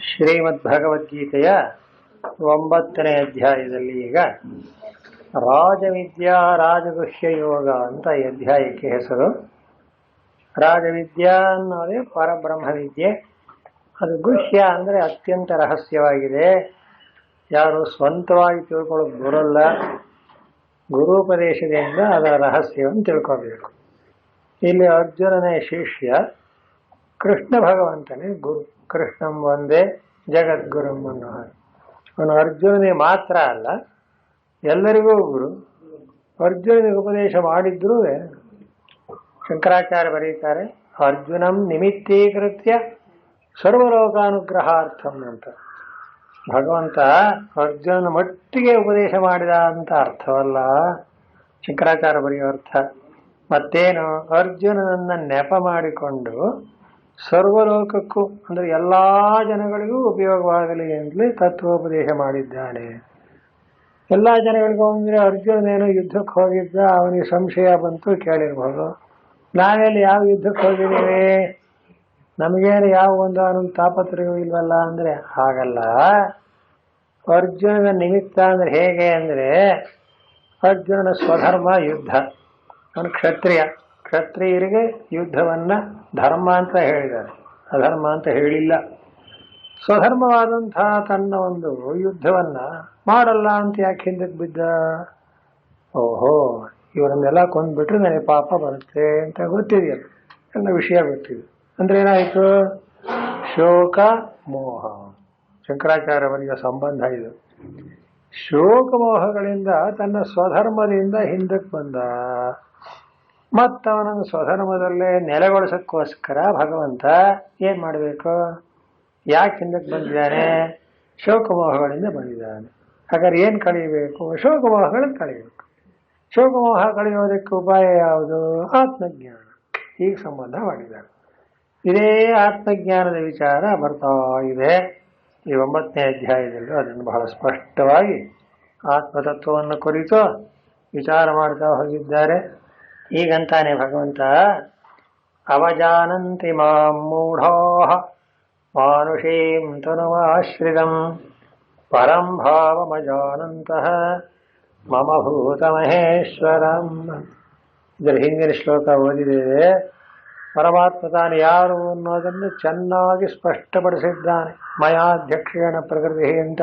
ಶ್ರೀಮದ್ಭಗವದ್ಗೀತೆಯ 9ನೇ ಅಧ್ಯಾಯದಲ್ಲಿ ಈಗ ರಾಜವಿದ್ಯಾ ರಾಜಗುಹ್ಯ ಯೋಗ ಅಂತ ಈ ಅಧ್ಯಾಯಕ್ಕೆ ಹೆಸರು. ರಾಜವಿದ್ಯಾ ಅನ್ನೋದೇ ಪರಬ್ರಹ್ಮವಿದ್ಯೆ. ಅದು ಗುಹ್ಯ ಅಂದರೆ ಅತ್ಯಂತ ರಹಸ್ಯವಾಗಿದೆ. ಯಾರು ಸ್ವಂತವಾಗಿ ತಿಳ್ಕೊಳ್ಳೋದು ಬರೋಲ್ಲ. ಗುರುಪದೇಶದಿಂದ ಅದರ ರಹಸ್ಯವನ್ನು ತಿಳ್ಕೋಬೇಕು. ಇಲ್ಲಿ ಅರ್ಜುನನೇ ಶಿಷ್ಯ, ಕೃಷ್ಣ ಭಗವಂತನೇ ಗುರು. ಕೃಷ್ಣಂ ಒಂದೇ ಜಗದ್ಗುರುಂ ಅನ್ನೋ ಹಾಗೆ ಅವನು ಅರ್ಜುನನಿಗೆ ಮಾತ್ರ ಅಲ್ಲ, ಎಲ್ಲರಿಗೂ ಗುರು. ಅರ್ಜುನನಿಗೆ ಉಪದೇಶ ಮಾಡಿದ್ರೂ ಶಂಕರಾಚಾರ್ಯ ಬರೀತಾರೆ, ಅರ್ಜುನಂ ನಿಮಿತ್ತೀಕೃತ್ಯ ಸರ್ವಲೋಕಾನುಗ್ರಹಾರ್ಥಂ ಅಂತ. ಭಗವಂತ ಅರ್ಜುನನ ಮಟ್ಟಿಗೆ ಉಪದೇಶ ಮಾಡಿದ ಅಂತ ಅರ್ಥವಲ್ಲ ಶಂಕರಾಚಾರ್ಯ ಬರೆಯೋ ಅರ್ಥ. ಮತ್ತೇನು, ಅರ್ಜುನನನ್ನ ನೆಪ ಮಾಡಿಕೊಂಡು ಸರ್ವಲೋಕಕ್ಕೂ ಅಂದರೆ ಎಲ್ಲ ಜನಗಳಿಗೂ ಉಪಯೋಗವಾಗಲಿ ಅಂತಲೇ ತತ್ವೋಪದೇಶ ಮಾಡಿದ್ದಾನೆ. ಎಲ್ಲ ಜನಗಳಿಗೂ ಅಂದರೆ ಅರ್ಜುನನೇನು ಯುದ್ಧಕ್ಕೆ ಹೋಗಿದ್ದ, ಅವನಿಗೆ ಸಂಶಯ ಬಂತು, ಕೇಳಿರ್ಬೋದು. ನಾವೆಲ್ಲಿ ಯಾವ ಯುದ್ಧಕ್ಕೆ ಹೋಗಿದ್ದೀವಿ, ನಮಗೇನು ಯಾವ ಒಂದು ಅವನೊಂದು ತಾಪತ್ರಯವೂ ಇಲ್ವಲ್ಲ ಅಂದರೆ ಹಾಗಲ್ಲ. ಅರ್ಜುನನ ನಿಮಿತ್ತ ಅಂದರೆ ಹೇಗೆ ಅಂದರೆ, ಅರ್ಜುನನ ಸ್ವಧರ್ಮ ಯುದ್ಧ. ಅವನು ಕ್ಷತ್ರಿಯ. ಕ್ಷತ್ರಿಯರಿಗೆ ಯುದ್ಧವನ್ನ ಧರ್ಮ ಅಂತ ಹೇಳಿದ್ದಾರೆ, ಅಧರ್ಮ ಅಂತ ಹೇಳಿಲ್ಲ. ಸ್ವಧರ್ಮವಾದಂತಹ ತನ್ನ ಒಂದು ಯುದ್ಧವನ್ನ ಮಾಡಲ್ಲ ಅಂತ ಯಾಕೆ ಹಿಂದಕ್ಕೆ ಬಿದ್ದ? ಓಹೋ, ಇವರನ್ನೆಲ್ಲ ಕೊಂಡ್ಬಿಟ್ರೆ ನನಗೆ ಪಾಪ ಬರುತ್ತೆ ಅಂತ ಗೊತ್ತಿದೆಯಲ್ಲ, ಎಲ್ಲ ವಿಷಯ ಗೊತ್ತಿದೆ. ಅಂದ್ರೆ ಏನಾಯಿತು? ಶೋಕ ಮೋಹ. ಶಂಕರಾಚಾರ್ಯವರಿಗೆ ಸಂಬಂಧ ಇದು. ಶೋಕ ಮೋಹಗಳಿಂದ ತನ್ನ ಸ್ವಧರ್ಮದಿಂದ ಹಿಂದಕ್ಕೆ ಬಂದ. ಮತ್ತವನನ್ನು ಸ್ವಧರ್ಮದಲ್ಲೇ ನೆಲೆಗೊಳಿಸೋಕ್ಕೋಸ್ಕರ ಭಗವಂತ ಏನ್ ಮಾಡಬೇಕು? ಯಾಕೆ ಹಿಂದಕ್ಕೆ ಬಂದಿದ್ದಾನೆ? ಶೋಕಮೋಹಗಳಿಂದ ಬಂದಿದ್ದಾನೆ. ಹಾಗಾದ್ರೆ ಏನ್ ಕಳೆಯಬೇಕು? ಶೋಕಮೋಹಗಳನ್ನು ಕಳೆಯಬೇಕು. ಶೋಕಮೋಹ ಕಳೆಯೋದಕ್ಕೆ ಉಪಾಯ ಯಾವುದು? ಆತ್ಮಜ್ಞಾನ. ಈಗ ಸಂಬಂಧ ಮಾಡಿದ್ದಾರೆ. ಇದೇ ಆತ್ಮಜ್ಞಾನದ ವಿಚಾರ ಬರ್ತಾ ಇದೆ ಈ 9ನೇ ಅಧ್ಯಾಯದಲ್ಲೂ. ಅದನ್ನು ಬಹಳ ಸ್ಪಷ್ಟವಾಗಿ ಆತ್ಮತತ್ವವನ್ನು ಕುರಿತು ವಿಚಾರ ಮಾಡ್ತಾ ಹೋಗಿದ್ದಾರೆ. ಈಗಂತಾನೆ ಭಗವಂತ, ಅವಜಾನಂತಿ ಮಾಂ ಮೂಢಾಃ ಮಾನುಷೀಂ ತನುಮಾಶ್ರಿತಂ ಪರಂ ಭಾವಮಜಾನಂತಃ ಮಮ ಭೂತಮಹೇಶ್ವರಂ. ಇದರ ಹಿಂದಿನ ಶ್ಲೋಕ ಓದಿದ್ದೇವೆ. ಪರಮಾತ್ಮ ತಾನು ಯಾರು ಅನ್ನೋದನ್ನು ಚೆನ್ನಾಗಿ ಸ್ಪಷ್ಟಪಡಿಸಿದ್ದಾನೆ. ಮಯಾಧ್ಯಕ್ಷೇಣ ಪ್ರಕೃತಿ ಅಂತ.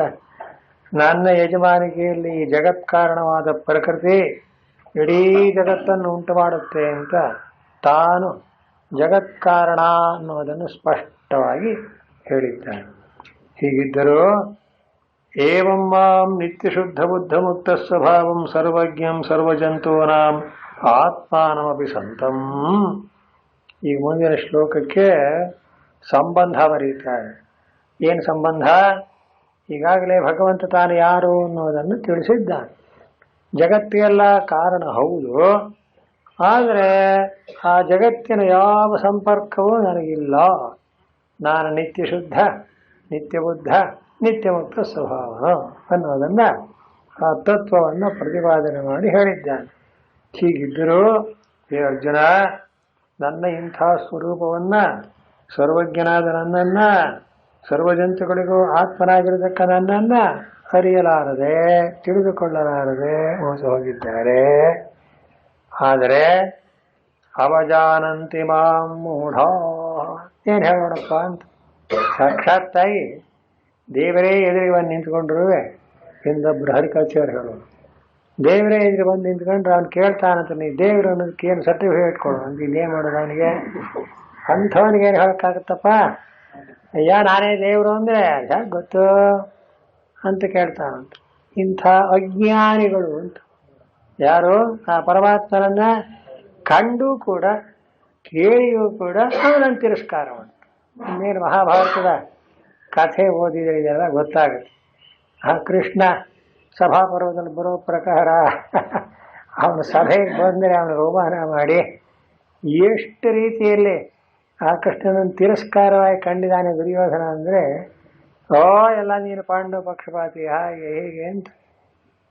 ನನ್ನ ಯಜಮಾನಿಕೆಯಲ್ಲಿ ಈ ಜಗತ್ಕಾರಣವಾದ ಪ್ರಕೃತಿ ಇಡೀ ಜಗತ್ತನ್ನು ಉಂಟು ಮಾಡುತ್ತೆ ಅಂತ ತಾನು ಜಗತ್ಕಾರಣ ಅನ್ನೋದನ್ನು ಸ್ಪಷ್ಟವಾಗಿ ಹೇಳಿದ್ದಾನೆ. ಹೀಗಿದ್ದರೂ ಏವಂ ಮಾಂ ನಿತ್ಯಶುದ್ಧ ಬುದ್ಧ ಮುಕ್ತ ಸ್ವಭಾವಂ ಸರ್ವಜ್ಞಂ ಸರ್ವಜಂತೂನಾಂ ಆತ್ಮಾನಮಪಿ ಸಂತಂ. ಈಗ ಮುಂದಿನ ಶ್ಲೋಕಕ್ಕೆ ಸಂಬಂಧ ಬರೀತಾರೆ. ಏನು ಸಂಬಂಧ? ಈಗಾಗಲೇ ಭಗವಂತ ತಾನು ಯಾರು ಅನ್ನೋದನ್ನು ತಿಳಿಸಿದ್ದಾನೆ. ಜಗತ್ತಿಗೆಲ್ಲ ಕಾರಣ ಹೌದು, ಆದರೆ ಆ ಜಗತ್ತಿನ ಯಾವ ಸಂಪರ್ಕವೂ ನನಗಿಲ್ಲ. ನಾನು ನಿತ್ಯ ಶುದ್ಧ, ನಿತ್ಯ ಬುದ್ಧ, ನಿತ್ಯ ಮುಕ್ತ ಸ್ವಭಾವ ಅನ್ನೋದನ್ನ ಆ ತತ್ವವನ್ನು ಪ್ರತಿಪಾದನೆ ಮಾಡಿ ಹೇಳಿದ್ದಾನೆ. ಹೀಗಿದ್ದರೂ ಹೇ ಅರ್ಜುನ, ನನ್ನ ಇಂಥ ಸ್ವರೂಪವನ್ನ, ಸರ್ವಜ್ಞನಾದ ನನ್ನನ್ನ, ಸರ್ವಜಂತುಗಳಿಗೂ ಆತ್ಮನಾಗಿರತಕ್ಕ ನನ್ನನ್ನ ಅರಿಯಲಾರದೆ, ತಿಳಿದುಕೊಳ್ಳಲಾರದೆ ಮೋಸ ಹೋಗಿದ್ದಾರೆ. ಆದರೆ ಅವಜಾನಂತಿ ಮಾಂ ಮೂಢಾ, ಏನ್ ಹೇಳೋಣಪ್ಪ ಅಂತ ಸಾಕ್ಷಾತ್ತಾಗಿ ದೇವರೇ ಎದುರಿಗೆ ಬಂದು ನಿಂತ್ಕೊಂಡ್ರು ಇನ್ನೊಬ್ರು ಹರಿಕಲ್ಚರ್ ಹೇಳೋದು. ದೇವರೇ ಎದುರು ಬಂದು ನಿಂತ್ಕೊಂಡ್ರೆ ಅವ್ನು ಕೇಳ್ತಾನಂತ, ನೀ ದೇವರು ಅನ್ನೋದಕ್ಕೆ ಏನು ಸರ್ಟಿಫಿಕೇಟ್ ಕೊಡು ಅಂತ. ಇನ್ನೇನು ಮಾಡೋದು ಅವನಿಗೆ? ಅಂಥವನಿಗೆ ಏನು ಹೇಳಕ್ಕಾಗತ್ತಪ್ಪ? ಅಯ್ಯ ನಾನೇ ದೇವರು ಅಂದ್ರೆ ಯಾಕೆ ಗೊತ್ತು ಅಂತ ಕೇಳ್ತಾನಂತ. ಇಂಥ ಅಜ್ಞಾನಿಗಳು ಅಂತ. ಯಾರು? ಆ ಪರಮಾತ್ಮನನ್ನ ಕಂಡು ಕೂಡ ಕೇಳಿಯೂ ಕೂಡ ಅವನನ್ನು ತಿರಸ್ಕಾರ ಉಂಟು. ಇನ್ನೇನು ಮಹಾಭಾರತದ ಕಥೆ ಓದಿದ್ರೆ ಇದೆಲ್ಲ ಗೊತ್ತಾಗುತ್ತೆ. ಆ ಕೃಷ್ಣ ಸಭಾಪರ್ವದಲ್ಲಿ ಬರೋ ಪ್ರಕಾರ ಅವನ ಸಭೆಗೆ ಬಂದರೆ ಅವನು ಅವಮಾನ ಮಾಡಿ ಎಷ್ಟು ರೀತಿಯಲ್ಲಿ ಆ ಕೃಷ್ಣನನ್ನು ತಿರಸ್ಕಾರವಾಗಿ ಕಂಡಿದ್ದಾನೆ ದುರ್ಯೋಧನ ಅಂದರೆ, ಓ ಎಲ್ಲ ನೀನು ಪಾಂಡವ ಪಕ್ಷಪಾತಿ ಹಾಗೆ ಹೀಗೆ ಅಂತ.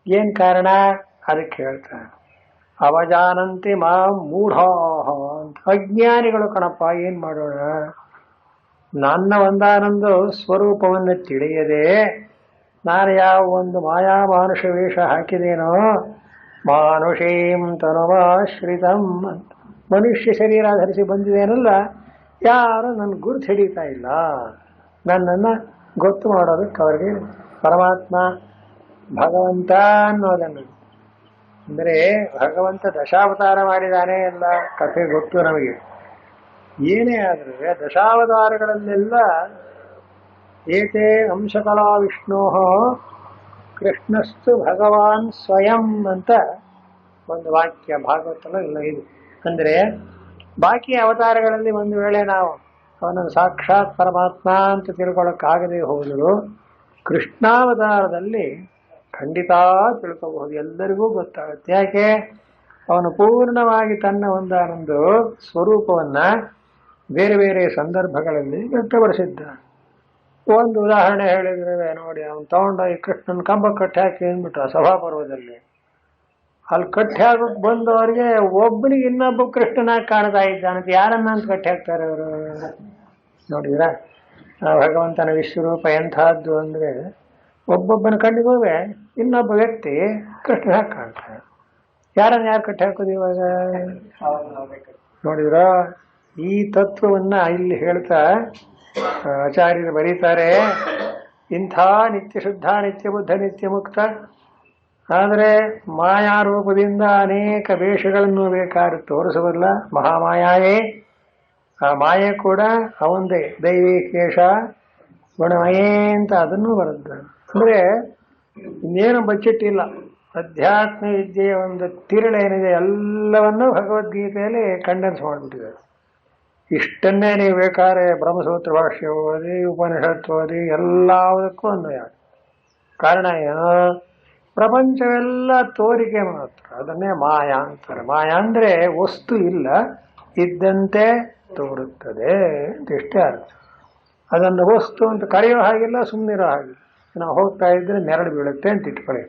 ಏನು ಕಾರಣ? ಅದಕ್ಕೆ ಹೇಳ್ತಾನೆ ಅವಜಾನಂತಿ ಮಾಂ ಮೂಢಾಃ ಅಂತ. ಅಜ್ಞಾನಿಗಳು ಕಣಪ್ಪ, ಏನು ಮಾಡೋಣ? ನನ್ನ ಒಂದಾನೊಂದು ಸ್ವರೂಪವನ್ನು ತಿಳಿಯದೆ ನಾನು ಯಾವ ಒಂದು ಮಾಯಾ ಮಾನುಷ ವೇಷ ಹಾಕಿದೇನೋ ಮಾನುಷೀಂ ತನುವಾಶ್ರಿತಂ ಅಂತ ಮನುಷ್ಯ ಶರೀರ ಧರಿಸಿ ಬಂದಿದ್ದೇನಲ್ಲ, ಯಾರು ನನ್ನ ಗುರುತು ಹಿಡಿತಾ ಇಲ್ಲ. ನನ್ನನ್ನು ಗೊತ್ತು ಮಾಡೋದಕ್ಕೆ ಅವರಿಗೆ ಪರಮಾತ್ಮ ಭಗವಂತ ಅನ್ನೋದನ್ನು, ಅಂದರೆ ಭಗವಂತ ದಶಾವತಾರ ಮಾಡಿದಾನೆ ಎಲ್ಲ ಕಥೆ ಗೊತ್ತು ನಮಗೆ. ಏನೇ ಆದರೂ ದಶಾವತಾರಗಳಲ್ಲೆಲ್ಲ ಏತೇ ಅಂಶಕಲಾ ವಿಷ್ಣೋ ಕೃಷ್ಣಸ್ತು ಭಗವಾನ್ ಸ್ವಯಂ ಅಂತ ಒಂದು ವಾಕ್ಯ ಭಾಗವತಲ್ಲ ಇಲ್ಲ ಇದು. ಅಂದರೆ ಬಾಕಿ ಅವತಾರಗಳಲ್ಲಿ ಒಂದು ವೇಳೆ ನಾವು ಅವನನ್ನು ಸಾಕ್ಷಾತ್ ಪರಮಾತ್ಮ ಅಂತ ತಿಳ್ಕೊಳ್ಳೋಕ್ಕಾಗದೆ ಹೋದರೂ ಕೃಷ್ಣಾವತಾರದಲ್ಲಿ ಖಂಡಿತ ತಿಳ್ಕೋಬಹುದು, ಎಲ್ಲರಿಗೂ ಗೊತ್ತಾಗುತ್ತೆ. ಯಾಕೆ? ಅವನು ಪೂರ್ಣವಾಗಿ ತನ್ನ ಒಂದಾನೊಂದು ಸ್ವರೂಪವನ್ನು ಬೇರೆ ಬೇರೆ ಸಂದರ್ಭಗಳಲ್ಲಿ ವ್ಯಕ್ತಪಡಿಸಿದ್ದ. ಒಂದು ಉದಾಹರಣೆ ಹೇಳಿದ್ರೆ ನೋಡಿ, ಅವನು ತಗೊಂಡೋಗಿ ಕೃಷ್ಣನ ಕಂಬ ಕಟ್ಟಿ ಹಾಕಿ ಅಂದ್ಬಿಟ್ಟ ಸಭಾಪರ್ವದಲ್ಲಿ. ಅಲ್ಲಿ ಕಟ್ಟಿ ಹಾಕೋಕೆ ಬಂದವರಿಗೆ ಒಬ್ಬನಿಗೆ ಇನ್ನೊಬ್ಬ ಕೃಷ್ಣನಾಗಿ ಕಾಣ್ತಾ ಇದ್ದಾನಂತ. ಯಾರನ್ನ ಅಂತ ಕಟ್ಟಿ ಹಾಕ್ತಾರೆ ಅವರು? ನೋಡಿದ್ರ ಭಗವಂತನ ವಿಶ್ವರೂಪ ಎಂಥದ್ದು ಅಂದರೆ ಒಬ್ಬೊಬ್ಬನ ಕಣ್ಣಿಗೂ ಇನ್ನೊಬ್ಬ ವ್ಯಕ್ತಿ ಕೃಷ್ಣನಾಗಿ ಕಾಣ್ತಾರೆ. ಯಾರನ್ನು ಯಾರು ಕಟ್ಟಿ ಹಾಕೋದು ಇವಾಗ? ನೋಡಿದ್ರ ಈ ತತ್ವವನ್ನ ಇಲ್ಲಿ ಹೇಳ್ತಾ ಆಚಾರ್ಯರು ಬರೀತಾರೆ. ಇಂಥ ನಿತ್ಯ ಶುದ್ಧ, ನಿತ್ಯ ಬುದ್ಧ, ನಿತ್ಯ ಮುಕ್ತ, ಆದರೆ ಮಾಯಾರೂಪದಿಂದ ಅನೇಕ ವೇಷಗಳನ್ನು ಬೇಕಾದ್ರೆ ತೋರಿಸಬಲ್ಲ ಮಹಾಮಾಯೇ. ಆ ಮಾಯೆ ಕೂಡ ಅವಂದೇ, ದೈವಿಕೇಶ ಗುಣಮಯೇ ಅಂತ ಅದನ್ನು ಬರುತ್ತೆ. ಅಂದರೆ ಇನ್ನೇನು ಬಚ್ಚಿಟ್ಟಿಲ್ಲ. ಅಧ್ಯಾತ್ಮ ವಿದ್ಯೆಯ ಒಂದು ತಿರುಳೇನಿದೆ ಎಲ್ಲವನ್ನೂ ಭಗವದ್ಗೀತೆಯಲ್ಲಿ ಕಂಡೆನ್ಸ್ ಮಾಡಿಬಿಟ್ಟಿದ್ದಾರೆ. ಇಷ್ಟನ್ನೇ ನೀವು ಬೇಕಾದ್ರೆ ಬ್ರಹ್ಮಸೂತ್ರ ಭಾಷ್ಯ ಓದಿ, ಉಪನಿಷತ್ತು ಓದಿ, ಎಲ್ಲದಕ್ಕೂ ಅನ್ವಯ. ಕಾರಣ ಏನು? ಪ್ರಪಂಚವೆಲ್ಲ ತೋರಿಕೆ ಮಾತ್ರ, ಅದನ್ನೇ ಮಾಯಾ ಅಂತಾರೆ. ಮಾಯಾ ಅಂದರೆ ವಸ್ತು ಇಲ್ಲ, ಇದ್ದಂತೆ ತೋರುತ್ತದೆ ಅಂತ ಇಷ್ಟೇ ಅರ್ಥ. ಅದನ್ನು ವಸ್ತು ಅಂತ ಕರೆಯೋ ಹಾಗಿಲ್ಲ, ಸುಮ್ಮನಿರೋ ಹಾಗಿಲ್ಲ. ನಾವು ಹೋಗ್ತಾ ಇದ್ರೆ ನೆರಳು ಬೀಳುತ್ತೆ ಅಂತ ಇಟ್ಕೊಳ್ಳಿ.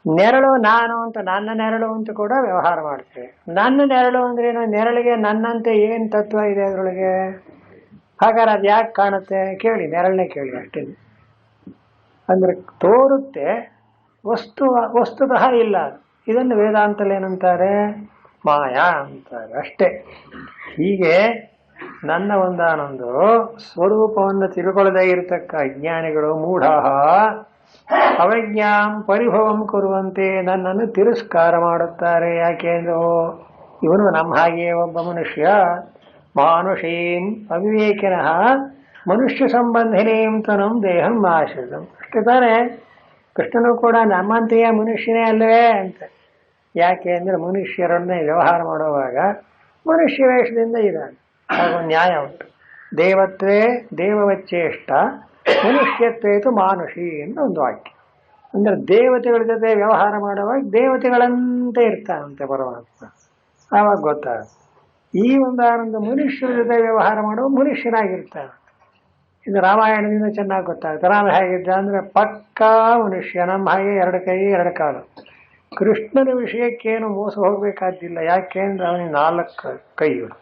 ನೆರಳು ನಾನು ಅಂತ, ನನ್ನ ನೆರಳು ಅಂತ ಕೂಡ ವ್ಯವಹಾರ ಮಾಡ್ತೇವೆ. ನನ್ನ ನೆರಳು ಅಂದ್ರೇನು? ನೆರಳಿಗೆ ನನ್ನಂತೆ ಏನು ತತ್ವ ಇದೆ ಅದರೊಳಗೆ? ಹಾಗಾದ್ರೆ ಅದು ಯಾಕೆ ಕಾಣುತ್ತೆ ಕೇಳಿ, ನೆರಳನ್ನೇ ಕೇಳಿ ಅಷ್ಟೇ. ಅಂದ್ರೆ ತೋರುತ್ತೆ, ವಸ್ತುತಃ ಇಲ್ಲ. ಇದನ್ನು ವೇದಾಂತಲ್ಲಿ ಏನಂತಾರೆ? ಮಾಯಾ ಅಂತಾರೆ ಅಷ್ಟೇ. ಹೀಗೆ ನನ್ನ ಒಂದಾನೊಂದು ಸ್ವರೂಪವನ್ನು ತಿಳ್ಕೊಳ್ಳದೇ ಇರತಕ್ಕ ಅಜ್ಞಾನಿಗಳು, ಮೂಢಾಹ ಅವಜ್ಞಾಂ ಪರಿಭವಂ ಕೊರುವಂತೆ ನನ್ನನ್ನು ತಿರಸ್ಕಾರ ಮಾಡುತ್ತಾರೆ. ಯಾಕೆಂದು ಇವನು ನಮ್ಮ ಹಾಗೆ ಒಬ್ಬ ಮನುಷ್ಯ, ಮಾನುಷೀಂ ಅವಿವೇಕಿನಃ ಮನುಷ್ಯ ಸಂಬಂಧಿನೀಂ ತನಂ ದೇಹಂ ಆಶ್ರಿತಂ. ಅಷ್ಟೇ ತಾನೇ? ಕೃಷ್ಣನು ಕೂಡ ನಮ್ಮಂತೆಯೇ ಮನುಷ್ಯನೇ ಅಲ್ಲವೇ ಅಂತ. ಯಾಕೆ ಅಂದರೆ ಮನುಷ್ಯರನ್ನೇ ವ್ಯವಹಾರ ಮಾಡುವಾಗ ಮನುಷ್ಯ ವೇಷದಿಂದ ಇದ್ದಾನೆ. ಹಾಗೊಂದು ನ್ಯಾಯ ಉಂಟು. ದೇವತ್ವೇ ದೇವವಚ್ಚೇಷ್ಟ ಮನುಷ್ಯತ್ವೇತು ಮಾನುಷಿ ಅಂತ ಒಂದು ವಾಕ್ಯ. ಅಂದರೆ ದೇವತೆಗಳ ಜೊತೆ ವ್ಯವಹಾರ ಮಾಡುವಾಗ ದೇವತೆಗಳಂತೆ ಇರ್ತಾನಂತೆ ಪರಮಾತ್ಮ. ಆವಾಗ ಗೊತ್ತಾಗುತ್ತೆ. ಈ ಒಂದಾನೊಂದು ಮನುಷ್ಯರ ಜೊತೆ ವ್ಯವಹಾರ ಮಾಡುವ ಮನುಷ್ಯನಾಗಿರ್ತಾನೆ. ಇದು ರಾಮಾಯಣದಿಂದ ಚೆನ್ನಾಗಿ ಗೊತ್ತಾಗುತ್ತೆ. ರಾಮ ಹೇಗಿದ್ದ ಅಂದರೆ ಪಕ್ಕಾ ಮನುಷ್ಯ, ನಮ್ಮ ಹಾಗೆ ಎರಡು ಕೈ ಎರಡು ಕಾಲು. ಕೃಷ್ಣನ ವಿಷಯಕ್ಕೇನು ಮೋಸ ಹೋಗಬೇಕಾದ್ದಿಲ್ಲ. ಯಾಕೆಂದ್ರೆ ಅವನಿಗೆ 4 ಕೈಗಳು,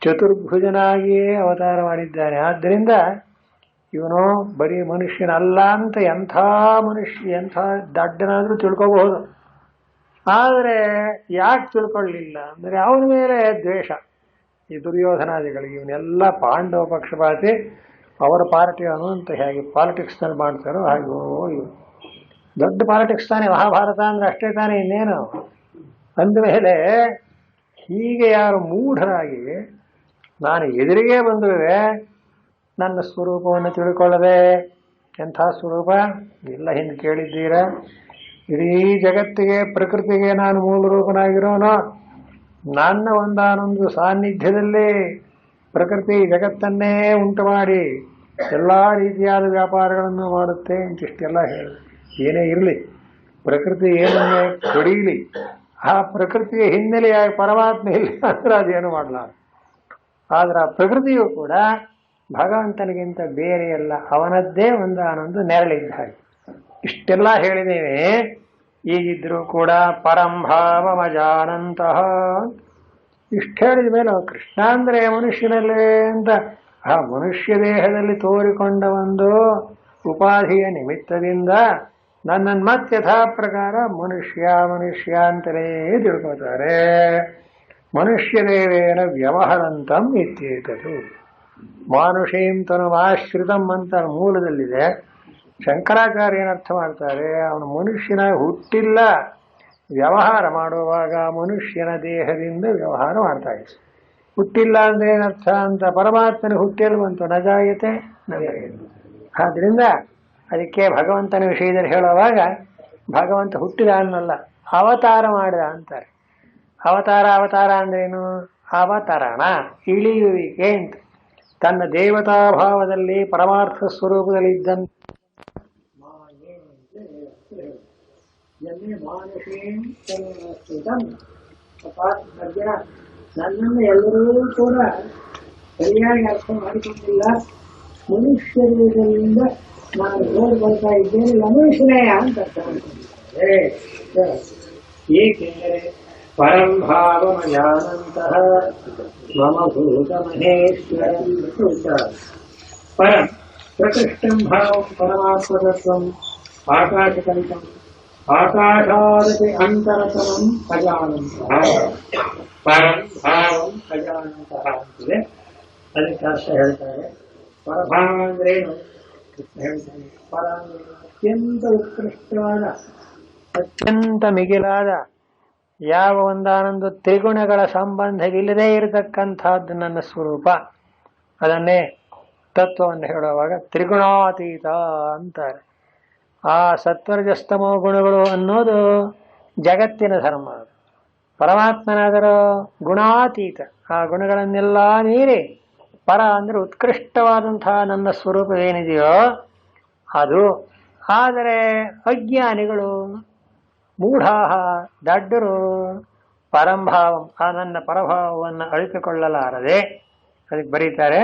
ಚತುರ್ಭುಜನಾಗಿಯೇ ಅವತಾರ ಮಾಡಿದ್ದಾನೆ. ಆದ್ದರಿಂದ ಇವನು ಬರೀ ಮನುಷ್ಯನಲ್ಲ ಅಂತ ಎಂಥ ಮನುಷ್ಯ, ಎಂಥ ದಡ್ಡನಾದರೂ ತಿಳ್ಕೋಬಹುದು. ಆದರೆ ಯಾಕೆ ತಿಳ್ಕೊಳ್ಳಿಲ್ಲ ಅಂದರೆ ಅವನ ಮೇಲೆ ದ್ವೇಷ. ಈ ದುರ್ಯೋಧನಾದಿಗಳಿಗೆ ಇವನ್ನೆಲ್ಲ ಪಾಂಡವ ಪಕ್ಷಪಾತಿ, ಅವರ ಪಾರ್ಟಿ ಅಂತ ಹೇಗೆ ಪಾಲಿಟಿಕ್ಸ್ನಲ್ಲಿ ಮಾಡ್ತಾರೋ ಹಾಗೆ ಇವು ದೊಡ್ಡ ಪಾಲಿಟಿಕ್ಸ್ ತಾನೇ ಮಹಾಭಾರತ ಅಂದರೆ. ಅಷ್ಟೇ ತಾನೇ, ಇನ್ನೇನು. ಅಂದಮೇಲೆ ಹೀಗೆ ಯಾರು ಮೂಢರಾಗಿ ನಾನು ಎದುರಿಗೆ ಬಂದರೆ ನನ್ನ ಸ್ವರೂಪವನ್ನು ತಿಳ್ಕೊಳ್ಳದೆ, ಎಂಥ ಸ್ವರೂಪ ಎಲ್ಲ ಹಿಂದೆ ಕೇಳಿದ್ದೀರ. ಇಡೀ ಜಗತ್ತಿಗೆ, ಪ್ರಕೃತಿಗೆ ನಾನು ಮೂಲ ರೂಪನಾಗಿರೋನು. ನನ್ನ ಒಂದಾನೊಂದು ಸಾನ್ನಿಧ್ಯದಲ್ಲಿ ಪ್ರಕೃತಿ ಜಗತ್ತನ್ನೇ ಉಂಟು ಮಾಡಿ ಎಲ್ಲ ರೀತಿಯಾದ ವ್ಯಾಪಾರಗಳನ್ನು ಮಾಡುತ್ತೆ ಅಂತಿಷ್ಟೆಲ್ಲ ಹೇಳಿ. ಏನೇ ಇರಲಿ, ಪ್ರಕೃತಿ ಏನನ್ನೇ ಕಡೀಲಿ, ಆ ಪ್ರಕೃತಿಯ ಹಿನ್ನೆಲೆಯಾಗಿ ಪರಮಾತ್ಮ ಇಲ್ಲ ಅಂದ್ರೆ ಅದೇನು ಮಾಡಲಾರ. ಆದ್ರೆ ಆ ಪ್ರಕೃತಿಯು ಕೂಡ ಭಗವಂತನಿಗಿಂತ ಬೇರೆಯಲ್ಲ, ಅವನದ್ದೇ ಒಂದಾನೊಂದು ನೆರಳಿದ್ದ ಹಾಗೆ. ಇಷ್ಟೆಲ್ಲ ಹೇಳಿದ್ದೇವೆ. ಈಗಿದ್ರೂ ಕೂಡ ಪರಂಭಾವಮಜಾನಂತಹ ಇಷ್ಟು ಹೇಳಿದ ಮೇಲೆ ಕೃಷ್ಣ ಅಂದರೆ ಮನುಷ್ಯನಲ್ಲೇ ಅಂತ ಆ ಮನುಷ್ಯ ದೇಹದಲ್ಲಿ ತೋರಿಕೊಂಡ ಒಂದು ಉಪಾಧಿಯ ನಿಮಿತ್ತದಿಂದ ನನ್ನನ್ನು ಮತ್ತೆ ಯಥಾ ಪ್ರಕಾರ ಮನುಷ್ಯ ಮನುಷ್ಯ ಅಂತಲೇ ತಿಳ್ಕೋತಾರೆ. ಮನುಷ್ಯ ದೇವೇನ ವ್ಯವಹರಂತಂ ಇತ್ಯೇತದು. ಮಾನುಷೀಂ ತನುಮಾಶ್ರಿತಂ ಅಂತ ಮೂಲದಲ್ಲಿದೆ. ಶಂಕರಾಚಾರ್ಯ ಏನರ್ಥ ಮಾಡ್ತಾರೆ, ಅವನು ಮನುಷ್ಯನ ಹುಟ್ಟಿಲ್ಲ, ವ್ಯವಹಾರ ಮಾಡುವಾಗ ಮನುಷ್ಯನ ದೇಹದಿಂದ ವ್ಯವಹಾರ ಮಾಡ್ತಾ ಇದ್ದ. ಹುಟ್ಟಿಲ್ಲ ಅಂದ್ರೆ ಏನರ್ಥ ಅಂತ, ಪರಮಾತ್ಮನ ಹುಟ್ಟಿಲ್ವಂತು ನಜಾಯತೆ ನಜಾಯತೆ. ಆದ್ರಿಂದ ಅದಕ್ಕೆ ಭಗವಂತನ ವಿಷಯದಲ್ಲಿ ಹೇಳುವಾಗ ಭಗವಂತ ಹುಟ್ಟಿದ ಅನ್ನಲ್ಲ, ಅವತಾರ ಮಾಡಿದ ಅಂತಾರೆ. ಅವತಾರ ಅವತಾರ ಅಂದ್ರೇನು? ಅವತರಣ, ಇಳಿಯುವಿಕೆ ಅಂತ. ತನ್ನ ದೇವತಾಭಾವದಲ್ಲಿ ಪರಮಾರ್ಥ ಸ್ವರೂಪದಲ್ಲಿ ಇದ್ದಂತ ನನ್ನನ್ನು ಎಲ್ಲರೂ ಕೂಡ ಸರಿಯಾಗಿ ಅರ್ಥ ಮಾಡಿಕೊಂಡಿಲ್ಲ. ಮನುಷ್ಯ ರೂಪದಿಂದ ನಾನು ನೋಡ್ಕೊಳ್ತಾ ಇದ್ದೇನೆ, ಮನುಷ್ಯನೇ ಅಂತ ಅರ್ಥ ಮಾಡಿಕೊಂಡಿದ್ದಾರೆ. ಏಕೆಂದರೆ ಪರಂಭಾವಮಜಾನಂತಹ ಮಮ ಭೂತ ಮಹೇಶ್ವರ. ಪರಂ ಪ್ರಕೃಷ್ಟಂ ಭಾವಂ ಪರಮಾತ್ಮತತ್ವಂ ಆಕಾಶಕಲ್ಪಂ ಆಕಾಶಾದಪಿ ಅಂತರತಮಂ ಅಜಾನಂತಹ. ಪರಂ ಭಾವಂ ಅಜಾನಂತಹ ಅಂತಿದೆ. ಅದಕ್ಕೆ ಅರ್ಥ ಹೇಳ್ತಾರೆ. ಪರಭಾವ ಅಂದ್ರೇನು ಕೃಷ್ಣ ಹೇಳ್ತಾನೆ. ಪರ ಅತ್ಯಂತ ಉತ್ಕೃಷ್ಟವಾದ, ಅತ್ಯಂತ ಮಿಗಿಲಾದ, ಯಾವ ಒಂದಾನೊಂದು ತ್ರಿಗುಣಗಳ ಸಂಬಂಧವಿಲ್ಲದೇ ಇರತಕ್ಕಂಥದ್ದು ನನ್ನ ಸ್ವರೂಪ. ಅದನ್ನೇ ತತ್ವವನ್ನು ಹೇಳುವಾಗ ತ್ರಿಗುಣಾತೀತ ಅಂತಾರೆ. ಆ ಸತ್ವರಜಸ್ತಮೋ ಗುಣಗಳು ಅನ್ನೋದು ಜಗತ್ತಿನ ಧರ್ಮ. ಪರಮಾತ್ಮನಾದರ ಗುಣಾತೀತ, ಆ ಗುಣಗಳನ್ನೆಲ್ಲ ಮೀರಿ ಪರ ಅಂದರೆ ಉತ್ಕೃಷ್ಟವಾದಂತಹ ನನ್ನ ಸ್ವರೂಪವೇನಿದೆಯೋ ಅದು. ಆದರೆ ಅಜ್ಞಾನಿಗಳು, ಮೂಢಾಹ, ದಡ್ಡರು ಪರಂಭಾವಂ, ಆ ನನ್ನ ಪರಭಾವವನ್ನು ಅಳಿತುಕೊಳ್ಳಲಾರದೆ ಅದಕ್ಕೆ ಬರೀತಾರೆ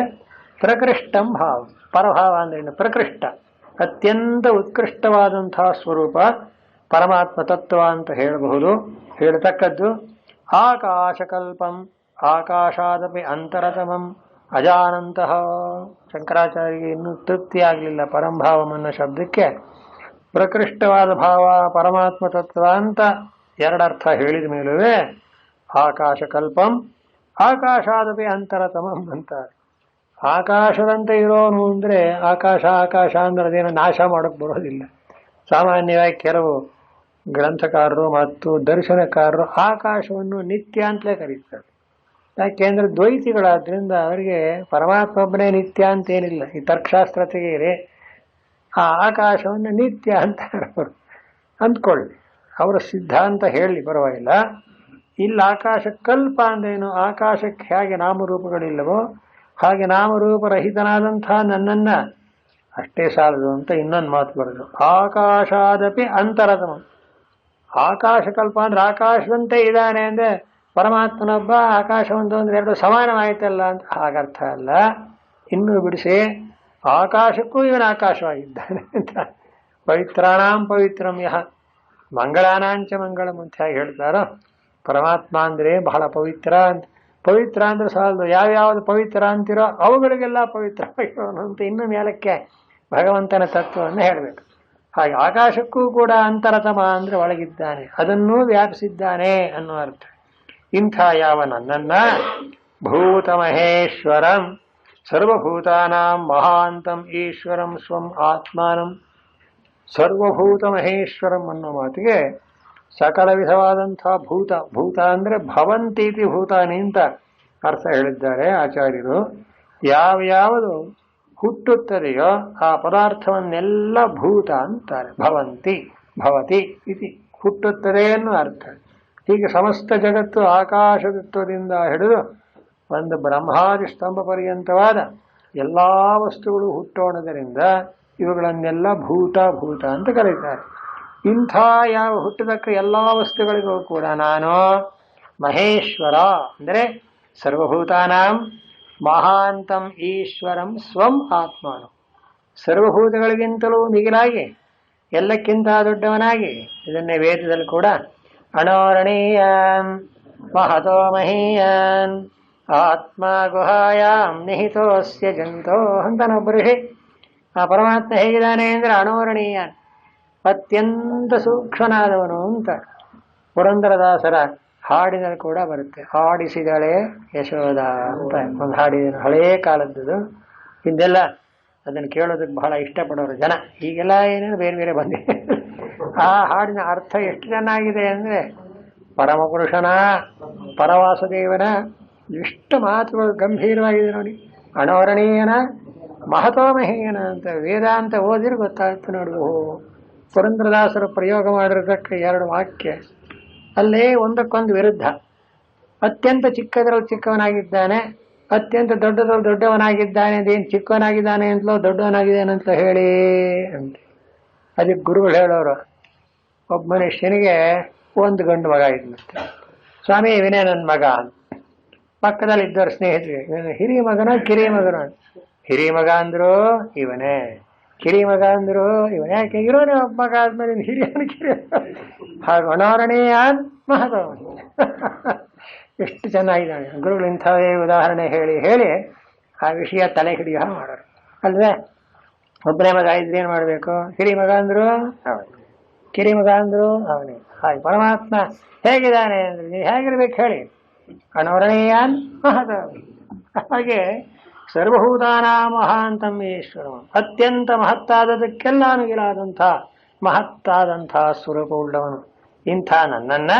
ಪ್ರಕೃಷ್ಟಂ ಭಾವ. ಪರಭಾವ ಅಂದ್ರೆ ಪ್ರಕೃಷ್ಟ, ಅತ್ಯಂತ ಉತ್ಕೃಷ್ಟವಾದಂತಹ ಸ್ವರೂಪ ಪರಮಾತ್ಮ ತತ್ವ ಅಂತ ಹೇಳಬಹುದು. ಹೇಳತಕ್ಕದ್ದು ಆಕಾಶಕಲ್ಪಂ ಆಕಾಶಾದಪಿ ಅಂತರತಮಂ ಅಜಾನಂತಹ. ಶಂಕರಾಚಾರ್ಯಗೆ ಇನ್ನೂ ತೃಪ್ತಿ ಆಗಲಿಲ್ಲ ಪರಂಭಾವಂ ಅನ್ನೋ ಶಬ್ದಕ್ಕೆ. ಪ್ರಕೃಷ್ಟವಾದ ಭಾವ ಪರಮಾತ್ಮ ತತ್ವ ಅಂತ ಎರಡರ್ಥ ಹೇಳಿದ ಮೇಲುವೆ ಆಕಾಶಕಲ್ಪಂ ಆಕಾಶಾದಪಿ ಅಂತರತಮಂ ಅಂತಾರೆ. ಆಕಾಶದಂತೆ ಇರೋನು ಅಂದರೆ ಆಕಾಶ ಆಕಾಶ ಅಂದ್ರೆ ಅದೇನೋ ನಾಶ ಮಾಡೋಕ್ಕೆ ಬರೋದಿಲ್ಲ. ಸಾಮಾನ್ಯವಾಗಿ ಕೆಲವು ಗ್ರಂಥಕಾರರು ಮತ್ತು ದರ್ಶನಕಾರರು ಆಕಾಶವನ್ನು ನಿತ್ಯ ಅಂತಲೇ ಕರೀತಾರೆ. ಯಾಕೆಂದ್ರೆ ದ್ವೈತಿಗಳಾದ್ರಿಂದ ಅವರಿಗೆ ಪರಮಾತ್ಮ ಒಬ್ಬನೇ ನಿತ್ಯ ಅಂತೇನಿಲ್ಲ. ಈ ತರ್ಕಶಾಸ್ತ್ರ ತೆಗೆಯಿರಿ, ಆ ಆಕಾಶವನ್ನು ನಿತ್ಯ ಅಂತ ಅವರು ಅಂದ್ಕೊಳ್ಳಿ, ಅವರ ಸಿದ್ಧಾಂತ ಹೇಳಿ ಪರವಾಗಿಲ್ಲ. ಇಲ್ಲಿ ಆಕಾಶ ಕಲ್ಪ ಅಂದ್ರೇನು? ಆಕಾಶಕ್ಕೆ ಹೇಗೆ ನಾಮರೂಪಗಳಿಲ್ಲವೋ ಹಾಗೆ ನಾಮರೂಪರಹಿತನಾದಂತಹ ನನ್ನನ್ನ ಅಷ್ಟೇ ಸಾಲದು ಅಂತ ಇನ್ನೊಂದು ಮಾತು ಬರೋದು. ಆಕಾಶಾದಪಿ ಅಂತರತಮ. ಆಕಾಶ ಕಲ್ಪ ಅಂದ್ರೆ ಆಕಾಶದಂತೆ ಇದ್ದಾನೆ ಅಂದ್ರೆ ಪರಮಾತ್ಮನೊಬ್ಬ, ಆಕಾಶ ಒಂದು ಅಂದ್ರೆ ಎರಡು ಸಮಾನವಾಯ್ತಲ್ಲ ಅಂತ ಹಾಗರ್ಥ ಅಲ್ಲ. ಇನ್ನೂ ಬಿಡಿಸಿ ಆಕಾಶಕ್ಕೂ ಇವನು ಆಕಾಶವಾಗಿದ್ದಾನೆ ಅಂತ. ಪವಿತ್ರಾಣಾಂ ಪವಿತ್ರಂ ಯಹ ಮಂಗಳಾನಾಂಚ ಮಂಗಳಂ ಅಂತ ಹೇಗೆ ಹೇಳ್ತಾರೋ, ಪರಮಾತ್ಮ ಅಂದ್ರೆ ಬಹಳ ಪವಿತ್ರ ಅಂತ. ಪವಿತ್ರ ಅಂದ್ರೆ ಸಾಲದು, ಯಾವ್ಯಾವುದು ಪವಿತ್ರ ಅಂತಿರೋ ಅವುಗಳಿಗೆಲ್ಲ ಪವಿತ್ರವಾಗಿರೋನು ಅಂತ ಇನ್ನು ಮೇಲಕ್ಕೆ ಭಗವಂತನ ತತ್ವವನ್ನು ಹೇಳಬೇಕು. ಹಾಗೆ ಆಕಾಶಕ್ಕೂ ಕೂಡ ಅಂತರತಮ ಅಂದ್ರೆ ಒಳಗಿದ್ದಾನೆ, ಅದನ್ನೂ ವ್ಯಾಪಿಸಿದ್ದಾನೆ ಅನ್ನೋ ಅರ್ಥ. ಇಂಥ ಯಾವ ನನ್ನನ್ನ ಭೂತಮಹೇಶ್ವರಂ ಸರ್ವಭೂತಾನಾಂ ಮಹಾಂತಂ ಈಶ್ವರಂ ಸ್ವಂ ಆತ್ಮಾನಂ. ಸರ್ವಭೂತ ಮಹೇಶ್ವರಂ ಅನ್ನೋ ಮಾತಿಗೆ ಸಕಲ ವಿಧವಾದಂಥ ಭೂತ, ಭೂತ ಅಂದ್ರೆ ಭವಂತೀತಿ ಭೂತಾನಿ ಅಂತ ಅರ್ಥ ಹೇಳಿದ್ದಾರೆ ಆಚಾರ್ಯರು. ಯಾವ್ಯಾವುದು ಹುಟ್ಟುತ್ತದೆಯೋ ಆ ಪದಾರ್ಥವನ್ನೆಲ್ಲ ಭೂತ ಅಂತಾರೆ. ಭವಂತಿ ಭವತಿ ಇತಿ ಹುಟ್ಟುತ್ತದೆ ಅನ್ನೋ ಅರ್ಥ. ಹೀಗೆ ಸಮಸ್ತ ಜಗತ್ತು ಆಕಾಶತತ್ವದಿಂದ ಹಿಡಿದು ಒಂದು ಬ್ರಹ್ಮಾದಿ ಸ್ತಂಭ ಪರ್ಯಂತವಾದ ಎಲ್ಲ ವಸ್ತುಗಳು ಹುಟ್ಟೋಣದರಿಂದ ಇವುಗಳನ್ನೆಲ್ಲ ಭೂತ ಭೂತ ಅಂತ ಕರೀತಾರೆ. ಇಂಥ ಯಾವ ಹುಟ್ಟತಕ್ಕ ಎಲ್ಲ ವಸ್ತುಗಳಿಗೂ ಕೂಡ ನಾನು ಮಹೇಶ್ವರ ಅಂದರೆ ಸರ್ವಭೂತಾನಾಂ ಮಹಾಂತಂ ಈಶ್ವರಂ ಸ್ವಂ ಆತ್ಮಾನು. ಸರ್ವಭೂತಗಳಿಗಿಂತಲೂ ಮಿಗಿಲಾಗಿ ಎಲ್ಲಕ್ಕಿಂತ ದೊಡ್ಡವನಾಗಿ, ಇದನ್ನೇ ವೇದದಲ್ಲಿ ಕೂಡ ಅಣೋರಣೀಯಾನ್ ಮಹತೋ ಮಹೀಯಾನ್ ಆತ್ಮ ಗುಹಾಯಾಂ ನಿಹಿತೋಸ್ಯ ಜಂತೋ ಅಂತನೊಬ್ಬ ಋಷಿ. ಆ ಪರಮಾತ್ಮ ಹೇಗಿದ್ದಾನೆ ಅಂದ್ರೆ ಅಣೋರಣೀಯ, ಅತ್ಯಂತ ಸೂಕ್ಷ್ಮನಾದವನು ಅಂತ ಪುರಂದರದಾಸರ ಹಾಡಿನಲ್ಲಿ ಕೂಡ ಬರುತ್ತೆ. ಆಡಿಸಿದಳೆ ಯಶೋಧ ಅಂತ ಒಂದು ಹಾಡಿನ ಹಳೆಯ ಕಾಲದ್ದು. ಹಿಂದೆಲ್ಲ ಅದನ್ನು ಕೇಳೋದಕ್ಕೆ ಬಹಳ ಇಷ್ಟಪಡೋರು ಜನ. ಈಗೆಲ್ಲ ಏನೇನು ಬೇರೆ ಬೇರೆ ಬಂದಿದೆ. ಆ ಹಾಡಿನ ಅರ್ಥ ಎಷ್ಟು ಚೆನ್ನಾಗಿದೆ ಅಂದರೆ, ಪರಮಪುರುಷನ ಪರವಾಸುದೇವನ ಎಷ್ಟು ಮಾತುಗಳು ಗಂಭೀರವಾಗಿದೆ ನೋಡಿ. ಅಣೋರಣೀಯನ ಮಹತೋಮಹೀಯನ ಅಂತ ವೇದಾಂತ ಓದಿದ್ರೆ ಗೊತ್ತಾಗ್ತದೆ ನೋಡಿ. ಪುರಂದರದಾಸರು ಪ್ರಯೋಗ ಮಾಡಿರತಕ್ಕ ಎರಡು ವಾಕ್ಯ ಅಲ್ಲೇ ಒಂದಕ್ಕೊಂದು ವಿರುದ್ಧ. ಅತ್ಯಂತ ಚಿಕ್ಕದ್ರಲ್ಲಿ ಚಿಕ್ಕವನಾಗಿದ್ದಾನೆ, ಅತ್ಯಂತ ದೊಡ್ಡದ್ರಲ್ಲಿ ದೊಡ್ಡವನಾಗಿದ್ದಾನೆ. ಅದೇನು ಚಿಕ್ಕವನಾಗಿದ್ದಾನೆ ಅಂತಲೋ ದೊಡ್ಡವನಾಗಿದ್ದಾನೆ ಅಂತ ಹೇಳಿ ಅಂತ ಅದಕ್ಕೆ ಗುರುಗಳು ಹೇಳೋರು, ಒಬ್ಬ ಮನುಷ್ಯನಿಗೆ ಒಂದು ಗಂಡು ಮಗ ಇದ್ದಂತೆ. ಸ್ವಾಮಿ ಇವನೇ ನನ್ನ ಮಗ ಅಂತ. ಪಕ್ಕದಲ್ಲಿ ಇದ್ದವ್ರ ಸ್ನೇಹಿತರಿಗೆ, ಇವನು ಹಿರಿಯ ಮಗನ ಕಿರಿಯ ಮಗನ? ಹಿರಿಯ ಮಗ ಅಂದ್ರು ಇವನೇ, ಕಿರಿಯ ಮಗ ಅಂದ್ರು ಇವನೇ. ಯಾಕೆ ಇರೋನೇ ಒಬ್ಬ ಮಗ ಆದ್ಮೇಲೆ ಹಿರಿಯನ ಕಿರಿಯ ಹಾಗೆ ಅಣೋರಣೀಯ ಮಹತ್ವ. ಎಷ್ಟು ಚೆನ್ನಾಗಿದ್ದಾನೆ. ಗುರುಗಳು ಇಂಥವೇ ಉದಾಹರಣೆ ಹೇಳಿ ಹೇಳಿ ಆ ವಿಷಯ ತಲೆ ಹಿಡಿಯೋ ಮಾಡೋರು ಅಲ್ವೇ. ಒಬ್ಬನೇ ಮಗ ಇದ್ರೆ ಏನು ಮಾಡಬೇಕು? ಹಿರಿಯ ಮಗ ಅಂದ್ರು ಅವನೇ, ಕಿರಿಯ ಮಗ ಅಂದ್ರು ಅವನೇ. ಹಾಗೆ ಪರಮಾತ್ಮ ಹೇಗಿದ್ದಾನೆ ಅಂದ್ರೆ ನೀವು ಹೇಗಿರ್ಬೇಕು ಹೇಳಿ? ಅಣೋರಣೀಯಾನ್ ಮಹತ. ಹಾಗೆ ಸರ್ವಭೂತಾನ ಮಹಾಂತಂ ಈಶ್ವರ, ಅತ್ಯಂತ ಮಹತ್ತಾದದಕ್ಕೆಲ್ಲ ಅನುಗಿಲಾದಂಥ ಮಹತ್ತಾದಂಥ ಸ್ವರೂಪವುಳ್ಳವನು. ಇಂಥ ನನ್ನನ್ನ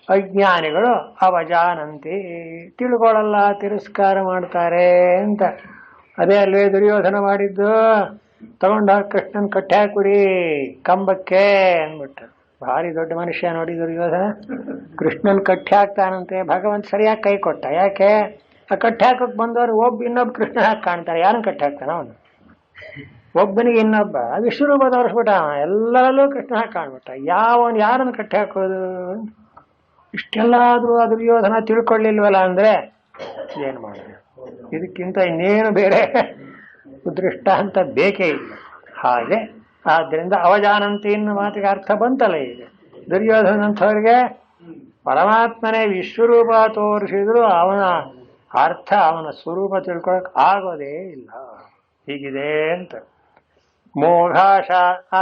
ಅಜ್ಞಾನಿಗಳು ಅವಜಾನಂತಿ, ತಿಳ್ಕೊಳ್ಳಲ್ಲ, ತಿರಸ್ಕಾರ ಮಾಡ್ತಾರೆ ಅಂತ. ಅದೇ ಅಲ್ವೇ ದುರ್ಯೋಧನ ಮಾಡಿದ್ದು? ತಗೊಂಡ ಕೃಷ್ಣನ್ ಕಟ್ಟಿ ಹಾಕ್ಬಿಡಿ ಕಂಬಕ್ಕೆ ಅಂದ್ಬಿಟ್ಟು. ಭಾರಿ ದೊಡ್ಡ ಮನುಷ್ಯ ನೋಡಿ ದುರ್ಯೋಧನ. ಕೃಷ್ಣನ್ ಕಟ್ಟಿ ಹಾಕ್ತಾನಂತೆ. ಭಗವಂತ ಸರಿಯಾಗಿ ಕೈ ಕೊಟ್ಟ. ಯಾಕೆ? ಆ ಕಟ್ಟಿ ಹಾಕಕ್ಕೆ ಬಂದವರು ಇನ್ನೊಬ್ಬ ಕೃಷ್ಣ ಹಾಕಿ ಕಾಣ್ತಾರೆ. ಯಾರನ್ನ ಕಟ್ಟಿ ಹಾಕ್ತಾನ ಅವನು? ಒಬ್ಬನಿಗೆ ಇನ್ನೊಬ್ಬ ವಿಶ್ವರೂಪ ತೋರಿಸ್ಬಿಟ್ಟ, ಎಲ್ಲರಲ್ಲೂ ಕೃಷ್ಣ ಹಾಕಿ ಕಾಣ್ಬಿಟ್ಟ. ಯಾರನ್ನು ಕಟ್ಟಿ ಹಾಕೋದು? ಇಷ್ಟೆಲ್ಲ ಆದರೂ ಆ ದುರ್ಯೋಧನ ತಿಳ್ಕೊಳ್ಳಿಲ್ವಲ್ಲ ಅಂದ್ರೆ ಏನು ಮಾಡೋದು? ಇದಕ್ಕಿಂತ ಇನ್ನೇನು ಬೇರೆ ಉದೃಷ್ಟ ಅಂತ ಬೇಕೇ ಇಲ್ಲ. ಹಾಗೆ ಆದ್ದರಿಂದ ಅವಜಾನಂತಿ ಅನ್ನೋ ಮಾತಿಗೆ ಅರ್ಥ ಬಂತಲ್ಲ. ಈಗ ದುರ್ಯೋಧನಂಥವ್ರಿಗೆ ಪರಮಾತ್ಮನೇ ವಿಶ್ವರೂಪ ತೋರಿಸಿದ್ರು ಅವನ ಅರ್ಥ, ಅವನ ಸ್ವರೂಪ ತಿಳ್ಕೊಳಕ್ ಆಗೋದೇ ಇಲ್ಲ. ಹೀಗಿದೆ ಅಂತ ಮೋಘಾಶ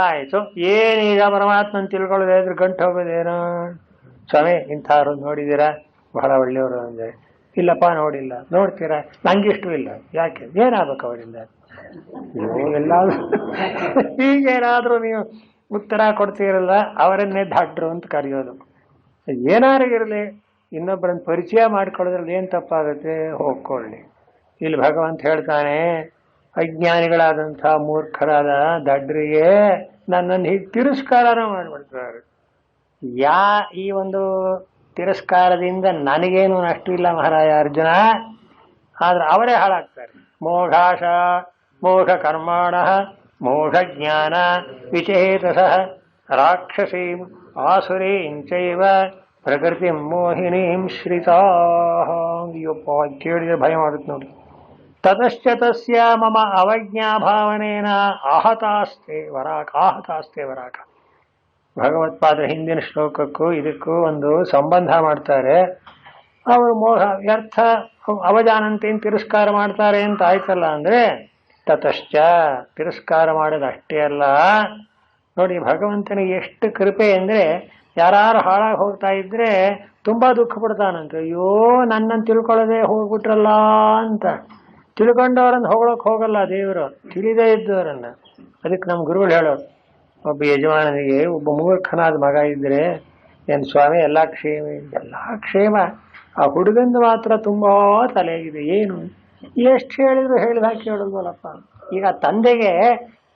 ಆಯ್ತು. ಏನೀಗ ಪರಮಾತ್ಮನ ತಿಳ್ಕೊಳ್ಳೋದೇ ಇದ್ರೆ ಗಂಟು ಹೋಗೋದೇನೋ? ಸ್ವಾಮಿ ಇಂಥವ್ರು ನೋಡಿದ್ದೀರಾ? ಬಹಳ ಒಳ್ಳೆಯವರು ಅಂದರೆ, ಇಲ್ಲಪ್ಪ ನೋಡಿಲ್ಲ. ನೋಡ್ತೀರಾ? ನಂಗಿಷ್ಟು ಇಲ್ಲ. ಯಾಕೆ? ಏನಾಗಬೇಕು ಅವರಿಂದ? ಎಲ್ಲಾದ್ರೂ ಹೀಗೇನಾದ್ರೂ ನೀವು ಉತ್ತರ ಕೊಡ್ತೀರಲ್ಲ, ಅವರನ್ನೇ ದಾಟ್ರು ಅಂತ ಕರೆಯೋದು. ಏನಾರಿಗಿರಲಿ, ಇನ್ನೊಬ್ಬರನ್ನು ಪರಿಚಯ ಮಾಡ್ಕೊಳ್ಳೋದ್ರಲ್ಲಿ ಏನು ತಪ್ಪಾಗುತ್ತೆ? ಹೋಗ್ಕೊಳ್ಳಿ. ಇಲ್ಲಿ ಭಗವಂತ ಹೇಳ್ತಾನೆ, ಅಜ್ಞಾನಿಗಳಾದಂಥ ಮೂರ್ಖರಾದ ದಡ್ರಿಗೆ ನನ್ನನ್ನು ಹೀಗೆ ತಿರಸ್ಕಾರನ ಮಾಡಿಬಿಡ್ತಾರೆ. ಈ ಒಂದು ತಿರಸ್ಕಾರದಿಂದ ನನಗೇನು ನಷ್ಟವಿಲ್ಲ ಮಹಾರಾಯ ಅರ್ಜುನ, ಆದ್ರೆ ಅವರೇ ಹಾಳಾಗ್ತಾರೆ. ಮೋಘಾಶ ಮೋಘ ಕರ್ಮಾಣ ಮೋಘ ಜ್ಞಾನ ವಿಚೇತಸ ರಾಕ್ಷಸೀಂ ಆಸುರೀಂಚೈವ ಪ್ರಕೃತಿ ಮೋಹಿನೀಂ ಶ್ರಿತಾ. ಅಯ್ಯಪ್ಪ, ಕೇಳಿದ್ರೆ ಭಯ ಮಾಡುತ್ತೆ ನೋಡಿ. ತತಶ್ಚ ತಸ್ಯ ಮಮ ಅವಜ್ಞಾ ಭಾವನೇನ ಆಹತಾಸ್ತೆ ವರಾಕ. ಭಗವತ್ಪಾದ ಹಿಂದಿನ ಶ್ಲೋಕಕ್ಕೂ ಇದಕ್ಕೂ ಒಂದು ಸಂಬಂಧ ಮಾಡ್ತಾರೆ. ಅವರು ಮೋಹ ವ್ಯರ್ಥ ಅವಜಾನಂತಿನ ತಿರಸ್ಕಾರ ಮಾಡ್ತಾರೆ ಅಂತ ಆಯ್ತಲ್ಲ ಅಂದ್ರೆ, ತತಶ್ಚ ತಿರಸ್ಕಾರ ಮಾಡೋದು ಅಷ್ಟೇ ಅಲ್ಲ ನೋಡಿ. ಭಗವಂತನಿಗೆ ಎಷ್ಟು ಕೃಪೆ ಅಂದ್ರೆ, ಯಾರು ಹಾಳಾಗಿ ಹೋಗ್ತಾ ಇದ್ರೆ ತುಂಬಾ ದುಃಖ ಪಡ್ತಾನಂತೆ. ಅಯ್ಯೋ ನನ್ನನ್ನು ತಿಳ್ಕೊಳ್ಳೋದೇ ಹೋಗ್ಬಿಟ್ರಲ್ಲ ಅಂತ. ತಿಳ್ಕೊಂಡವ್ರನ್ನ ಹೊಗಳಕ್ ಹೋಗಲ್ಲ ದೇವರು, ತಿಳಿದೇ ಇದ್ದವರನ್ನ. ಅದಕ್ಕೆ ನಮ್ಮ ಗುರುಗಳು ಹೇಳೋರು, ಒಬ್ಬ ಯಜಮಾನನಿಗೆ ಒಬ್ಬ ಮೂರ್ಖನಾದ ಮಗ ಇದ್ರೆ, ಏನು ಸ್ವಾಮಿ ಎಲ್ಲ ಕ್ಷೇಮ? ಎಲ್ಲ ಕ್ಷೇಮ, ಆ ಹುಡುಗಂದು ಮಾತ್ರ ತುಂಬಾ ತಲೆಯಾಗಿದೆ. ಏನು ಎಷ್ಟು ಹೇಳಿದ್ರು ಹೇಳಿದಾಗ ಕೇಳೋಲ್ವಲ್ಲಪ್ಪ. ಈಗ ತಂದೆಗೆ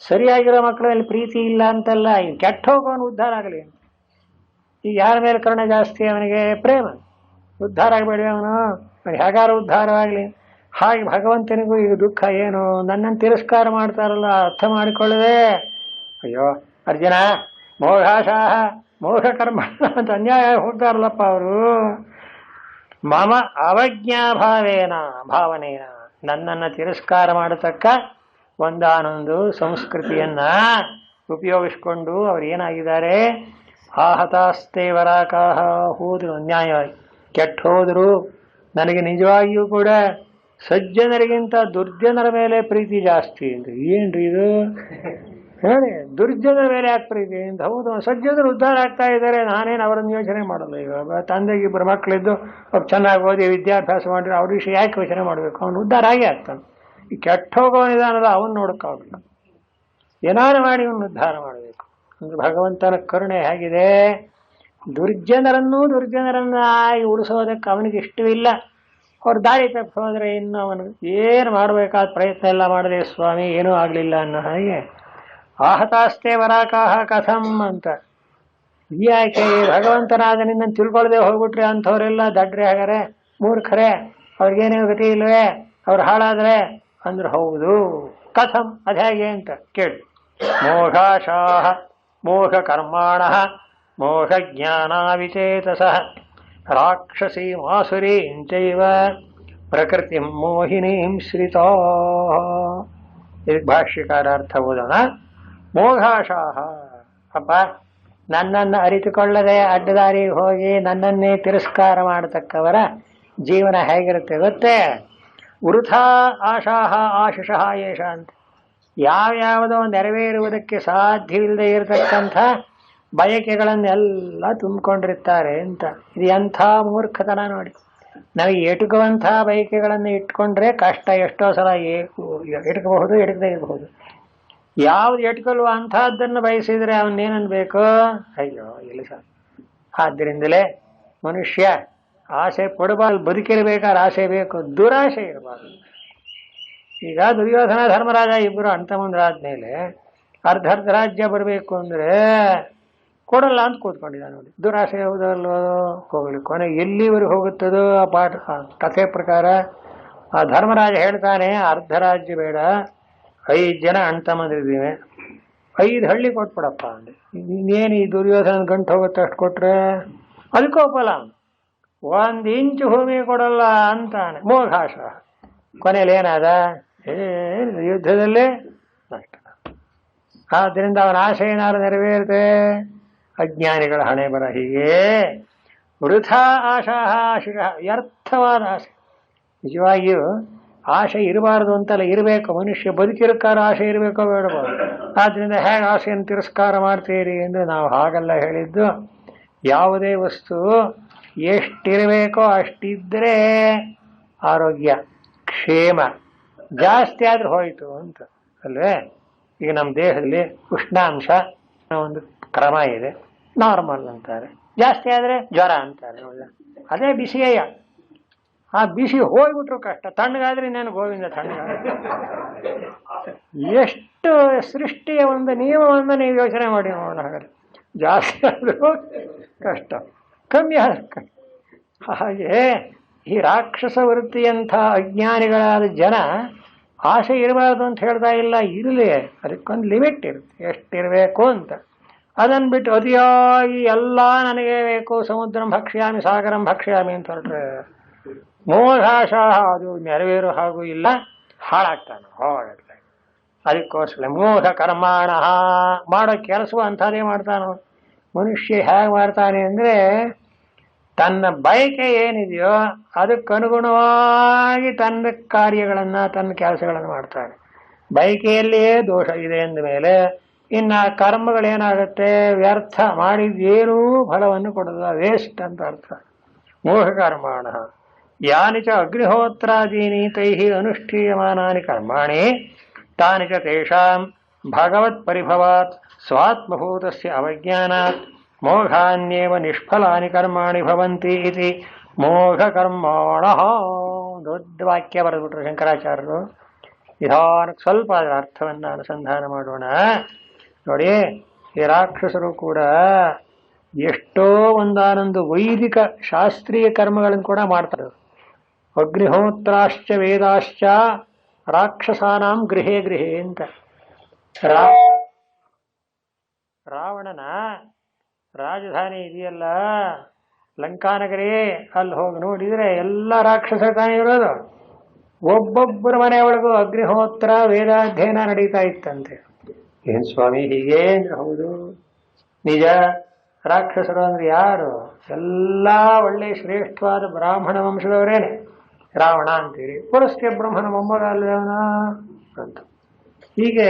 ಸರಿಯಾಗಿರೋ ಮಕ್ಕಳ ಮೇಲೆ ಪ್ರೀತಿ ಇಲ್ಲ ಅಂತಲ್ಲ, ಈಗ ಕೆಟ್ಟ ಹೋಗೋನು ಉದ್ಧಾರ ಆಗಲಿ. ಈಗ ಯಾರ ಮೇಲೆ ಕರುಣೆ ಜಾಸ್ತಿ? ಅವನಿಗೆ ಪ್ರೇಮ. ಉದ್ಧಾರ ಆಗಬೇಡಿ ಅವನು, ಹೇಗಾರು ಉದ್ಧಾರವಾಗಲಿ. ಹಾಗೆ ಭಗವಂತನಿಗೂ ಈಗ ದುಃಖ ಏನು? ನನ್ನನ್ನು ತಿರಸ್ಕಾರ ಮಾಡ್ತಾರಲ್ಲ, ಅರ್ಥ ಮಾಡಿಕೊಳ್ಳದೆ ಅಯ್ಯೋ ಅರ್ಜುನ ಮೋಘಾಶಾಹ ಮೋಘ ಕರ್ಮ ಅಂತ ಅನ್ಯಾಯ ಹೋಗ್ತಾರಲ್ಲಪ್ಪ ಅವರು. ಮಮ ಭಾವನೇನ ನನ್ನನ್ನು ತಿರಸ್ಕಾರ ಮಾಡತಕ್ಕ ಒಂದಾನೊಂದು ಸಂಸ್ಕೃತಿಯನ್ನ ಉಪಯೋಗಿಸ್ಕೊಂಡು ಅವ್ರು ಏನಾಗಿದ್ದಾರೆ? ಆಹತಾಸ್ತೆ ವರಾಕಾಹ, ಹೋದ್ರು ಅನ್ಯಾಯವಾಗಿ, ಕೆಟ್ಟ ಹೋದ್ರು. ನನಗೆ ನಿಜವಾಗಿಯೂ ಕೂಡ ಸಜ್ಜನರಿಗಿಂತ ದುರ್ಜನರ ಮೇಲೆ ಪ್ರೀತಿ ಜಾಸ್ತಿ ಅಂತ. ಏನ್ರಿ ಇದು ಹೇಳಿ, ದುರ್ಜನರ ಮೇಲೆ ಯಾಕೆ ಪ್ರೀತಿ ಅಂತ? ಹೌದು, ಸಜ್ಜನರು ಉದ್ಧಾರ ಆಗ್ತಾ ಇದ್ದಾರೆ, ನಾನೇನು ಅವರನ್ನು ಯೋಚನೆ ಮಾಡಲ್ಲ. ಈಗ ತಂದೆಗೆ ಇಬ್ಬರು ಮಕ್ಕಳಿದ್ದು ಅವ್ರು ಚೆನ್ನಾಗಿ ಓದಿ ವಿದ್ಯಾಭ್ಯಾಸ ಮಾಡಿದ್ರೆ ಅವ್ರ ವಿಷಯ ಯಾಕೆ ಯೋಚನೆ ಮಾಡಬೇಕು? ಅವನು ಉದ್ಧಾರ ಆಗೇ ಆಗ್ತಾನೆ. ಈ ಕೆಟ್ಟ ಹೋಗೋ ನಿಧಾನದ ಅವನು ನೋಡೋಕ್ಕಾಗಲ್ಲ, ಏನಾರು ಮಾಡಿ ಅವನು ಉದ್ಧಾರ ಮಾಡಬೇಕು. ಅಂದ್ರೆ ಭಗವಂತನ ಕರುಣೆ ಹೇಗಿದೆ, ದುರ್ಜನರನ್ನಾಗಿ ಉಳಿಸೋದಕ್ಕೆ ಅವನಿಗೆ ಇಷ್ಟವಿಲ್ಲ. ಅವ್ರ ದಾರಿ ತಪ್ಪಿ ಹೋದರೆ ಇನ್ನು ಅವನು ಏನು ಮಾಡಬೇಕಾದ ಪ್ರಯತ್ನ ಎಲ್ಲ ಮಾಡದೆ ಸ್ವಾಮಿ ಏನೂ ಆಗಲಿಲ್ಲ ಅನ್ನೋ ಹಾಗೆ ಆಹತಾಸ್ತೆ ವರಾಕಾಹ ಕಥಂ ಅಂತ. ಯಾಕೆ ಭಗವಂತನಾದ ನಿನ್ನನ್ನು ತಿಳ್ಕೊಳ್ಳದೆ ಹೋಗ್ಬಿಟ್ರೆ ಅಂಥವರೆಲ್ಲ ದಡ್ರೆ ಹಾಗಾರೆ, ಮೂರ್ಖರೇ, ಅವ್ರಿಗೇನೇ ಗತಿ ಇಲ್ವೇ, ಅವ್ರು ಹಾಳಾದ್ರೆ ಅಂದ್ರೆ ಹೌದು. ಕಥಂ ಅದು ಹೇಗೆ ಅಂತ ಕೇಳಿ. ಮೋಘಾಶಾಹ ಮೋಘ ಕರ್ಮಾಣ ಮೋಘ ಜ್ಞಾನಾವಿಚೇತಸ ರಾಕ್ಷಸೀಂ ಆಸುರೀಂ ಚೈವ ಪ್ರಕೃತಿಂ ಮೋಹಿನೀಂ ಶ್ರಿತಾ. ಇದಕ್ಕೆ ಭಾಷ್ಯಕಾರ ಅರ್ಥ ಓದೋಣ. ಮೋಘಾಶಾಹ, ಅಪ್ಪ ನನ್ನನ್ನು ಅರಿತುಕೊಳ್ಳದೆ ಅಡ್ಡದಾರಿ ಹೋಗಿ ನನ್ನನ್ನೇ ತಿರಸ್ಕಾರ ಮಾಡತಕ್ಕವರ ಜೀವನ ಹೇಗಿರುತ್ತೆ ಗೊತ್ತೇ? ವೃಥಾ ಆಶಾಹ ಆಶಿಷಃ ಯೇಷ ಅಂತ. ಯಾವ್ಯಾವುದೋ ನೆರವೇರುವುದಕ್ಕೆ ಸಾಧ್ಯವಿಲ್ಲದೆ ಇರತಕ್ಕಂಥ ಬಯಕೆಗಳನ್ನೆಲ್ಲ ತುಂಬಿಕೊಂಡಿರ್ತಾರೆ ಅಂತ. ಇದು ಎಂಥ ಮೂರ್ಖತನ ನೋಡಿ. ನಾವು ಎಟುಕುವಂಥ ಬಯಕೆಗಳನ್ನು ಇಟ್ಕೊಂಡ್ರೆ ಕಷ್ಟ. ಎಷ್ಟೋ ಸಲ ಎಟಕಬಹುದು, ಎಟಕದೇ ಇರಬಹುದು. ಯಾವ್ದು ಎಟ್ಕಲ್ವ ಅಂಥದ್ದನ್ನು ಬಯಸಿದ್ರೆ ಅವನ್ನೇನನ್ಬೇಕು? ಅಯ್ಯೋ ಇಲ್ಲ ಸರ್. ಆದ್ದರಿಂದಲೇ ಮನುಷ್ಯ ಆಸೆ ಪಡಬಾರ್ದು. ಬದುಕಿರಬೇಕಾದ್ರೆ ಆಸೆ ಬೇಕು, ದುರಾಸೆ ಇರಬಾರ್ದು. ಈಗ ದುರ್ಯೋಧನ ಧರ್ಮರಾಜ ಇಬ್ಬರು ಅಂತ ಮುಂದಾದ್ಮೇಲೆ ಅರ್ಧ ರಾಜ್ಯ ಬರಬೇಕು ಅಂದ್ರೆ ಕೊಡಲ್ಲ ಅಂತ ಕೂತ್ಕೊಂಡಿದ್ದ ನೋಡಿ. ದುರಾಸೆ ಯಾವುದಲ್ಲೋ ಹೋಗ್ಲಿ, ಕೊನೆ ಎಲ್ಲಿವರೆಗೆ ಹೋಗುತ್ತದೋ ಆ ಪಾಠ ಕಥೆ ಪ್ರಕಾರ. ಆ ಧರ್ಮರಾಜ ಹೇಳ್ತಾನೆ, ಅರ್ಧ ರಾಜ್ಯ ಬೇಡ, 5 ಜನ ಅಣ್ತಮ್ಮಂದಿದ್ದೀವಿ, 5 ಹಳ್ಳಿ ಕೊಟ್ಬಿಡಪ್ಪ ಅಂದೆ. ಇನ್ನೇನು ಈ ದುರ್ಯೋಧನ ಗಂಟು ಹೋಗುತ್ತೆ ಅಷ್ಟು ಕೊಟ್ರೆ ಅದಕ್ಕೋಪಲ್ಲ, 1 ಇಂಚು ಭೂಮಿ ಕೊಡಲ್ಲ ಅಂತಾನೆ. ಮೋಘಾಶ ಕೊನೆಯಲ್ಲಿ ಏನಾದ? ಯುದ್ಧದಲ್ಲೇ ನಷ್ಟ. ಆದ್ದರಿಂದ ಅವನ ಆಸೆ ಏನಾದ್ರು ನೆರವೇರುತ್ತೆ? ಅಜ್ಞಾನಿಗಳ ಹಣೆ ಬರ ಹೀಗೆ. ವೃಥಾ ಆಶಾ ಆಶಿಕ, ವ್ಯರ್ಥವಾದ ಆಸೆ. ನಿಜವಾಗಿಯೂ ಆಸೆ ಇರಬಾರ್ದು ಅಂತಲ್ಲ, ಇರಬೇಕು. ಮನುಷ್ಯ ಬದುಕಿರಕ್ಕಾರ ಆಸೆ ಇರಬೇಕೋ ಬೇಡಬಾರ್ದು. ಆದ್ದರಿಂದ ಹೇಗೆ ಆಸೆಯನ್ನು ತಿರಸ್ಕಾರ ಮಾಡ್ತೀರಿ ಅಂದರೆ ನಾವು ಹಾಗೆಲ್ಲ ಹೇಳಿದ್ದು. ಯಾವುದೇ ವಸ್ತು ಎಷ್ಟಿರಬೇಕೋ ಅಷ್ಟಿದ್ರೆ ಆರೋಗ್ಯ ಕ್ಷೇಮ, ಜಾಸ್ತಿ ಆದ್ರೆ ಹೋಯಿತು ಅಂತ ಅಲ್ವೇ? ಈಗ ನಮ್ಮ ದೇಹದಲ್ಲಿ ಉಷ್ಣಾಂಶ ಒಂದು ಕ್ರಮ ಇದೆ, ನಾರ್ಮಲ್ ಅಂತಾರೆ. ಜಾಸ್ತಿ ಆದರೆ ಜ್ವರ ಅಂತಾರೆ. ಅದೇ ಬಿಸಿಯೇ. ಆ ಬಿಸಿ ಹೋಗ್ಬಿಟ್ರು ಕಷ್ಟ. ತಣ್ಣಗಾದ್ರೆ ಇನ್ನೇನು ಗೋವಿಂದ ತಣ್ಣಗಾದ್ರೆ. ಎಷ್ಟು ಸೃಷ್ಟಿಯ ಒಂದು ನಿಯಮವನ್ನು ನೀವು ಯೋಚನೆ ಮಾಡಿ ನೋಡೋಣ. ಹಾಗಾದ್ರೆ ಜಾಸ್ತಿ ಆದರೂ ಕಷ್ಟ, ಕಮ್ಮಿ ಆದ್ರೆ ಕಷ್ಟ. ಹಾಗೆ ಈ ರಾಕ್ಷಸ ವೃತ್ತಿಯಂಥ ಅಜ್ಞಾನಿಗಳಾದ ಜನ ಆಸೆ ಇರಬಾರ್ದು ಅಂತ ಹೇಳ್ತಾ ಇಲ್ಲ, ಇರಲಿ, ಅದಕ್ಕೊಂದು ಲಿಮಿಟ್ ಇರುತ್ತೆ, ಎಷ್ಟಿರಬೇಕು ಅಂತ. ಅದನ್ನು ಬಿಟ್ಟು ಅತಿಯಾಗಿ ಎಲ್ಲ ನನಗೆ ಬೇಕು, ಸಮುದ್ರಂ ಭಕ್ಷ್ಯಾಮಿ ಸಾಗರಂ ಭಕ್ಷ್ಯಾಮಿ ಅಂತ ಹೊರಟ್ರೆ ಮೋಘಾಶಾಹ, ಅದು ನೆರವೇರೋ ಹಾಗೂ ಇಲ್ಲ, ಹಾಳಾಗ್ತಾನೆ, ಹಾಳಾಗ್ತಾನೆ. ಅದಕ್ಕೋಸ್ಕರ ಮೋಘ ಕರ್ಮಾಣ, ಮಾಡೋ ಕೆಲಸವೂ ಅಂಥದ್ದೇ ಮಾಡ್ತಾನೋ. ಮನುಷ್ಯ ಹೇಗೆ ಮಾಡ್ತಾನೆ ಅಂದರೆ ತನ್ನ ಬಯಕೆ ಏನಿದೆಯೋ ಅದಕ್ಕನುಗುಣವಾಗಿ ತನ್ನ ಕಾರ್ಯಗಳನ್ನು, ತನ್ನ ಕೆಲಸಗಳನ್ನು ಮಾಡ್ತಾನೆ. ಬಯಕೆಯಲ್ಲಿಯೇ ದೋಷ ಇದೆ ಅಂದ ಮೇಲೆ ಇನ್ನು ಕರ್ಮಗಳೇನಾಗುತ್ತೆ? ವ್ಯರ್ಥ, ಮಾಡಿದ್ದೇನೂ ಫಲವನ್ನು ಕೊಡೋಲ್ಲ, ವೇಸ್ಟ್ ಅಂತ ಅರ್ಥ. ಮೋಹ ಕರ್ಮಾಣ ಯಾನಿ ಚ ಅಗ್ನಿಹೋತ್ರಾದೀನಿ ತೈಹಿ ಅನುಷ್ಠೀಯಮಾನಾನಿ ಕರ್ಮಾಣಿ ತಾನಿ ಚ ತೇಷಾಂ ಭಗವತ್ ಪರಿಭವಾತ್ ಸ್ವಾತ್ಮಭೂತಸ್ಯ ಅವಜ್ಞಾನಾತ್ ಮೋಘಾನ್ಯೇವ ನಿಷ್ಫಲಾನಿ ಕರ್ಮಾಣಿ ಭವಂತಿ ಇತಿ ಮೋಘ ಕರ್ಮಾಣ. ದೊಡ್ಡ ವಾಕ್ಯ ಬರೆದ್ಬಿಟ್ರು ಶಂಕರಾಚಾರ್ಯರು. ನಿಧಾನಕ್ಕೆ ಸ್ವಲ್ಪ ಅದರ ಅರ್ಥವನ್ನು ಅನುಸಂಧಾನ ಮಾಡೋಣ. ನೋಡಿ, ಈ ರಾಕ್ಷಸರು ಕೂಡ ಎಷ್ಟೋ ಒಂದಾನೊಂದು ವೈದಿಕ ಶಾಸ್ತ್ರೀಯ ಕರ್ಮಗಳನ್ನು ಕೂಡ ಮಾಡ್ತಾರೆ. ಅಗ್ನಿಹೋತ್ರಾಶ್ಚ ವೇದಾಶ್ಚ ರಾಕ್ಷಸಾನಾಂ ಗೃಹೇ ಗೃಹೇ ಅಂತ. ರಾವಣನ ರಾಜಧಾನಿ ಇದೆಯಲ್ಲ ಲಂಕಾನಗರಿ, ಅಲ್ಲಿ ಹೋಗಿ ನೋಡಿದರೆ ಎಲ್ಲ ರಾಕ್ಷಸ ತಾನೇ ಇರೋದು. ಒಬ್ಬೊಬ್ಬರ ಮನೆ ಒಳಗೂ ಅಗ್ನಿಹೋತ್ರ ವೇದಾಧ್ಯಯನ ನಡೀತಾ ಇತ್ತಂತೆ. ಏನ್ ಸ್ವಾಮಿ ಹೀಗೆ ಅಂದ್ರೆ ಹೌದು ನಿಜ. ರಾಕ್ಷಸರು ಅಂದ್ರೆ ಯಾರು? ಎಲ್ಲ ಒಳ್ಳೆ ಶ್ರೇಷ್ಠವಾದ ಬ್ರಾಹ್ಮಣ ವಂಶದವರೇನೆ. ರಾವಣ ಅಂತೀರಿ, ಪುಲಸ್ತ್ಯ ಬ್ರಹ್ಮನ ಮೊಮ್ಮಗ ಅಲ್ವೇವನ ಅಂತ. ಹೀಗೆ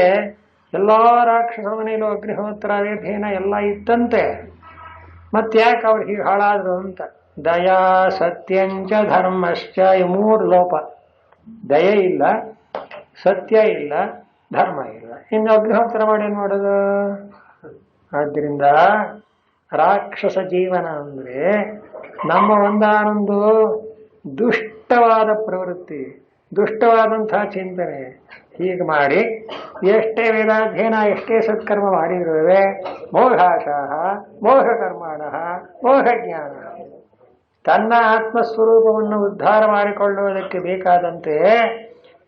ಎಲ್ಲ ರಾಕ್ಷಸರ ಮನೆಯಲ್ಲೂ ಅಗ್ನಿಹೋತ್ರ ವೇದೇನ ಎಲ್ಲ ಇತ್ತಂತೆ. ಮತ್ತ್ಯಾಕೆ ಅವ್ರು ಹೀಗೆ ಹಾಳಾದ್ರು ಅಂತ. ದಯಾ ಸತ್ಯಂಚ ಧರ್ಮಶ್ಚ, ಈ ಮೂರು ಲೋಪ. ದಯೆ ಇಲ್ಲ, ಸತ್ಯ ಇಲ್ಲ, ಧರ್ಮ ಇಲ್ಲ. ಇನ್ನು ಅಗ್ನಿಹೋತ್ರ ಮಾಡಿ ಏನ್ ಮಾಡೋದು? ಆದ್ದರಿಂದ ರಾಕ್ಷಸ ಜೀವನ ಅಂದ್ರೆ ನಮ್ಮ ಒಂದಾನೊಂದು ದುಷ್ಟವಾದ ಪ್ರವೃತ್ತಿ, ದುಷ್ಟವಾದಂತಹ ಚಿಂತನೆ. ಹೀಗೆ ಮಾಡಿ ಎಷ್ಟೇ ವೇದಾಧ್ಯಯನ, ಎಷ್ಟೇ ಸತ್ಕರ್ಮ ಮಾಡಿದ್ರು ಮೋಘಾಶಃ ಮೋಘ ಕರ್ಮಾಣ ಮೋಘ ಜ್ಞಾನ. ತನ್ನ ಆತ್ಮಸ್ವರೂಪವನ್ನು ಉದ್ಧಾರ ಮಾಡಿಕೊಳ್ಳುವುದಕ್ಕೆ ಬೇಕಾದಂತೆ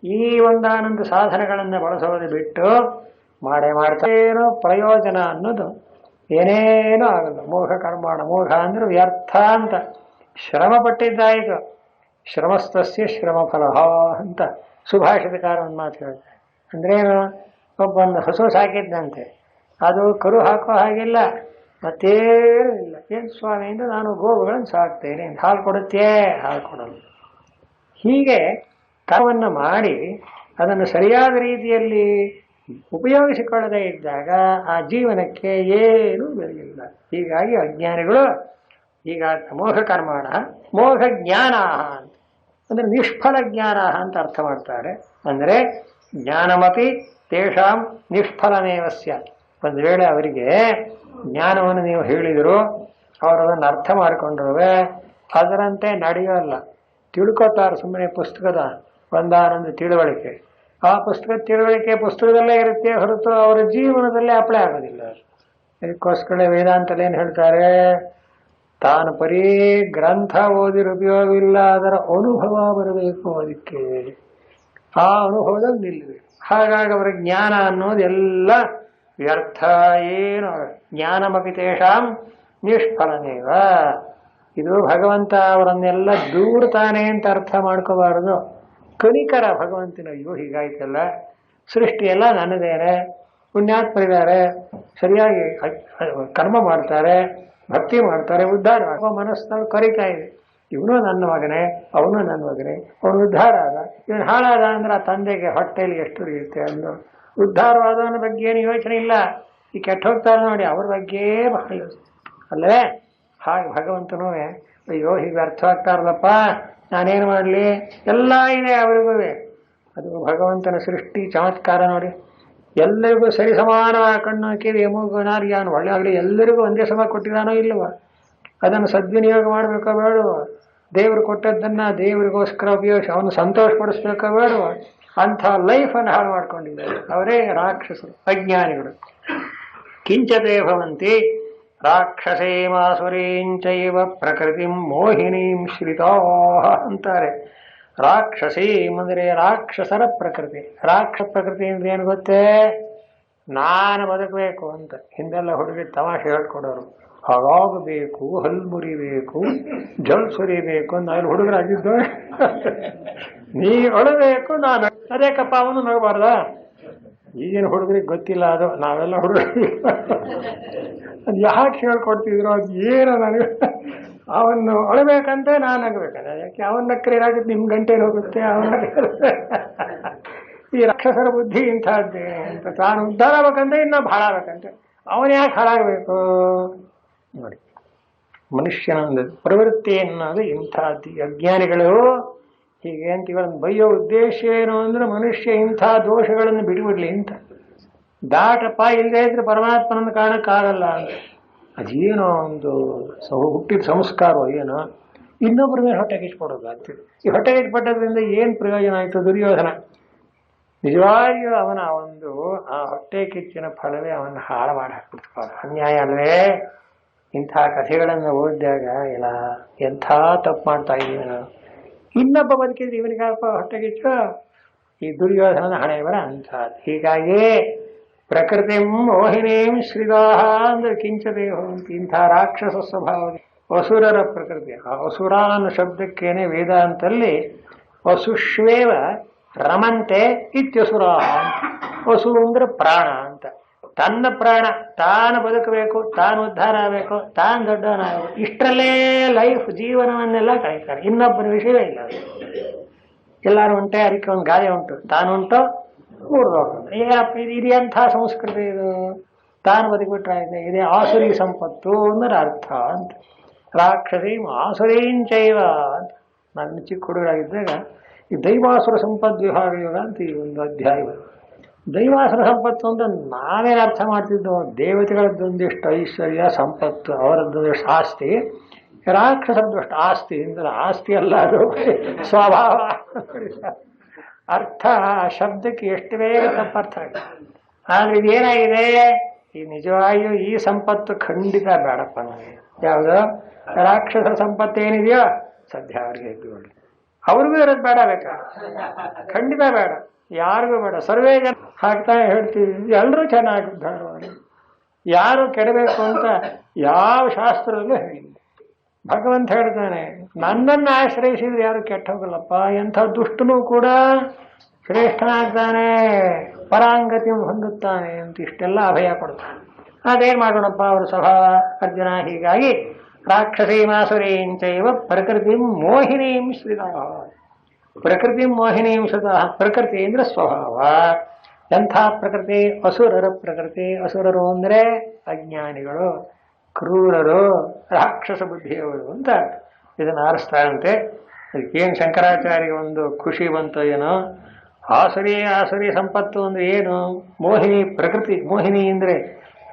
ಈ ಒಂದಾನೊಂದು ಸಾಧನೆಗಳನ್ನು ಬಳಸೋದು ಬಿಟ್ಟು ಮಾಡ್ತೇನೋ ಪ್ರಯೋಜನ ಅನ್ನೋದು ಏನೇನೂ ಆಗಲ್ಲ. ಮೋಘ ಕರ್ಮಾಣ, ಮೋಘ ಅಂದ್ರೆ ವ್ಯರ್ಥ ಅಂತ. ಶ್ರಮ ಪಟ್ಟಿದ್ದಾಯಿತು, ಶ್ರಮಸ್ತಸ್ಯ ಶ್ರಮಫಲ ಅಂತ ಸುಭಾಷಿತಕಾರ ಒಂದು ಮಾತು ಹೇಳ್ತಾರೆ. ಅಂದ್ರೇನು? ಒಬ್ಬೊಂದು ಹಸು ಸಾಕಿದ್ದಂತೆ, ಅದು ಕರು ಹಾಕೋ ಹಾಗಿಲ್ಲ, ಮತ್ತೇನೂ ಇಲ್ಲ. ಏನು ಸ್ವಾಮಿ ಅಂದ್ರೆ ನಾನು ಗೋವುಗಳನ್ನು ಸಾಕ್ತೇನೆ, ಹಾಲು ಕೊಡುತ್ತೇ, ಹಾಲು ಕೊಡಲ್ಲ. ಹೀಗೆ ಕರ್ಮವನ್ನು ಮಾಡಿ ಅದನ್ನು ಸರಿಯಾದ ರೀತಿಯಲ್ಲಿ ಉಪಯೋಗಿಸಿಕೊಳ್ಳದೇ ಇದ್ದಾಗ ಆ ಜೀವನಕ್ಕೆ ಏನೂ ಬೆಲೆಯಿಲ್ಲ. ಹೀಗಾಗಿ ಅಜ್ಞಾನಿಗಳು ಈಗ ಮೋಘ ಕರ್ಮಾಣ ಮೋಘ ಜ್ಞಾನ ಅಂತ ಅಂದ್ರೆ ನಿಷ್ಫಲ ಜ್ಞಾನ ಅಂತ ಅರ್ಥ ಮಾಡ್ತಾರೆ. ಅಂದರೆ ಜ್ಞಾನಮಪಿ ತೇಷಾಂ ನಿಷ್ಫಲಮೇವ ಸ್ಯಾತ್. ಒಂದು ವೇಳೆ ಅವರಿಗೆ ಜ್ಞಾನವನ್ನು ನೀವು ಹೇಳಿದ್ರು, ಅವರು ಅದನ್ನು ಅರ್ಥ ಮಾಡಿಕೊಂಡ್ರು, ಅದರಂತೆ ನಡೆಯೋಲ್ಲ. ತಿಳ್ಕೊತಾರೆ ಸುಮ್ಮನೆ ಪುಸ್ತಕದ ಒಂದಾನೊಂದು ತಿಳುವಳಿಕೆ. ಆ ಪುಸ್ತಕದ ತಿಳುವಳಿಕೆ ಪುಸ್ತಕದಲ್ಲೇ ಇರುತ್ತೆ ಹೊರತು ಅವರ ಜೀವನದಲ್ಲೇ ಅಪ್ಲೈ ಆಗೋದಿಲ್ಲ. ಅದಕ್ಕೋಸ್ಕರ ವೇದಾಂತದಲ್ಲಿ ಏನು ಹೇಳ್ತಾರೆ? ತಾನು ಬರೀ ಗ್ರಂಥ ಓದಿರೋ ಉಪಯೋಗವಿಲ್ಲ, ಅದರ ಅನುಭವ ಬರಬೇಕು. ಅದಕ್ಕೆ ಆ ಅನುಭವದಲ್ಲಿ ನಿಲ್ಲಬೇಕು. ಹಾಗಾಗಿ ಅವರ ಜ್ಞಾನ ಅನ್ನೋದೆಲ್ಲ ವ್ಯರ್ಥ. ಏನು ಜ್ಞಾನಮಪಿ ತೇಷಾಂ ನಿಷ್ಫಲನೇವ. ಇದು ಭಗವಂತ ಅವರನ್ನೆಲ್ಲ ದೂರ್ತಾನೆ ಅಂತ ಅರ್ಥ ಮಾಡ್ಕೋಬಾರದು. ಕನಿಕರ ಭಗವಂತನ. ಅಯ್ಯೋ ಹೀಗಾಯ್ತಲ್ಲ, ಸೃಷ್ಟಿಯೆಲ್ಲ ನನ್ನದೇನೆ, ಪುಣ್ಯಾತ್ಮರಿದ್ದಾರೆ, ಸರಿಯಾಗಿ ಕರ್ಮ ಮಾಡ್ತಾರೆ, ಭಕ್ತಿ ಮಾಡ್ತಾರೆ, ಉದ್ಧಾರ ಆಗುವ ಮನಸ್ಸನ್ನು ಕರಿತಾ ಇದೆ. ಇವನು ನನ್ನ ಮಗನೇ, ಅವನು ನನ್ನ ಮಗನೇ, ಅವನು ಉದ್ಧಾರ ಆದ, ಇವನು ಹಾಳಾದ ಅಂದ್ರೆ ಆ ತಂದೆಗೆ ಹೊಟ್ಟೆಯಲ್ಲಿ ಎಷ್ಟು ಉಳಿಯುತ್ತೆ ಅಂದು. ಉದ್ಧಾರವಾದವನ ಬಗ್ಗೆ ಏನು ಯೋಚನೆ ಇಲ್ಲ. ಈ ಕೆಟ್ಟ ಹೋಗ್ತಾರೆ ನೋಡಿ, ಅವ್ರ ಬಗ್ಗೆ ಬಹಳ ಯೋಚನೆ ಅಲ್ಲವೇ? ಹಾಗೆ ಭಗವಂತನೂ ಅಯ್ಯೋ ಹೀಗೆ ಅರ್ಥವಾಗ್ತಾರಲ್ಲಪ್ಪ, ನಾನೇನು ಮಾಡಲಿ, ಎಲ್ಲ ಇದೆ ಅವರಿಗೂ. ಅದು ಭಗವಂತನ ಸೃಷ್ಟಿ ಚಮತ್ಕಾರ ನೋಡಿ. ಎಲ್ಲರಿಗೂ ಸರಿ ಸಮಾನವಾಗಿ ಕಣ್ಣು ಕಿವಿ ಮೂಗು ನಾರಿಯಾನು ಒಳ್ಳೆ ಆಗಲಿ ಎಲ್ಲರಿಗೂ ಒಂದೇ ಸಮ ಕೊಟ್ಟಿದ್ದಾನೋ ಇಲ್ಲವ? ಅದನ್ನು ಸದ್ವಿನಿಯೋಗ ಮಾಡಬೇಕೋ ಬೇಡವ? ದೇವರು ಕೊಟ್ಟದ್ದನ್ನು ದೇವರಿಗೋಸ್ಕರ ಉಪಯೋಗಿಸಿ ಅವನು ಸಂತೋಷ ಪಡಿಸ್ಬೇಕೋ ಬೇಡವ? ಅಂಥ ಲೈಫನ್ನು ಹಾಳು ಮಾಡ್ಕೊಂಡಿದ್ದಾರೆ ಅವರೇ ರಾಕ್ಷಸರು, ಅಜ್ಞಾನಿಗಳು. ಕಿಂಚತೆ ಭವಂತಿ ರಾಕ್ಷಸೇಮಾಸುರೀಂಚೈವ ಪ್ರಕೃತಿಂ ಮೋಹಿನೀಂ ಶ್ರಿತಾ ಅಂತಾರೆ. ರಾಕ್ಷಸೀಂ ಅಂದರೆ ರಾಕ್ಷಸರ ಪ್ರಕೃತಿ. ರಾಕ್ಷಸ ಪ್ರಕೃತಿ ಅಂದ್ರೆ ಏನು ಗೊತ್ತೇ? ನಾನು ಬದುಕಬೇಕು ಅಂತ ಹಿಂದೆಲ್ಲ ಹುಡುಗಿ ತಮಾಷೆ ಹೇಳ್ಕೊಡೋರು. ಹಾಗಾಗಬೇಕು, ಹಲ್ ಮುರಿಬೇಕು, ಜಲ್ ಸುರಿಬೇಕು ಅಂತ ಅಲ್ಲಿ ಹುಡುಗರಾಗಿದ್ದು. ನೀ ಅಳಬೇಕು, ನಾನು ಅದೇಕಪ್ಪ ಅವನು ನಗಬಾರ್ದ? ಈಗಿನ ಹುಡುಗರಿಗೆ ಗೊತ್ತಿಲ್ಲ ಅದು, ನಾವೆಲ್ಲ ಹುಡುಗರಿಗೆ ಅದು ಯಾಕೆ ಹೇಳ್ಕೊಡ್ತಿದ್ರು, ಅದು ಏನು ನನಗೆ ಅವನು ಅಳಬೇಕಂತ ನಾನು ನಗಬೇಕಂದ್ರೆ ಯಾಕೆ ಅವನ ನಕ್ಕರೆ ಏನಾಗುತ್ತೆ, ನಿಮ್ಮ ಗಂಟೆಲಿ ಹೋಗುತ್ತೆ ಅವನ. ಈ ರಾಕ್ಷಸರ ಬುದ್ಧಿ ಇಂಥದ್ದೇ ಅಂತ. ತಾನು ಉದ್ಧಾರ ಆಗ್ಬೇಕಂತ ಇನ್ನ ಭಾಳ ಆಗ್ಬೇಕಂತೆ, ಅವನು ಯಾಕೆ ಹಾಳಾಗಬೇಕು ನೋಡಿ. ಮನುಷ್ಯನ ಒಂದು ಪ್ರವೃತ್ತಿ ಅನ್ನೋದು ಇಂಥದ್ದು. ಅಜ್ಞಾನಿಗಳು ಹೀಗೆ ಅಂತ ಇವರನ್ನು ಬೈಯೋ ಉದ್ದೇಶ ಏನು ಅಂದ್ರೆ ಮನುಷ್ಯ ಇಂಥ ದೋಷಗಳನ್ನು ಬಿಡುಬಿಡ್ಲಿ ಅಂತ. ದಾಟಪ್ಪ ಇಲ್ಲದೆ ಇದ್ರೆ ಪರಮಾತ್ಮನನ್ನು ಕಾಣಕ್ಕಾಗಲ್ಲ ಅಂತ. ಅದೇನೋ ಒಂದು ಹುಟ್ಟಿದ ಸಂಸ್ಕಾರ ಏನೋ ಇನ್ನೊಬ್ಬರ ಮೇಲೆ ಹೊಟ್ಟೆ ಕಿಚ್ಕೊಡೋದು ಆಗ್ತದೆ. ಈ ಹೊಟ್ಟೆ ಕಿಚ್ಪಟ್ಟದ್ರಿಂದ ಏನು ಪ್ರಯೋಜನ ಆಯಿತು? ದುರ್ಯೋಧನ ನಿಜವಾಗಿಯೂ ಅವನ ಒಂದು ಆ ಹೊಟ್ಟೆ ಕಿಚ್ಚಿನ ಫಲವೇ ಅವನ್ನ ಹಾಳು ಮಾಡಿ ಹಾಕ್ಬಿಡ್ತಾರೆ. ಅನ್ಯಾಯ ಅಲ್ವೇ? ಇಂಥ ಕಥೆಗಳನ್ನು ಓದಿದಾಗ ಇಲ್ಲ ಎಂಥ ತಪ್ಪು ಮಾಡ್ತಾ ಇದ್ದೀವಿ ನಾವು. ಇನ್ನೊಬ್ಬ ಬದುಕಿದ್ರೆ ಇವನಿಗಪ್ಪ ಹೊಟ್ಟೆ ಕಿಚ್ಚು. ಈ ದುರ್ಯೋಧನನ ಹಣೆ ಬರ ಅಂಥದ್ದು. ಹೀಗಾಗಿ ಪ್ರಕೃತಿ ಮೋಹಿನೀಂ ಶ್ರೀದಾಹ ಅಂದ್ರೆ ಕಿಂಚದೇ ಹೋಗಿ ಇಂಥ ರಾಕ್ಷಸ ಸ್ವಭಾವ ಅಸುರರ ಪ್ರಕೃತಿ. ಆ ಅಸುರ ಅನ್ನೋ ಶಬ್ದಕ್ಕೇನೆ ವೇದಾಂತಲ್ಲಿ ವಸುಶ್ವೇವ ರಮಂತೆ ಇತ್ಯಸುರ. ವಸು ಅಂದ್ರೆ ಪ್ರಾಣ ಅಂತ. ತನ್ನ ಪ್ರಾಣ ತಾನು ಬದುಕಬೇಕು, ತಾನು ಉದ್ಧಾರ ಆಗಬೇಕು, ತಾನು ದೊಡ್ಡವನಾಗಬೇಕು, ಇಷ್ಟರಲ್ಲೇ ಲೈಫ್ ಜೀವನವನ್ನೆಲ್ಲ ಕಳೀತಾರೆ. ಇನ್ನೊಬ್ಬನ ವಿಷಯವೇ ಇಲ್ಲ. ಎಲ್ಲರೂ ಉಂಟೆ, ಅದಕ್ಕೆ ಒಂದು ಗಾದೆ ಉಂಟು, ತಾನುಂಟು ಮೂರು ಲೋಕ. ಏನಪ್ಪ ಇದೆಯಂಥ ಸಂಸ್ಕೃತಿ ಇದು, ತಾನು ಬದುಕಿಬಿಟ್ರೆ ಇದೇ ಆಸುರಿ ಸಂಪತ್ತು ಅಂದ್ರೆ ಅರ್ಥ ಅಂತ. ರಾಕ್ಷಸಿ ಆಸುರೀಂಚೈವ ಅಂತ. ನಾನು ಚಿಕ್ಕ ಹುಡುಗರಾಗಿದ್ದಾಗ ಈ ದೈವಾಸುರ ಸಂಪದ್ ವಿಭಾಗ ಯೋಗ ಅಂತ ಈ ಒಂದು ಅಧ್ಯಾಯ. ದೈವಾಸುರ ಸಂಪತ್ತು ಅಂತ ನಾವೇನು ಅರ್ಥ ಮಾಡ್ತಿದ್ದೋ, ದೇವತೆಗಳದ್ದೊಂದಿಷ್ಟು ಐಶ್ವರ್ಯ ಸಂಪತ್ತು, ಅವರದ್ದೊಂದಿಷ್ಟು ಆಸ್ತಿ. ರಾಕ್ಷಸರದಷ್ಟು ಆಸ್ತಿ ಅಂದ್ರೆ ಆಸ್ತಿ ಅಲ್ಲ, ಅದು ಸ್ವಭಾವ. ಅರ್ಥ ಶಬ್ದಕ್ಕೆ ಎಷ್ಟು ಬೇಗ ತಪ್ಪರ್ಥ ಆಗಿದೆ. ಆದ್ರೆ ಇದೇನಾಗಿದೆ, ಈ ನಿಜವಾಗಿಯೂ ಈ ಸಂಪತ್ತು ಖಂಡಿತ ಬೇಡಪ್ಪ ನನಗೆ. ಯಾವುದು ರಾಕ್ಷಸ ಸಂಪತ್ತು ಏನಿದೆಯೋ ಸದ್ಯ ಅವ್ರಿಗೆ ಇದ್ದುಕೊಳ್ಳಿ, ಅವ್ರಿಗೂ ಇರೋದು ಬೇಡ, ಬೇಕಾ ಖಂಡಿತ ಬೇಡ, ಯಾರಿಗೂ ಬೇಡ. ಸರ್ವೇ ಜನ ಹಾಕ್ತಾ ಹೇಳ್ತೀವಿ, ಎಲ್ಲರೂ ಚೆನ್ನಾಗಿದ್ದಾರೆ, ಯಾರು ಕೆಡಬೇಕು ಅಂತ ಯಾವ ಶಾಸ್ತ್ರದಲ್ಲೂ ಹೇಳಿಲ್ಲ. ಭಗವಂತ ಹೇಳ್ತಾನೆ, ನನ್ನನ್ನು ಆಶ್ರಯಿಸಿದ್ರೆ ಯಾರು ಕೆಟ್ಟ ಹೋಗಲ್ಲಪ್ಪ, ಎಂಥ ದುಷ್ಟನೂ ಕೂಡ ಶ್ರೇಷ್ಠನಾಗ್ತಾನೆ, ಪರಾಂಗತಿ ಹೊಂದುತ್ತಾನೆ ಅಂತ ಇಷ್ಟೆಲ್ಲ ಅಭಯ ಕೊಡ್ತಾನೆ. ಅದೇನ್ ಮಾಡೋಣಪ್ಪ ಅವ್ರ ಸ್ವಭಾವ ಅರ್ಜುನ. ಹೀಗಾಗಿ ರಾಕ್ಷಸೀಮಾಸುರೀಂಚೈವ ಪ್ರಕೃತಿ ಮೋಹಿನೀಂ ಶ್ರಿತ. ಪ್ರಕೃತಿ ಮೋಹಿನೀಂ ಶ್ರಿತ. ಪ್ರಕೃತಿ ಅಂದ್ರೆ ಸ್ವಭಾವ. ಎಂಥ ಪ್ರಕೃತಿ? ಅಸುರರ ಪ್ರಕೃತಿ. ಅಸುರರು ಅಂದ್ರೆ ಅಜ್ಞಾನಿಗಳು, ಕ್ರೂರರು, ರಾಕ್ಷಸ ಬುದ್ಧಿಯವರು ಅಂತ ಇದನ್ನು ಆರಿಸ್ತಾರಂತೆ. ಅದಕ್ಕೇನು ಶಂಕರಾಚಾರ್ಯ ಒಂದು ಖುಷಿ ಬಂತು ಏನೋ. ಆಸುರಿ ಸಂಪತ್ತು ಅಂದ್ರೆ ಏನು? ಮೋಹಿನಿ ಪ್ರಕೃತಿ. ಮೋಹಿನಿ ಅಂದ್ರೆ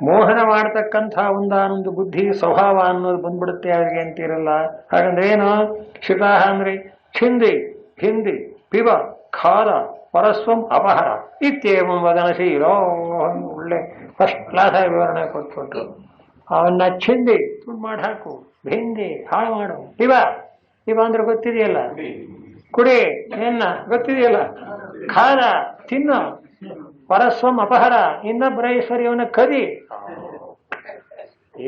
ಮೋಹನ ಮಾಡತಕ್ಕಂಥ ಒಂದಾನೊಂದು ಬುದ್ಧಿ ಸ್ವಭಾವ ಅನ್ನೋದು ಬಂದ್ಬಿಡುತ್ತೆ ಅವ್ರಿಗೆ ಅಂತಿರಲ್ಲ. ಹಾಗಂದ್ರೆ ಏನು? ಶಿತಾಹ ಅಂದ್ರೆ ಛಿಂದಿ, ಹಿಂದಿ, ಪಿಬ, ಖಾದ, ಪರಸ್ವಂ, ಅಪಹರ ಇತ್ಯೇವಂ ವದನಶೀಲೋ. ಒಳ್ಳೆ ಫಸ್ಟ್ ಕ್ಲಾಸ್ ಆಗಿ ವಿವರಣೆ ಕೊಟ್ಬಿಟ್ರು. ಅವನ್ನ ಛಿಂದಿ ತುಂಡು ಮಾಡಿ ಹಾಕು, ಭಿಂದಿ ಹಾಳು ಮಾಡು, ಪಿಬ ಅಂದ್ರೆ ಗೊತ್ತಿದೆಯಲ್ಲ, ಕುಡಿ ಎನ್ನ ಗೊತ್ತಿದೆಯಲ್ಲ, ಖಾದ ತಿನ್ನು, ಪರಸ್ವಂ ಅಪಹರ ಇನ್ನೊಬ್ಬರ ಐಶ್ವರ್ಯವನ್ನ ಕದಿ.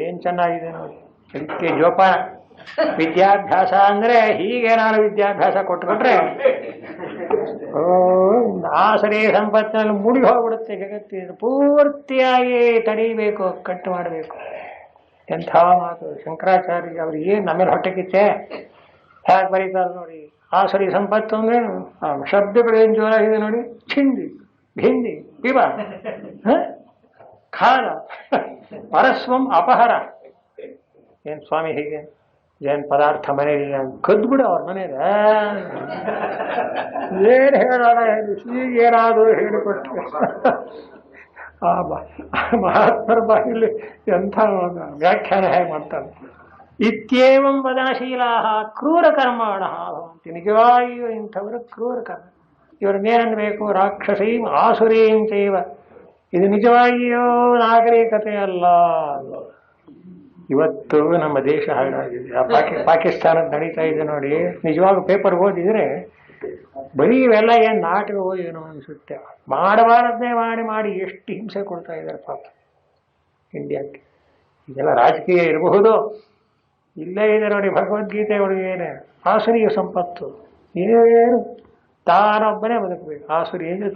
ಏನ್ ಚೆನ್ನಾಗಿದೆ ನೋಡಿ. ಇದಕ್ಕೆ ಜೋಪಾನ. ವಿದ್ಯಾಭ್ಯಾಸ ಅಂದ್ರೆ ಹೀಗೇನಾದ್ರು ವಿದ್ಯಾಭ್ಯಾಸ ಕೊಟ್ಬಿಟ್ರೆ ಆಸರೆ ಸಂಪತ್ತಿನಲ್ಲಿ ಮುಡಿ ಹೋಗ್ಬಿಡುತ್ತೆ ಜಗತ್ತಿನ. ಪೂರ್ತಿಯಾಗಿ ತಡೀಬೇಕು, ಕಟ್ಟು ಮಾಡಬೇಕು. ಎಂಥ ಮಾತು ಶಂಕರಾಚಾರ್ಯ ಅವ್ರಿಗೆ ಏನು ನಮ್ಮೇಲೆ ಹೊಟ್ಟೆ ಕಿಚ್ಚೆ ಹೇಗೆ ಬರೀತಾರೆ ನೋಡಿ. ಆಸರಿ ಸಂಪತ್ತು ಅಂದ್ರೆ ಶಬ್ದಗಳು ಏನು ಜೋರಾಗಿದೆ ನೋಡಿ. ಛಿಂದಿ, ಭಿಂದಿ, ಪಿಬ, ಖಾದ, ಪರಸ್ವಂ, ಅಪಹರ. ಏನ್ ಸ್ವಾಮಿ ಹೀಗೆ ಏನ್ ಪದಾರ್ಥ ಮನೇಲಿ ಕದ್ಬಿಡು ಅವ್ರ ಮನೇಲಿ ಏನ್ ಹೇಳೋಣ, ಹೀಗೇನಾದರೂ ಹೇಳಿಕೊಟ್ರೆ ಆ ಮಹಾತ್ಮರ ಬಾಯಲ್ಲಿ ಎಂಥ ವ್ಯಾಖ್ಯಾನ ಹೇಗೆ ಮಾಡ್ತಾರೆ. ಇತ್ಯೇವಂ ವದನಶೀಲಾ ಕ್ರೂರ ಕರ್ಮಾಣ ಭವಂತಿ. ನಿಜವಾಗಿಯೂ ಇಂಥವರು ಕ್ರೂರ ಕರ್ಮ. ಇವ್ರನ್ನೇನನ್ಬೇಕು? ರಾಕ್ಷಸೀಂ ಆಸುರೀಂಚೈವ. ಇದು ನಿಜವಾಗಿಯೂ ನಾಗರಿಕತೆ ಅಲ್ಲ. ಇವತ್ತು ನಮ್ಮ ದೇಶ ಹಾಳಾಗಿದೆ. ಪಾಕಿಸ್ತಾನದ ನಡೀತಾ ಇದೆ ನೋಡಿ. ನಿಜವಾಗ ಪೇಪರ್ ಓದಿದ್ರೆ ಬರೀ ಇವೆಲ್ಲ ಏನು ನಾಟಕವೋ ಏನೋ ಅನಿಸುತ್ತೆ. ಮಾಡಬಾರದ್ದೇ ಮಾಡಿ ಎಷ್ಟು ಹಿಂಸೆ ಕೊಡ್ತಾ ಇದ್ದಾರೆ ಪಾಪ ಇಂಡಿಯಾಕ್ಕೆ. ಇದೆಲ್ಲ ರಾಜಕೀಯ ಇರಬಹುದು. ಇಲ್ಲೇ ಇದೆ ನೋಡಿ ಭಗವದ್ಗೀತೆ ಒಳಗೆ ಏನೇ ಆಸುರಿಯ ಸಂಪತ್ತು. ಏನು ತಾನೊಬ್ಬನೇ ಬದುಕಬೇಕು. ಆಸುರಿ ಅಂದರೆ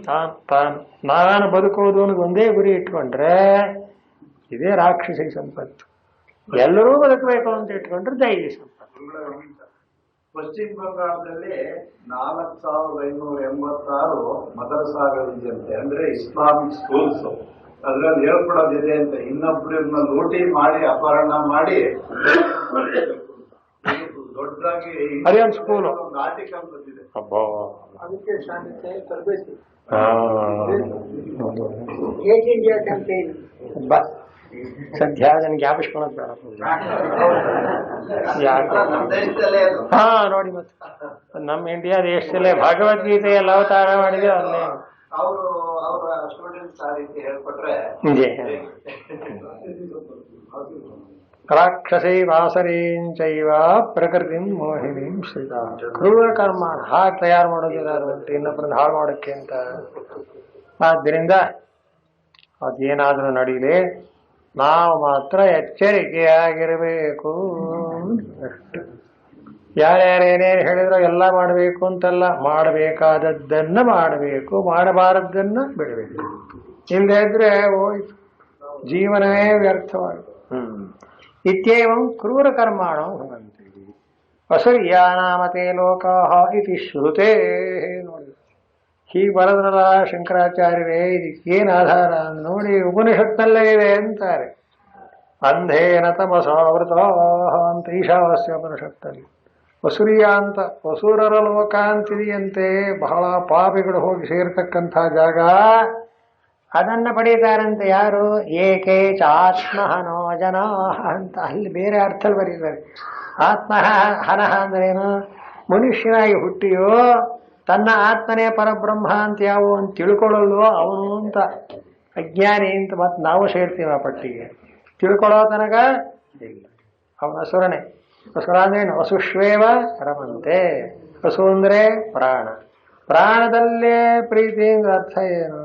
ತಾನು ನಾನು ಬದುಕೋದು ಅನ್ನೋದು ಒಂದೇ ಗುರಿ ಇಟ್ಕೊಂಡ್ರೆ ಇದೇ ರಾಕ್ಷಸಿ ಸಂಪತ್ತು. ಎಲ್ಲರೂ ಬದುಕಬೇಕು ಅಂತ ಇಟ್ಕೊಂಡ್ರೆ ದೈವಿ ಸಂಪತ್ತು. ಪಶ್ಚಿಮ ಬಂಗಾಳದಲ್ಲಿ 4586 ಮದರಸಾಗಳಿದೆಯಂತೆ, ಅಂದ್ರೆ ಇಸ್ಲಾಮಿಕ್ ಸ್ಕೂಲ್ಸ್. ಅದ್ರಲ್ಲಿ ಹೇಳ್ಕೊಡೋದಿದೆ ಅಂತ. ಇನ್ನೊಬ್ಬರನ್ನ ಲೂಟಿ ಮಾಡಿ ಅಪಹರಣ ಮಾಡಿ ದೊಡ್ಡದಾಗಿ ಸ್ಕೂಲ್ ಆರ್ಟಿಕಲ್ ಬಂದಿದೆ. ಅದಕ್ಕೆ ತರಬೇತಿ ಇಂಡಿಯಾ ಕ್ಯಾಂಪೇನ್ ಸದ್ಯ ನನಗೆ ಜ್ಞಾಪಿಸ್ಕೊಳೋದು ಬೇಡ. ಹಾ ನೋಡಿ, ಮತ್ತೆ ನಮ್ಮ ಇಂಡಿಯಾ ದೇಶದಲ್ಲೇ ಭಗವದ್ಗೀತೆಯಲ್ಲಿ ಅವತಾರ ಮಾಡಿದ್ರೆ ಅಲ್ಲೇ ಅವರ ಸ್ಟೂಡೆಂಟ್ಸ್ ಆ ರೀತಿ ಹೇಳ್ಕೊಟ್ರೆ ರಾಕ್ಷಸೈ ವಾಸರೀಂಚೈವ ಪ್ರಕೃತಿ ಮೋಹಿನೀಂ ಶ್ರಿತ. ಕ್ರೂರ ಕರ್ಮ ಹಾಗೆ ತಯಾರು ಮಾಡೋದಿಲ್ಲ ಇನ್ನೊಬ್ಬರನ್ನ ಹಾಳು ಮಾಡೋಕ್ಕೆ ಅಂತ. ಆದ್ದರಿಂದ ಅದೇನಾದ್ರೂ ನಡೀಲಿ, ನಾವು ಮಾತ್ರ ಎಚ್ಚರಿಕೆಯಾಗಿರಬೇಕು ಅಷ್ಟು. ಯಾರ್ಯಾರೇನೇನು ಹೇಳಿದ್ರು ಎಲ್ಲ ಮಾಡಬೇಕು ಅಂತಲ್ಲ, ಮಾಡಬೇಕಾದದ್ದನ್ನ ಮಾಡಬೇಕು, ಮಾಡಬಾರದನ್ನ ಬಿಡಬೇಕು. ಇಲ್ಲದೆ ಇದ್ರೆ ಹೋಯ್ತು, ಜೀವನವೇ ವ್ಯರ್ಥವಾಯಿತು. ಇತ್ಯೇವಂ ಕ್ರೂರ ಕರ್ಮಾಣ ಭವಂತಿ. ಅಸುರ್ಯಾನಾಮತೆ ಲೋಕಾಹ ಇತಿ ಶ್ರುತೇ. ನೋಡಿ ಹೀಗೆ ಬರೆದ್ರಲ್ಲ ಶಂಕರಾಚಾರ್ಯರೇ, ಇದಕ್ಕೇನು ಆಧಾರ ನೋಡಿ, ಉಪನಿಷತ್ನಲ್ಲೇ ಇದೆ ಅಂತಾರೆ. ಅಂಧೇನ ತಮಸಾವೃತ ಅಂತ ಈಶಾವಾಸ್ಯ ಉಪನಿಷತ್ತಲ್ಲಿ. ವಸುರಿಯ ಅಂತ ವಸುರರ ಲೋಕ ಅಂತಿದೆಯಂತೆ, ಬಹಳ ಪಾಪಿಗಳು ಹೋಗಿ ಸೇರ್ತಕ್ಕಂಥ ಜಾಗ. ಅದನ್ನು ಪಡೀತಾರಂತೆ ಯಾರು? ಏಕೆ ಚಾತ್ಮಹನೋ ಜನ ಅಂತ ಅಲ್ಲಿ ಬೇರೆ ಅರ್ಥದಲ್ಲಿ ಬರೀತಾರೆ. ಆತ್ಮಹನಃ ಅಂದ್ರೇನು? ಮನುಷ್ಯನಾಗಿ ಹುಟ್ಟಿಯೋ ತನ್ನ ಆತ್ಮನೇ ಪರಬ್ರಹ್ಮ ಅಂತ ಯಾವ ಅಂತ ತಿಳ್ಕೊಳ್ಳಲ್ವೋ ಅವನು ಅಂತ ಅಜ್ಞಾನಿ ಅಂತ ಮತ್ತೆ ನಾವು ಸೇರ್ತೀವಿ ಆ ಪಟ್ಟಿಗೆ. ತಿಳ್ಕೊಳ್ಳೋ ತನಕ ಇಲ್ಲ, ಅವನ ಅಸುರನೇ. ಅಸುರ ಅಂದ್ರೇನು? ವಸುಶ್ವೇವ ರಮಂತೆ. ವಸು ಅಂದ್ರೆ ಪ್ರಾಣ. ಪ್ರಾಣದಲ್ಲೇ ಪ್ರೀತಿ ಅಂದ್ರೆ ಅರ್ಥ ಏನು?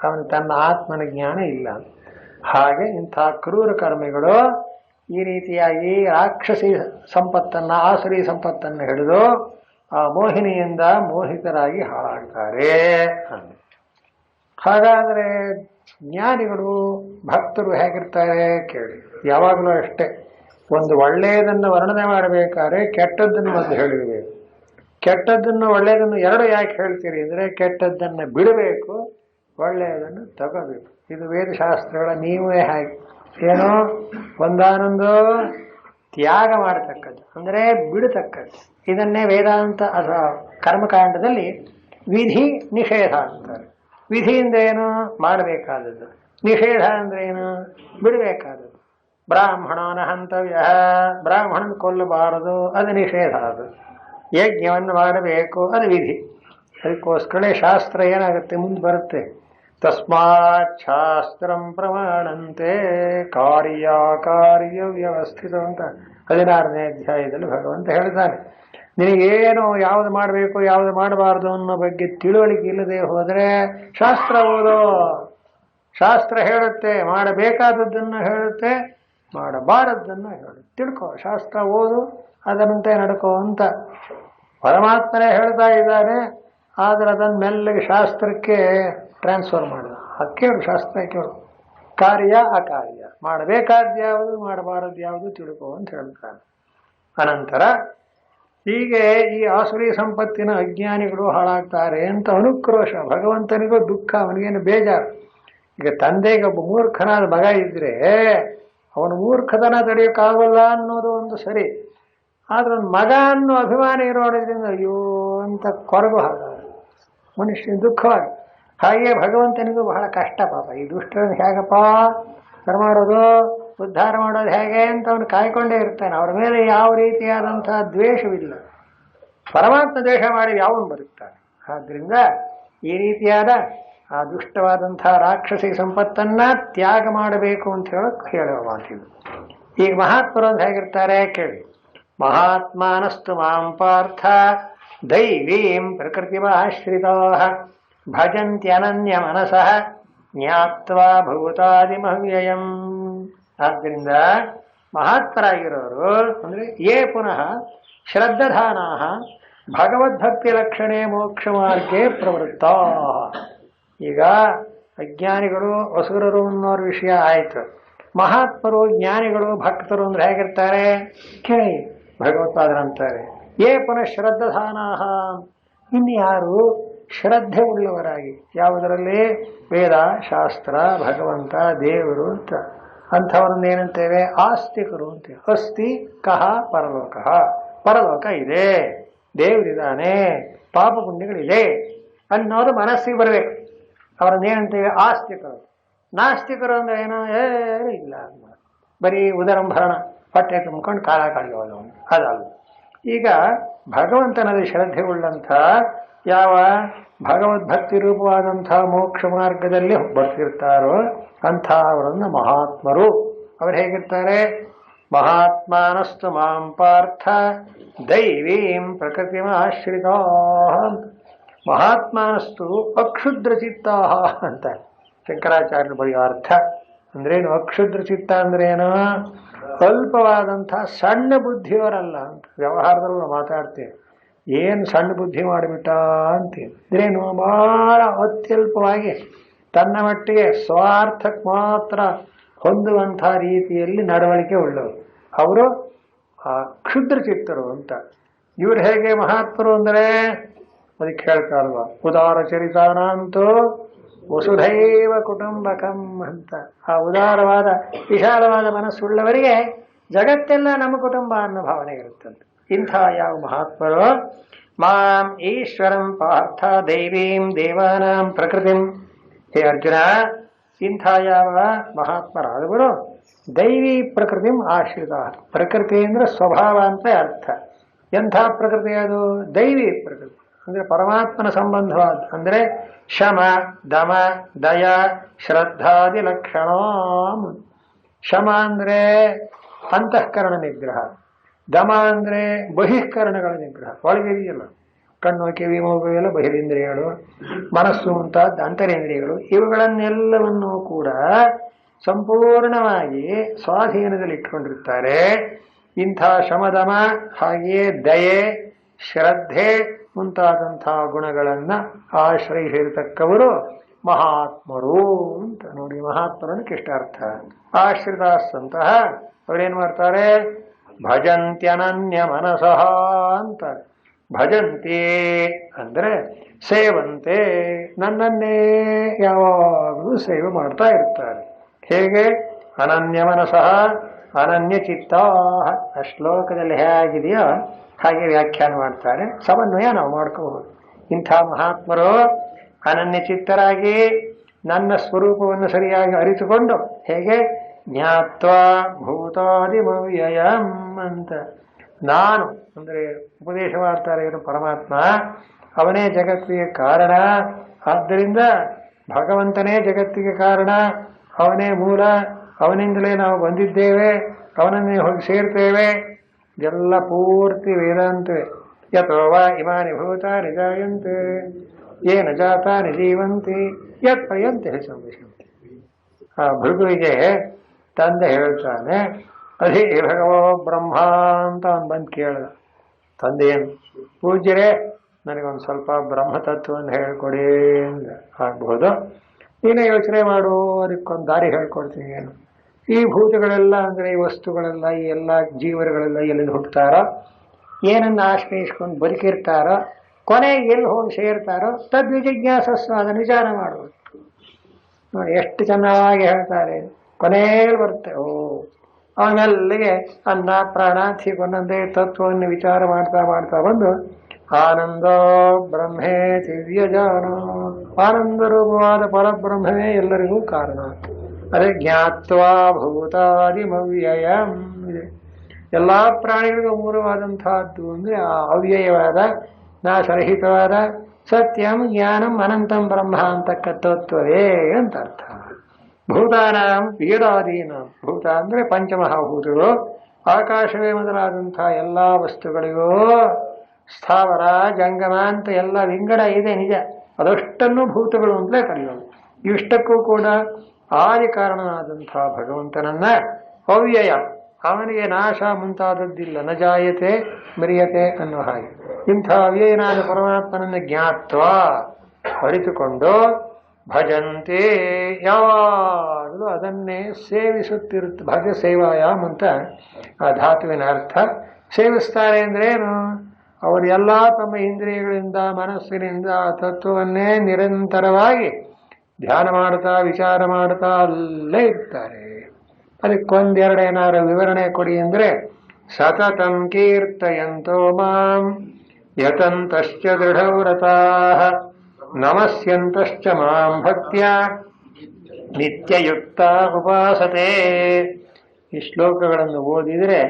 ಅವನು ತನ್ನ ಆತ್ಮನ ಜ್ಞಾನ ಇಲ್ಲ. ಹಾಗೆ ಇಂಥ ಕ್ರೂರ ಕರ್ಮಿಗಳು ಈ ರೀತಿಯಾಗಿ ರಾಕ್ಷಸಿ ಸಂಪತ್ತನ್ನ, ಆಸುರಿ ಸಂಪತ್ತನ್ನು ಹಿಡಿದು ಆ ಮೋಹಿನಿಯಿಂದ ಮೋಹಿತರಾಗಿ ಹಾಳಾಗ್ತಾರೆ. ಹಾಗಾದರೆ ಜ್ಞಾನಿಗಳು ಭಕ್ತರು ಹೇಗಿರ್ತಾರೆ ಕೇಳಿ. ಯಾವಾಗಲೂ ಅಷ್ಟೇ, ಒಂದು ಒಳ್ಳೆಯದನ್ನು ವರ್ಣನೆ ಮಾಡಬೇಕಾದ್ರೆ ಕೆಟ್ಟದ್ದನ್ನು ಮೊದಲು ಹೇಳಿರಬೇಕು. ಕೆಟ್ಟದ್ದನ್ನು ಒಳ್ಳೆಯದನ್ನು ಎರಡು ಯಾಕೆ ಹೇಳ್ತೀರಿ ಅಂದರೆ, ಕೆಟ್ಟದ್ದನ್ನು ಬಿಡಬೇಕು, ಒಳ್ಳೆಯದನ್ನು ತಗೋಬೇಕು. ಇದು ವೇದಶಾಸ್ತ್ರಗಳ ನೀವೇ ಹಾಗೆ ಏನೋ ಒಂದಾನೊಂದು ತ್ಯಾಗ ಮಾಡತಕ್ಕದ್ದು ಅಂದರೆ ಬಿಡತಕ್ಕದ್ದು. ಇದನ್ನೇ ವೇದಾಂತ ಅಥವಾ ಕರ್ಮಕಾಂಡದಲ್ಲಿ ವಿಧಿ ನಿಷೇಧ ಅಂತಾರೆ. ವಿಧಿಯಿಂದ ಏನು? ಮಾಡಬೇಕಾದದ್ದು. ನಿಷೇಧ ಅಂದ್ರೆ ಏನು? ಬಿಡಬೇಕಾದದ್ದು. ಬ್ರಾಹ್ಮಣನ ಹಂತವ್ಯ, ಬ್ರಾಹ್ಮಣನ ಕೊಲ್ಲಬಾರದು, ಅದು ನಿಷೇಧ. ಅದು ಯಜ್ಞವನ್ನು ಮಾಡಬೇಕು, ಅದು ವಿಧಿ. ಅದಕ್ಕೋಸ್ಕರ ಶಾಸ್ತ್ರ ಏನಾಗುತ್ತೆ ಮುಂದೆ ಬರುತ್ತೆ. ತಸ್ಮಾತ್ ಶಾಸ್ತ್ರಂ ಪ್ರಮಾಣಂತೆ ಕಾರ್ಯ ವ್ಯವಸ್ಥಿತ ಅಂತ 16ನೇ ಅಧ್ಯಾಯದಲ್ಲಿ ಭಗವಂತ ಹೇಳ್ತಾನೆ. ನಿನಗೇನು ಯಾವುದು ಮಾಡಬೇಕು ಯಾವುದು ಮಾಡಬಾರ್ದು ಅನ್ನೋ ಬಗ್ಗೆ ತಿಳುವಳಿಕೆ ಇಲ್ಲದೆ ಹೋದರೆ ಶಾಸ್ತ್ರ ಓದೋ. ಶಾಸ್ತ್ರ ಹೇಳುತ್ತೆ, ಮಾಡಬೇಕಾದದ್ದನ್ನು ಹೇಳುತ್ತೆ, ಮಾಡಬಾರದ್ದನ್ನು ಹೇಳುತ್ತೆ. ತಿಳ್ಕೊ, ಶಾಸ್ತ್ರ ಓದು, ಅದರಂತೆ ನಡ್ಕೋ ಅಂತ ಪರಮಾತ್ಮನೇ ಹೇಳ್ತಾ ಇದ್ದಾನೆ. ಆದರೆ ಅದನ್ನು ಮೆಲ್ಲಗೆ ಶಾಸ್ತ್ರಕ್ಕೆ ಟ್ರಾನ್ಸ್ಫರ್ ಮಾಡಿದ. ಕೇಳು, ಶಾಸ್ತ್ರ ಕೇಳು. ಕಾರ್ಯ ಅಕಾರ್ಯ, ಮಾಡಬೇಕಾದ ಯಾವುದು ಮಾಡಬಾರದು ಯಾವುದು ತಿಳ್ಕೋ ಅಂತ ಹೇಳ್ತಾನೆ. ಅನಂತರ ಹೀಗೆ ಈ ಆಸುರಿ ಸಂಪತ್ತಿನ ಅಜ್ಞಾನಿಗಳು ಹಾಳಾಗ್ತಾರೆ ಅಂತ ಅನುಕ್ರೋಶ. ಭಗವಂತನಿಗೂ ದುಃಖ, ಅವನಿಗೇನು ಬೇಜಾರು. ಈಗ ತಂದೆಗೆ ಒಬ್ಬ ಮೂರ್ಖನಾದ ಮಗ ಇದ್ರೆ ಅವನು ಮೂರ್ಖತನ ತಡೆಯೋಕ್ಕಾಗಲ್ಲ ಅನ್ನೋದು ಒಂದು ಸರಿ. ಆದ್ರೆ ಒಂದು ಮಗ ಅನ್ನೋ ಅಭಿಮಾನ ಇರೋದ್ರಿಂದ ಅಯ್ಯೋ ಅಂತ ಕೊರಗು ಹಾಗ ಮನುಷ್ಯನ ದುಃಖವಾಗಿ. ಹಾಗೆ ಭಗವಂತನಿಗೂ ಬಹಳ ಕಷ್ಟ ಪಾಪ. ಈ ದುಷ್ಟರನ್ನು ಹೇಗಪ್ಪ ಮಾಡೋದು, ಉದ್ಧಾರ ಮಾಡೋದು ಹೇಗೆ ಅಂತ ಅವನು ಕಾಯ್ಕೊಂಡೇ ಇರ್ತಾನೆ. ಅವರ ಮೇಲೆ ಯಾವ ರೀತಿಯಾದಂತಹ ದ್ವೇಷವಿಲ್ಲ. ಪರಮಾತ್ಮ ದ್ವೇಷ ಮಾಡಿ ಯಾವನು ಬರುತ್ತಾನೆ. ಆದ್ದರಿಂದ ಈ ರೀತಿಯಾದ ಆ ದುಷ್ಟವಾದಂಥ ರಾಕ್ಷಸಿ ಸಂಪತ್ತನ್ನ ತ್ಯಾಗ ಮಾಡಬೇಕು ಅಂತ ಹೇಳುವ ಮಾತಿದು. ಈಗ ಮಹಾತ್ಮರು ಅಂತ ಹೇಗಿರ್ತಾರೆ ಕೇಳಿ. ಮಹಾತ್ಮಾನಸ್ತು ಮಾಂ ಪಾರ್ಥ ದೈವೀಂ ಪ್ರಕೃತಿಮಾಶ್ರಿತಾ ಭಜಂತ್ಯನನ್ಯ ಮನಸಃ ಜ್ಞಾತ್ವಾ ಭೂತಾದಿಮವ್ಯಯಂ. ಆದ್ದರಿಂದ ಮಹಾತ್ಮರಾಗಿರೋರು ಅಂದ್ರೆ ಯೇ ಪುನಃ ಶ್ರದ್ಧಾನಾ ಭಗವದ್ಭಕ್ತಿ ಲಕ್ಷಣೆ ಮೋಕ್ಷ ಮಾರ್ಗೇ ಪ್ರವೃತ್ತಾ. ಈಗ ಅಜ್ಞಾನಿಗಳು ಅಸುರರು ಅನ್ನೋರ ವಿಷಯ ಆಯ್ತು. ಮಹಾತ್ಮರು ಜ್ಞಾನಿಗಳು ಭಕ್ತರು ಅಂದ್ರೆ ಹೇಗಿರ್ತಾರೆ ಕೇಳಿ. ಭಗವತ್ಪಾದರಂತಾರೆ ಯೇ ಪುನಃ ಶ್ರದ್ಧಾನಾ, ಇನ್ಯಾರು ಶ್ರದ್ಧೆ ಉಳ್ಳವರಾಗಿ, ಯಾವುದರಲ್ಲಿ ವೇದ ಶಾಸ್ತ್ರ ಭಗವಂತ ದೇವರು ಅಂತ ಅಂಥವ್ರನ್ನ ಏನಂತೇವೆ ಆಸ್ತಿಕರು ಅಂತೇವೆ. ಅಸ್ತಿ ಕಹ ಪರಲೋಕ, ಪರಲೋಕ ಇದೆ, ದೇವರಿದ್ದಾನೆ, ಪಾಪ ಪುಣ್ಯಗಳಿದೆ ಅನ್ನೋದು ಮನಸ್ಸಿಗೆ ಬರಬೇಕು. ಅವರನ್ನೇನಂತೇವೆ ಆಸ್ತಿಕರು. ನಾಸ್ತಿಕರು ಅಂದ್ರೆ ಏನೋ ಏನೂ ಇಲ್ಲ, ಬರೀ ಉದರಂಭರಣ, ಹೊಟ್ಟೆ ತುಂಬ್ಕೊಂಡು ಕಾಲ ಕಳೆಯೋದು ಅದಲ್ಲ. ಈಗ ಭಗವಂತನಲ್ಲಿ ಶ್ರದ್ಧೆ ಉಳ್ಳಂಥ ಯಾವ ಭಗವದ್ಭಕ್ತಿ ರೂಪವಾದಂಥ ಮೋಕ್ಷ ಮಾರ್ಗದಲ್ಲಿ ಬರ್ತಿರ್ತಾರೋ ಅಂಥ ಅವರನ್ನು ಮಹಾತ್ಮರು. ಅವರು ಹೇಗಿರ್ತಾರೆ? ಮಹಾತ್ಮಾನಸ್ತು ಮಾಂ ಪಾರ್ಥ ದೈವೀಂ ಪ್ರಕೃತಿಮಾಶ್ರಿತಾ. ಮಹಾತ್ಮಾನಸ್ತು ಅಕ್ಷುದ್ರ ಚಿತ್ತ ಅಂತ ಶಂಕರಾಚಾರ್ಯರು ಬರೆಯುವ ಅರ್ಥ. ಅಂದ್ರೇನು ಅಕ್ಷುದ್ರ ಚಿತ್ತ ಅಂದ್ರೇನು? ಅಲ್ಪವಾದಂಥ ಸಣ್ಣ ಬುದ್ಧಿಯವರಲ್ಲ ಅಂತ. ವ್ಯವಹಾರದಲ್ಲೂ ಮಾತಾಡ್ತೇವೆ, ಏನು ಸಣ್ಣ ಬುದ್ಧಿ ಮಾಡಿಬಿಟ್ಟ ಅಂತೀರೇನು? ಬಹಳ ಅತ್ಯಲ್ಪವಾಗಿ ತನ್ನ ಮಟ್ಟಿಗೆ ಸ್ವಾರ್ಥಕ್ಕೆ ಮಾತ್ರ ಹೊಂದುವಂಥ ರೀತಿಯಲ್ಲಿ ನಡವಳಿಕೆ ಉಳ್ಳವರು ಅವರು ಆ ಕ್ಷುದ್ರ ಚಿತ್ತರು ಅಂತ. ಇವ್ರು ಹೇಗೆ ಮಹಾತ್ಮರು ಅಂದರೆ ಅದಕ್ಕೆ ಹೇಳ್ತಾರಲ್ವ, ಉದಾರ ಚರಿತಾನಂತೂ ವಸುಧೈವ ಕುಟುಂಬಕಂ ಅಂತ. ಆ ಉದಾರವಾದ ವಿಶಾಲವಾದ ಮನಸ್ಸುಳ್ಳವರಿಗೆ ಜಗತ್ತೆಲ್ಲ ನಮ್ಮ ಕುಟುಂಬ ಅನ್ನೋ ಭಾವನೆ ಇರುತ್ತಂತೆ. ಇಂಥ ಯಾವ ಮಹಾತ್ಮರು ಮಾಂ ಈಶ್ವರಂ ಪಾರ್ಥ ದೈವೀಂ ದೇವಾನಾಂ ಪ್ರಕೃತಿಂ. ಹೇ ಅರ್ಜುನ, ಇಂಥ ಯಾವ ಮಹಾತ್ಮರಾದವರು ದೈವಿ ಪ್ರಕೃತಿಂ ಆಶ್ರಿತ. ಪ್ರಕೃತಿ ಅಂದ್ರೆ ಸ್ವಭಾವ ಅಂತ ಅರ್ಥ. ಎಂಥ ಪ್ರಕೃತಿ ಅದು? ದೈವಿ ಪ್ರಕೃತಿ ಅಂದ್ರೆ ಪರಮಾತ್ಮನ ಸಂಬಂಧವಾದ, ಅಂದ್ರೆ ಶಮ ದಮ ದಯ ಶ್ರದ್ಧಾದಿ ಲಕ್ಷಣ. ಶಮ ಅಂದ್ರೆ ಅಂತಃಕರಣ ನಿಗ್ರಹ, ದಮ ಅಂದ್ರೆ ಬಹಿಷ್ಕರಣಗಳ ನಿಗ್ರಹ, ಒಳಗೆ ಇದೆಯಲ್ಲ ಕಣ್ಣು ಕಿವಿ ಮೂಗು ಎಲ್ಲ ಬಹಿರೇಂದ್ರಿಯಗಳು, ಮನಸ್ಸು ಮುಂತಾದ ಅಂತರೇಂದ್ರಿಯಗಳು, ಇವುಗಳನ್ನೆಲ್ಲವನ್ನೂ ಕೂಡ ಸಂಪೂರ್ಣವಾಗಿ ಸ್ವಾಧೀನದಲ್ಲಿ ಇಟ್ಕೊಂಡಿರ್ತಾರೆ. ಇಂಥ ಶಮದಮ ಹಾಗೆಯೇ ದಯೆ ಶ್ರದ್ಧೆ ಮುಂತಾದಂತಹ ಗುಣಗಳನ್ನ ಆಶ್ರಯಿಸಿರತಕ್ಕವರು ಮಹಾತ್ಮರು ಅಂತ. ನೋಡಿ, ಮಹಾತ್ಮರನ್ನಕ್ಕೆ ಇಷ್ಟ ಅರ್ಥ. ಆಶ್ರಿತಾಸ್ತಂತಹ ಅವರೇನ್ ಮಾಡ್ತಾರೆ? ಭಜಂತ್ಯನನ್ಯ ಮನಸಃ ಅಂತ. ಭಜಂತಿ ಅಂದ್ರೆ ಸೇವಂತೆ, ನನ್ನನ್ನೇ ಯಾವಾಗಲೂ ಸೇವೆ ಮಾಡ್ತಾ ಇರ್ತಾರೆ. ಹೇಗೆ? ಅನನ್ಯ ಮನಸಃ ಅನನ್ಯ ಚಿತ್ತ. ಆ ಶ್ಲೋಕದಲ್ಲಿ ಹೇಗಿದೆಯೋ ಹಾಗೆ ವ್ಯಾಖ್ಯಾನ ಮಾಡ್ತಾರೆ. ಸಮನ್ವಯ ನಾವು ಮಾಡ್ಕೋಬಹುದು. ಇಂಥ ಮಹಾತ್ಮರು ಅನನ್ಯ ಚಿತ್ತರಾಗಿ ನನ್ನ ಸ್ವರೂಪವನ್ನು ಸರಿಯಾಗಿ ಅರಿತುಕೊಂಡು, ಹೇಗೆ? ಜ್ಞಾತ್ವಾ ಭೂತಾದಿಮವ್ಯಯಂ ಅಂತ. ನಾನು ಅಂದ್ರೆ ಉಪದೇಶ ಮಾಡ್ತಾರೆ ಏನು? ಪರಮಾತ್ಮ ಅವನೇ ಜಗತ್ತಿಗೆ ಕಾರಣ. ಆದ್ದರಿಂದ ಭಗವಂತನೇ ಜಗತ್ತಿಗೆ ಕಾರಣ, ಅವನೇ ಮೂಲ, ಅವನಿಂದಲೇ ನಾವು ಬಂದಿದ್ದೇವೆ, ಅವನನ್ನೇ ಹೋಗಿ ಸೇರ್ತೇವೆ. ಎಲ್ಲ ಪೂರ್ತಿ ವೇದಾಂತವೇ. ಯಥೋವ ಇಮಾನಿ ಭೂತಾನಿ ಜಾಯಂತೆ ಏನ ಜಾತಾನಿ ಜೀವಂತಿ ಯತ್ ಪರ್ಯಂತೆ ಸಂವಿಶಂತಿ. ಆ ಭೃಗುವಿಗೆ ತಂದೆ ಹೇಳ್ತಾನೆ, ಅಧಿ ಭಗವೋ ಬ್ರಹ್ಮ ಅಂತ ಅವನು ಬಂದು ಕೇಳಿದ. ತಂದೆ ಏನು? ಪೂಜ್ಯರೇ, ನನಗೊಂದು ಸ್ವಲ್ಪ ಬ್ರಹ್ಮತತ್ವವನ್ನು ಹೇಳ್ಕೊಡಿ ಅಂದ. ಆಗ್ಬಹುದು, ನೀನೇ ಯೋಚನೆ ಮಾಡು, ಅದಕ್ಕೊಂದು ದಾರಿ ಹೇಳ್ಕೊಡ್ತೀನಿ. ಏನು? ಈ ಭೂತಗಳೆಲ್ಲ ಅಂದ್ರೆ ಈ ವಸ್ತುಗಳೆಲ್ಲ, ಈ ಎಲ್ಲ ಜೀವರುಗಳೆಲ್ಲ ಎಲ್ಲಿಂದ ಹುಟ್ಟುತ್ತಾರೋ, ಏನನ್ನ ಆಶ್ರಯಿಸ್ಕೊಂಡು ಬದುಕಿರ್ತಾರೋ, ಕೊನೆಗೆ ಎಲ್ಲಿ ಹೋಗಿ ಸೇರ್ತಾರೋ ತದ್ವಿಜಿಜ್ಞಾಸಸ್ಸು, ಅದನ್ನು ವಿಚಾರ ಮಾಡುವುದು. ನೋಡಿ ಎಷ್ಟು ಚೆನ್ನಾಗಿ ಹೇಳ್ತಾರೆ. ಕೊನೆಯಲ್ಲಿ ಬರುತ್ತೆ. ಆಮೇಲೆಗೆ ಅನ್ನ ಪ್ರಾಣ ಹೀಗೊಂದೊಂದೇ ತತ್ವವನ್ನು ವಿಚಾರ ಮಾಡ್ತಾ ಮಾಡ್ತಾ ಬಂದು ಆನಂದೋ ಬ್ರಹ್ಮೇ ದಿವ್ಯಜಾನ, ಆನಂದ ರೂಪವಾದ ಪರಬ್ರಹ್ಮವೇ ಎಲ್ಲರಿಗೂ ಕಾರಣ. ಅದೇ ಜ್ಞಾತ್ವಾ ಭೂತಾದಿಮವ್ಯಯಂ ಇದೆ. ಎಲ್ಲಾ ಪ್ರಾಣಿಗಳಿಗೂ ಮೂಲವಾದಂತಹದ್ದು ಅಂದ್ರೆ ಆ ಅವ್ಯಯವಾದ ನಾಶರಹಿತವಾದ ಸತ್ಯಂ ಜ್ಞಾನಂ ಅನಂತಂ ಬ್ರಹ್ಮ ಅಂತಕ್ಕ ತತ್ವವೇ ಅಂತ ಅರ್ಥ. ಭೂತಾನಾಂ ವೇದಾದೀನಾಂ, ಭೂತ ಅಂದ್ರೆ ಪಂಚಮಹಾಭೂತಗಳು, ಆಕಾಶವೇ ಮೊದಲಾದಂತಹ ಎಲ್ಲಾ ವಸ್ತುಗಳಿಗೂ ಸ್ಥಾವರ ಜಂಗಮ ಅಂತ ಎಲ್ಲ ವಿಂಗಡ ಇದೆ ನಿಜ. ಅದಷ್ಟನ್ನು ಭೂತಗಳು ಅಂತಲೇ ಕರೆಯೋದು. ಇಷ್ಟಕ್ಕೂ ಕೂಡ ಆದಿ ಕಾರಣನಾದಂತಹ ಭಗವಂತನನ್ನ ಅವ್ಯಯ, ಅವನಿಗೆ ನಾಶ ಮುಂತಾದದ್ದಿಲ್ಲ, ನ ಜಾಯತೆ ಮ್ರಿಯತೆ ಅನ್ನೋ ಹಾಗೆ ಇಂಥ ಅವ್ಯಯನಾದ ಪರಮಾತ್ಮನನ್ನ ಜ್ಞಾತ್ವ ಅರಿತುಕೊಂಡು ಭಜಂತೆ, ಯಾವಾಗಲೂ ಅದನ್ನೇ ಸೇವಿಸುತ್ತಿರುತ್ತೆ. ಭಜ ಸೇವಾಯಾಮ್ ಅಂತ ಆ ಧಾತುವಿನ ಅರ್ಥ. ಸೇವಿಸ್ತಾರೆ ಅಂದ್ರೆ ಏನು? ಅವರೆಲ್ಲ ತಮ್ಮ ಇಂದ್ರಿಯಗಳಿಂದ ಮನಸ್ಸಿನಿಂದ ಆ ತತ್ವವನ್ನೇ ನಿರಂತರವಾಗಿ ಧ್ಯಾನ ಮಾಡ್ತಾ ವಿಚಾರ ಮಾಡ್ತಾ ಅಲ್ಲೇ ಇರ್ತಾರೆ. ಅದಕ್ಕೊಂದೆರಡು ಏನಾದ್ರು ವಿವರಣೆ ಕೊಡಿ ಅಂದ್ರೆ, ಸತತಂ ಕೀರ್ತಯಂತೋ ಮಾಂ ಯತಂತಶ್ಚ ದೃಢವ್ರತಾಃ ನಮಸ್ಯಂತಶ್ಚ ಮಾಂ ಭಕ್ತ್ಯ ನಿತ್ಯಯುಕ್ತ ಉಪಾಸತೆ. ಈ ಶ್ಲೋಕಗಳನ್ನು ಓದಿದ್ರೆ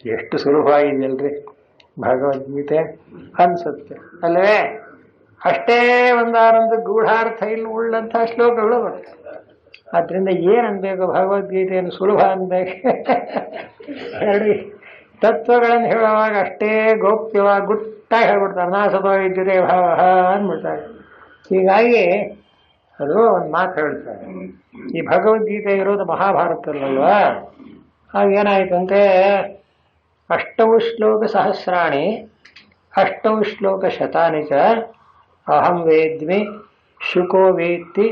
ಎಷ್ಟು ಸುಲಭ ಇದೆಯಲ್ರಿ ಭಗವದ್ಗೀತೆ ಅನ್ಸುತ್ತೆ ಅಲ್ಲವೇ? ಅಷ್ಟೇ ಒಂದಾನೊಂದು ಗೂಢಾರ್ಥ ಇಲ್ಲಿ ಉಳ್ಳಂತಹ ಶ್ಲೋಕಗಳು ಬರ್ತವೆ. ಆದ್ರಿಂದ ಏನನ್ಬೇಕು? ಭಗವದ್ಗೀತೆಯನ್ನು ಸುಲಭ ಅನ್ಬೇಕು. ಎರಡು ತತ್ವಗಳನ್ನು ಹೇಳುವಾಗ ಅಷ್ಟೇ ಗೋಪ್ಯವಾಗಿ ಗುಟ್ಟಾಗಿ ಹೇಳ್ಬಿಡ್ತಾರೆ. ನಾಸಭವಿದ್ಯತೆ ಭಾವ ಅಂದ್ಬಿಡ್ತಾರೆ. ಹೀಗಾಗಿ ಅದು ಒಂದು ಮಾತು ಹೇಳ್ತಾರೆ. ಈ ಭಗವದ್ಗೀತೆ ಇರೋದು ಮಹಾಭಾರತದಲ್ವಾ? ಹಾಗೇನಾಯ್ತಂತೆ, ಅಷ್ಟೌ ಶ್ಲೋಕ ಸಹಸ್ರಾಣಿ ಅಷ್ಟೌ ಶ್ಲೋಕ ಶತಾನಿ ಚ ಅಹಂ ವೇದ್ಮಿ ಶುಕೋ ವೇತ್ತಿ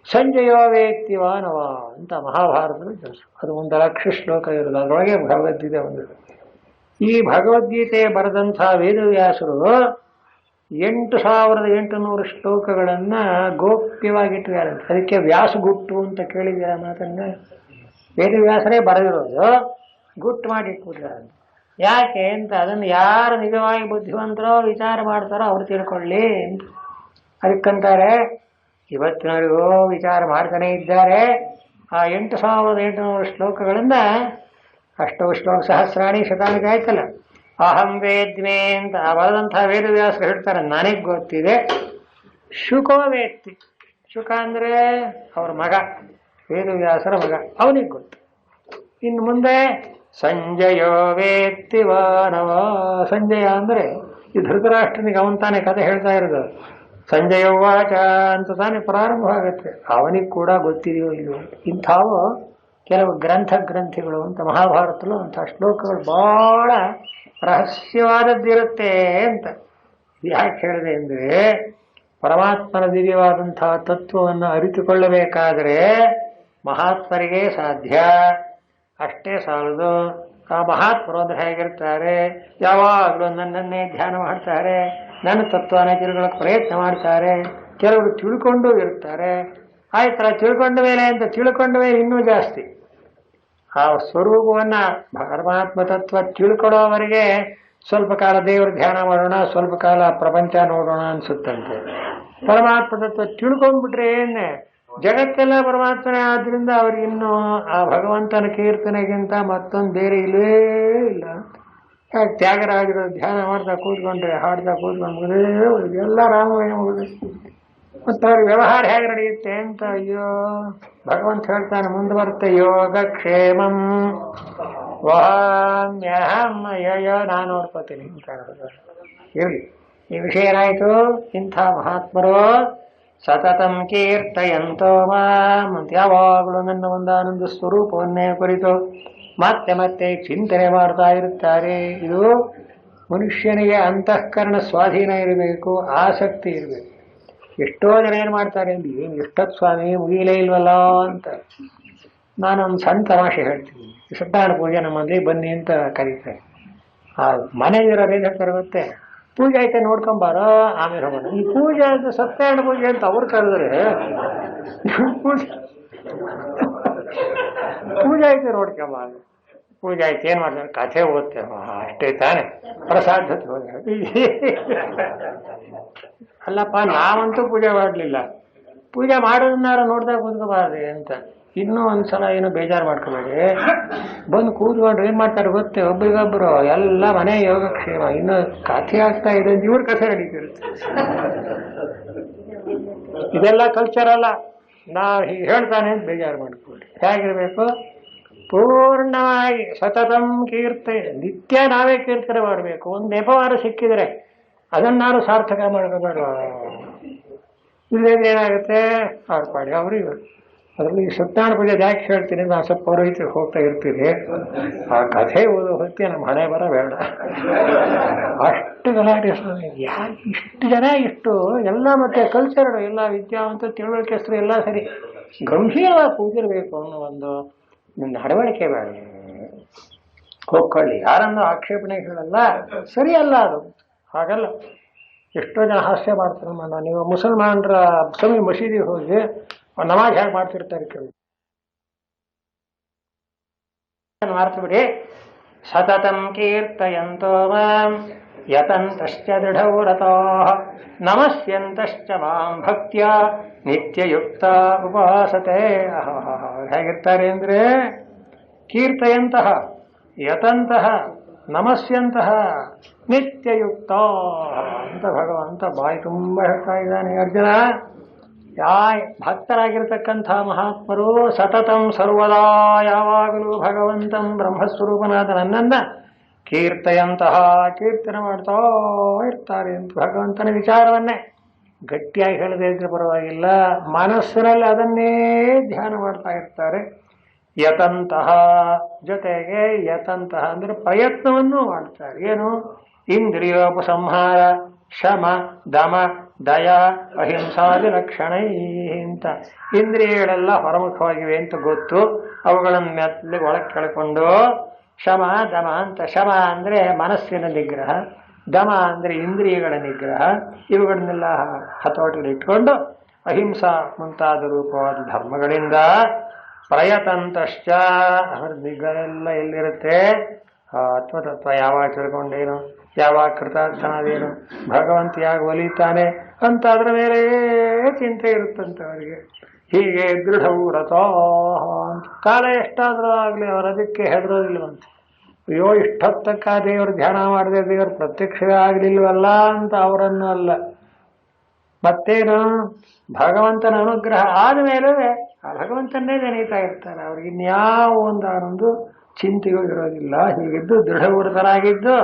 ಸಂಜಯೋ ವೇತ್ತಿ ವಾನವ ಅಂತ ಮಹಾಭಾರತದಲ್ಲಿ ತಿಳಿಸು. ಅದು 1,00,000 ಶ್ಲೋಕ ಇರೋದು. ಅದರೊಳಗೆ ಭಗವದ್ಗೀತೆ ಒಂದು. ಈ ಭಗವದ್ಗೀತೆ ಬರೆದಂಥ ವೇದವ್ಯಾಸರು 8,800 ಶ್ಲೋಕಗಳನ್ನ ಗೋಪ್ಯವಾಗಿಟ್ಟಿದ್ದಾರೆ. ಅದಕ್ಕೆ ವ್ಯಾಸಗುಟ್ಟು ಅಂತ ಕೇಳಿದ್ದೀರ ಮಾತನ್ನ. ವೇದವ್ಯಾಸರೇ ಬರೆದಿರೋದು, ಗುಟ್ಟು ಮಾಡಿ ಇಟ್ಬಿಟ್ಟಿದ್ದಾರೆ. ಯಾಕೆ ಅಂತ ಅದನ್ನು ಯಾರು ನಿಜವಾಗಿ ಬುದ್ಧಿವಂತರೋ ವಿಚಾರ ಮಾಡ್ತಾರೋ ಅವ್ರು ತಿಳ್ಕೊಳ್ಳಿ ಅಂತ. ಅದಕ್ಕಂತಾರೆ ಇವತ್ತಿನವರೆಗೂ ವಿಚಾರ ಮಾಡ್ತಾನೆ ಇದ್ದಾರೆ. ಆ 8,800 ಶ್ಲೋಕಗಳಿಂದ ಅಷ್ಟೋ ಶ್ಲೋಕ ಸಹಸ್ರಾಣಿ ಶತಾನಿಗೆ ಆಯ್ತಲ್ಲ. ಅಹಂ ವೇದ್ಮೆ ಅಂತ ಬರೆದಂತಹ ವೇದವ್ಯಾಸರು ಹೇಳ್ತಾರೆ, ನನಗೆ ಗೊತ್ತಿದೆ. ಶುಕೋ ವೇತ್ತಿ, ಶುಕ ಅಂದ್ರೆ ಅವ್ರ ಮಗ, ವೇದವ್ಯಾಸರ ಮಗ, ಅವನಿಗೆ ಗೊತ್ತು. ಇನ್ನು ಮುಂದೆ ಸಂಜಯೋ ವೇತ್ತಿ ವಾನವ. ಸಂಜಯ ಅಂದ್ರೆ ಈ ಧೃತರಾಷ್ಟ್ರನಿಗೆ ಅವನ್ ತಾನೇ ಕಥೆ ಹೇಳ್ತಾ ಇರೋದು. ಸಂಜಯ ವಾಚ ಅಂತ ತಾನೇ ಪ್ರಾರಂಭ ಆಗುತ್ತೆ. ಅವನಿಗೆ ಕೂಡ ಗೊತ್ತಿದೆಯೋ ಇಲ್ಲವೋ. ಇಂಥವು ಕೆಲವು ಗ್ರಂಥಿಗಳು ಅಂತ ಮಹಾಭಾರತಲು ಅಂಥ ಶ್ಲೋಕಗಳು ಬಹಳ ರಹಸ್ಯವಾದದ್ದಿರುತ್ತೆ ಅಂತ. ಯಾಕೆ ಹೇಳಿದೆ ಅಂದರೆ, ಪರಮಾತ್ಮನ ದಿವ್ಯವಾದಂತಹ ತತ್ವವನ್ನು ಅರಿತುಕೊಳ್ಳಬೇಕಾದರೆ ಮಹಾತ್ಮರಿಗೆ ಸಾಧ್ಯ. ಅಷ್ಟೇ ಸಾಲದು. ಆ ಮಹಾತ್ಮರು ಅಂದ್ರೆ ಹೇಗಿರ್ತಾರೆ? ಯಾವಾಗಲೂ ನನ್ನನ್ನೇ ಧ್ಯಾನ ಮಾಡ್ತಾರೆ, ನನ್ನ ತತ್ವನ ತಿಳ್ಕೊಳ್ಳೋಕೆ ಪ್ರಯತ್ನ ಮಾಡ್ತಾರೆ. ಕೆಲವರು ತಿಳ್ಕೊಂಡು ಇರ್ತಾರೆ. ಆಯ್ತಲ್ಲ, ತಿಳ್ಕೊಂಡ ಮೇಲೆ ಅಂತ ತಿಳ್ಕೊಂಡ ಮೇಲೆ ಇನ್ನೂ ಜಾಸ್ತಿ ಆ ಸ್ವರೂಪವನ್ನ ಪರಮಾತ್ಮ ತತ್ವ ತಿಳ್ಕೊಳ್ಳೋವರೆಗೆ ಸ್ವಲ್ಪ ಕಾಲ ದೇವರ ಧ್ಯಾನ ಮಾಡೋಣ, ಸ್ವಲ್ಪ ಕಾಲ ಪ್ರಪಂಚ ನೋಡೋಣ ಅನ್ಸುತ್ತಂತೆ. ಪರಮಾತ್ಮ ತತ್ವ ತಿಳ್ಕೊಂಡ್ಬಿಟ್ರೆ ಏನೇ ಜಗತ್ತೆಲ್ಲ ಪರಮಾತ್ಮನೇ. ಆದ್ರಿಂದ ಅವ್ರಿಗಿನ್ನು ಆ ಭಗವಂತನ ಕೀರ್ತನೆಗಿಂತ ಮತ್ತೊಂದು ಬೇರೆ ಇಲ್ಲವೇ ಇಲ್ಲ. ತ್ಯಾಗರಾಜರು ಧ್ಯಾನ ಮಾಡ್ತಾ ಕೂತ್ಕೊಂಡ್ರೆ, ಹಾಡ್ತಾ ಕೂತ್ಕೊಂಡ್ರೆ ಎಲ್ಲ ರಾಮವೇ ಮುಗಿದು. ಮತ್ತು ಅವ್ರ ವ್ಯವಹಾರ ಹೇಗೆ ನಡೆಯುತ್ತೆ ಅಂತ. ಅಯ್ಯೋ, ಭಗವಂತ ಹೇಳ್ತಾನೆ ಮುಂದೆ ಬರುತ್ತೆ, ಯೋಗಕ್ಷೇಮಂ ವಾಮ್ಯಹಂ ಅಯ್ಯೋ ನಾನು ನೋಡ್ಕೋತೀನಿ ಅಂತ. ಇರಲಿ, ಈ ವಿಷಯ ಏನಾಯಿತು? ಇಂಥ ಮಹಾತ್ಮರು ಸತತಂ ಕೀರ್ತಯಂತೋ ಮಾಂ ಅಂತ ಯಾವಾಗಲೂ ನನ್ನ ಒಂದಾನಂದ ಸ್ವರೂಪವನ್ನೇ ಕುರಿತು ಮತ್ತೆ ಮತ್ತೆ ಚಿಂತನೆ ಮಾಡ್ತಾ ಇರುತ್ತಾರೆ. ಇದು ಮನುಷ್ಯನಿಗೆ ಅಂತಃಕರಣ ಸ್ವಾಧೀನ ಇರಬೇಕು, ಆಸಕ್ತಿ ಇರಬೇಕು. ಎಷ್ಟೋ ಜನ ಏನು ಮಾಡ್ತಾರೆ ಅಂದ್ರೆ, ಏನು ಎಷ್ಟೊತ್ತು ಸ್ವಾಮಿ ಮುಗಿಯಲೇ ಇಲ್ವಲ್ಲ ಅಂತ. ನಾನೊಂದು ಸಣ್ಣ ತಮಾಷೆ ಹೇಳ್ತೀನಿ. ಸತ್ಯನಾರಾಯಣ ಪೂಜೆ ನಮ್ಮಲ್ಲಿ ಬನ್ನಿ ಅಂತ ಕರೀತಾರೆ. ಆ ಮನೆಗಿರೋರು ಏನು ಹೇಳ್ತಾರೆ ಗೊತ್ತೇ? ಪೂಜೆ ಐತೆ ನೋಡ್ಕೊಂಬಾರೋ ಆಮೇಲೆ ಹೋಗೋಣ. ಈ ಪೂಜೆ ಅಂತ ಸತ್ಯನಾರಾಯಣ ಪೂಜೆ ಅಂತ ಅವ್ರು ಕರೆದ್ರೆ ಪೂಜೆ ಐತೆ ನೋಡ್ಕೊಂಬ. ಪೂಜೆ ಆಯ್ತು ಏನು ಮಾಡ್ತಾರೆ? ಕಥೆ ಓದ್ತೇವೆ ಅಷ್ಟೇ ತಾನೆ, ಪ್ರಸಾದತೆ ಹೋದ್ರೆ. ಅಲ್ಲಪ್ಪ, ನಾವಂತೂ ಪೂಜೆ ಮಾಡಲಿಲ್ಲ, ಪೂಜೆ ಮಾಡೋದನ್ನಾರು ನೋಡ್ದಾಗ ಕೂತ್ಕೋಬಾರ್ದು ಅಂತ. ಇನ್ನೂ ಒಂದ್ಸಲ ಏನೋ ಬೇಜಾರು ಮಾಡ್ಕೋಬೇಡಿ. ಬಂದು ಕೂತ್ಕೊಂಡ್ರೆ ಏನ್ ಮಾಡ್ತಾರೆ ಗೊತ್ತೇ? ಒಬ್ರಿಗೊಬ್ರು ಎಲ್ಲ ಮನೆ ಯೋಗಕ್ಷೇಮ. ಇನ್ನು ಕಥೆ ಆಗ್ತಾ ಇದೆ ಅಂತ ಇವ್ರ ಕಥೆ ನಡೀತಿರುತ್ತೆ. ಇದೆಲ್ಲ ಕಲ್ಚರ್ ಅಲ್ಲ. ನಾವು ಹೀಗೆ ಹೇಳ್ತಾನೆ ಅಂತ ಬೇಜಾರು ಮಾಡ್ಕೊಳ್ರಿ. ಹೇಗಿರ್ಬೇಕು? ಪೂರ್ಣವಾಗಿ ಸತತಂ ಕೀರ್ತೆ, ನಿತ್ಯ ನಾವೇ ಕೀರ್ತನೆ ಮಾಡಬೇಕು. ಒಂದು ನೆಪವಾರ ಸಿಕ್ಕಿದ್ರೆ ಅದನ್ನಾರು ಸಾರ್ಥಕ ಮಾಡ್ಕೋಬೇಡ. ಇಲ್ಲದೇ ಏನಾಗುತ್ತೆ? ಅವ್ರ ಪಾಡಿ ಅವರು ಇವರು. ಅದರಲ್ಲಿ ಈ ಸತ್ಯನಾರಾಯಣ ಪೂಜೆ ಯಾಕೆ ಹೇಳ್ತೀನಿ, ನಾನು ಸ್ವಲ್ಪ ಪೌರೋಹಿತ್ಯಕ್ಕೆ ಹೋಗ್ತಾ ಇರ್ತೀನಿ. ಆ ಕಥೆ ಓದೋ ಹೊತ್ತಿಗೆ ನಮ್ಮ ಹಣೆ ಬರ ಬೇಡ. ಅಷ್ಟು ಗಲಾಟೆ ಸ್ವಾಮಿ. ಯಾಕೆ ಇಷ್ಟು ಜನ, ಇಷ್ಟು ಎಲ್ಲ ಮತ್ತೆ ಕಲ್ಚರ್ಡು ಎಲ್ಲ ವಿದ್ಯಾವಂತ ತಿಳುವಳಿಕೆಸ್ತರು ಎಲ್ಲ ಸರಿ, ಗಂಭೀರವಾಗಿ ಕೂತಿರ್ಬೇಕು ಅನ್ನೋ ಒಂದು ನಡವಳಿಕೆ ಬೇಡ. ಹೋಗ್ಕೊಳ್ಳಿ, ಯಾರನ್ನು ಆಕ್ಷೇಪಣೆ ಹೇಳಲ್ಲ, ಸರಿಯಲ್ಲ ಅದು. ಹಾಗಲ್ಲ. ಎಷ್ಟೋ ಜನ ಹಾಸ್ಯ ಮಾಡ್ತಾರೆ. ನೀವು ಮುಸಲ್ಮಾನರ ಸಮಿ ಮಸೀದಿಗೆ ಹೋಗಿ ನಮಾಜ್ ಹೇಗೆ ಮಾಡ್ತಿರ್ತಾರೆ ಕೇಳಿ. ಮಾಡ್ತೀಬಿಡಿ. ಸತತಂ ಕೀರ್ತಯಂತೋ ಮಾಂ ಯತಂತಶ್ಚ ದೃಢವ್ರತಾಃ ನಮಸ್ಯಂತಶ್ಚ ಮಾಂ ಭಕ್ತ್ಯಾ ನಿತ್ಯಯುಕ್ತ ಉಪಾಸತೆ. ಹೇಗಿರ್ತಾರೆ ಅಂದ್ರೆ, ಕೀರ್ತಯಂತಹ, ಯತಂತಹ, ನಮಸ್ಯಂತಹ, ನಿತ್ಯಯುಕ್ತ ಅಂತ ಭಗವಂತ ಬಾಯಿ ತುಂಬ ಹೇಳ್ತಾ ಇದ್ದಾನೆ. ಅರ್ಜುನ, ಭಕ್ತರಾಗಿರ್ತಕ್ಕಂಥ ಮಹಾತ್ಮರು ಸತತಂ ಸರ್ವದಾ ಯಾವಾಗಲೂ ಭಗವಂತಂ ಬ್ರಹ್ಮಸ್ವರೂಪನಾದ ನನ್ನನ್ನ ಕೀರ್ತಯಂತಹ, ಕೀರ್ತನೆ ಮಾಡ್ತಾ ಇರ್ತಾರೆ ಅಂತ. ಭಗವಂತನ ವಿಚಾರವನ್ನೇ ಗಟ್ಟಿಯಾಗಿ ಹೇಳದೇ ಇದ್ರೆ ಪರವಾಗಿಲ್ಲ, ಮನಸ್ಸಿನಲ್ಲಿ ಅದನ್ನೇ ಧ್ಯಾನ ಮಾಡ್ತಾ ಇರ್ತಾರೆ. ಯತಂತಹ, ಜೊತೆಗೆ ಯತಂತಹ ಅಂದ್ರೆ ಪ್ರಯತ್ನವನ್ನು ಮಾಡ್ತಾರೆ. ಏನು? ಇಂದ್ರಿಯೋಪಸಂಹಾರ, ಶಮ, ದಮ, ದಯ, ಅಹಿಂಸಾದಿ ಲಕ್ಷಣೈ ಅಂತ. ಇಂದ್ರಿಯಗಳೆಲ್ಲ ಹೊರಮುಖವಾಗಿವೆ ಅಂತ ಗೊತ್ತು, ಅವುಗಳನ್ನು ಮೆತ್ತಗೆ ಒಳಗೆ ಕೆಳ್ಕೊಂಡು ಶಮ ದಮ ಅಂತ. ಶಮ ಅಂದರೆ ಮನಸ್ಸಿನ ನಿಗ್ರಹ, ದಮ ಅಂದರೆ ಇಂದ್ರಿಯಗಳ ನಿಗ್ರಹ. ಇವುಗಳನ್ನೆಲ್ಲ ಹತೋಟಿಯಲ್ಲಿ ಇಟ್ಕೊಂಡು ಅಹಿಂಸಾ ಮುಂತಾದ ರೂಪವಾದ ಧರ್ಮಗಳಿಂದ ಪ್ರಯತಂತಶ್ಚ, ಅವರ ನಿಗ್ರಹ ಎಲ್ಲ ಎಲ್ಲಿರುತ್ತೆ? ಆತ್ಮತತ್ವ ಯಾವಾಗ ತಿಳ್ಕೊಂಡೇನು, ಯಾವಾಗ ಕೃತಾರ್ಥನಾದೇನು, ಭಗವಂತಿಯಾಗಿ ಒಲಿತಾನೆ ಅಂತ ಅದರ ಮೇಲೆ ಚಿಂತೆ ಇರುತ್ತಂತೆ ಅವರಿಗೆ. ಹೀಗೆ ದೃಢವು ರಥ ಅಂತ. ಕಾಲ ಎಷ್ಟಾದರೂ ಆಗಲಿ ಅವರು ಅದಕ್ಕೆ ಹೆದರೋದಿಲ್ವಂತೆ. ಅಯ್ಯೋ ಇಷ್ಟೊತ್ತಕ್ಕ ದೇವರು ಧ್ಯಾನ ಮಾಡದೆ ದೇವರು ಪ್ರತ್ಯಕ್ಷವೇ ಆಗಲಿಲ್ವಲ್ಲ ಅಂತ ಅವರನ್ನು ಅಲ್ಲ. ಮತ್ತೇನು, ಭಗವಂತನ ಅನುಗ್ರಹ ಆದಮೇಲೆ ಆ ಭಗವಂತನ್ನೇ ನೆನೀತಾ ಇರ್ತಾರೆ. ಅವ್ರಿಗೆ ಇನ್ಯಾವ ಒಂದೊಂದು ಚಿಂತೆಯೂ ಇರೋದಿಲ್ಲ. ಹೀಗಿದ್ದು ದೃಢವ್ರತರಾಗಿದ್ದು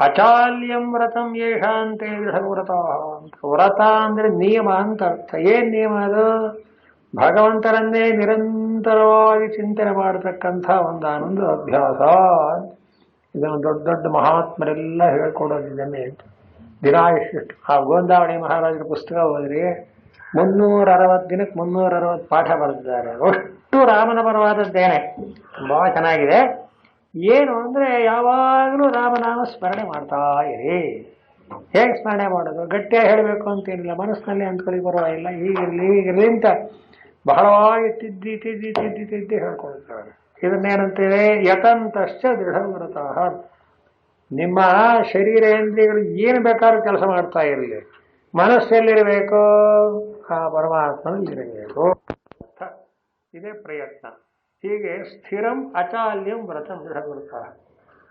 ಅಚಾಲ್ಯಂ ವ್ರತಂ ಯೇಷಾಂತೆ ದೃಢವ್ರತ ಅಂತ. ವ್ರತ ಅಂದ್ರೆ ನಿಯಮ ಅಂತ ಅರ್ಥ. ಏನ್ ನಿಯಮ ಅದು? ಭಗವಂತರನ್ನೇ ನಿರಂತರವಾಗಿ ಚಿಂತನೆ ಮಾಡತಕ್ಕಂಥ ಒಂದಾನೊಂದು ಅಭ್ಯಾಸ. ಇದನ್ನು ದೊಡ್ಡ ದೊಡ್ಡ ಮಹಾತ್ಮರೆಲ್ಲ ಹೇಳ್ಕೊಡೋದಿದ್ದಾನೆ ಅಂತ. ದಿನ ಇಷ್ಟು ಆ ಗೋಂದಾವಳಿ ಮಹಾರಾಜರ ಪುಸ್ತಕ ಹೋದ್ರಿ 360 ದಿನಕ್ಕೆ 360 ಪಾಠ ಬರೆದಿದ್ದಾರೆ. ಅಷ್ಟು ರಾಮನ ಪರವಾದದ್ದೇನೆ, ತುಂಬಾ ಚೆನ್ನಾಗಿದೆ. ಏನು ಅಂದ್ರೆ ಯಾವಾಗಲೂ ರಾಮನಾಮ ಸ್ಮರಣೆ ಮಾಡ್ತಾ ಇರಿ. ಹೇಗೆ ಸ್ಮರಣೆ ಮಾಡೋದು? ಗಟ್ಟಿಯಾಗಿ ಹೇಳಬೇಕು ಅಂತೇನಿಲ್ಲ, ಮನಸ್ಸಿನಲ್ಲಿ ಅಂದ್ಕೊಳ್ಳಿ ಪರವಾಗಿಲ್ಲ. ಹೀಗಿರ್ಲಿ ಅಂತ ಬಹಳವಾಗಿ ತಿದ್ದಿ ತಿದ್ದಿ ತಿದ್ದಿ ತಿದ್ದಿ ಹೇಳ್ಕೊಳ್ತಾರೆ. ಇದನ್ನೇನಂತೇವೆ? ಯತಂತಶ್ಚ ದೃಢವ್ರತ. ನಿಮ್ಮ ಶರೀರೇಂದ್ರಿಯಗಳು ಏನು ಬೇಕಾದ್ರೂ ಕೆಲಸ ಮಾಡ್ತಾ ಇರಲಿ, ಮನಸ್ಸೆಲ್ಲಿರಬೇಕು? ಆ ಪರಮಾತ್ಮನಲ್ಲಿರಬೇಕು. ಇದೇ ಪ್ರಯತ್ನ. ಹೀಗೆ ಸ್ಥಿರಂ ಅಚಾಲ್ಯಂ ವ್ರತಂ ದೃಢವ್ರತ.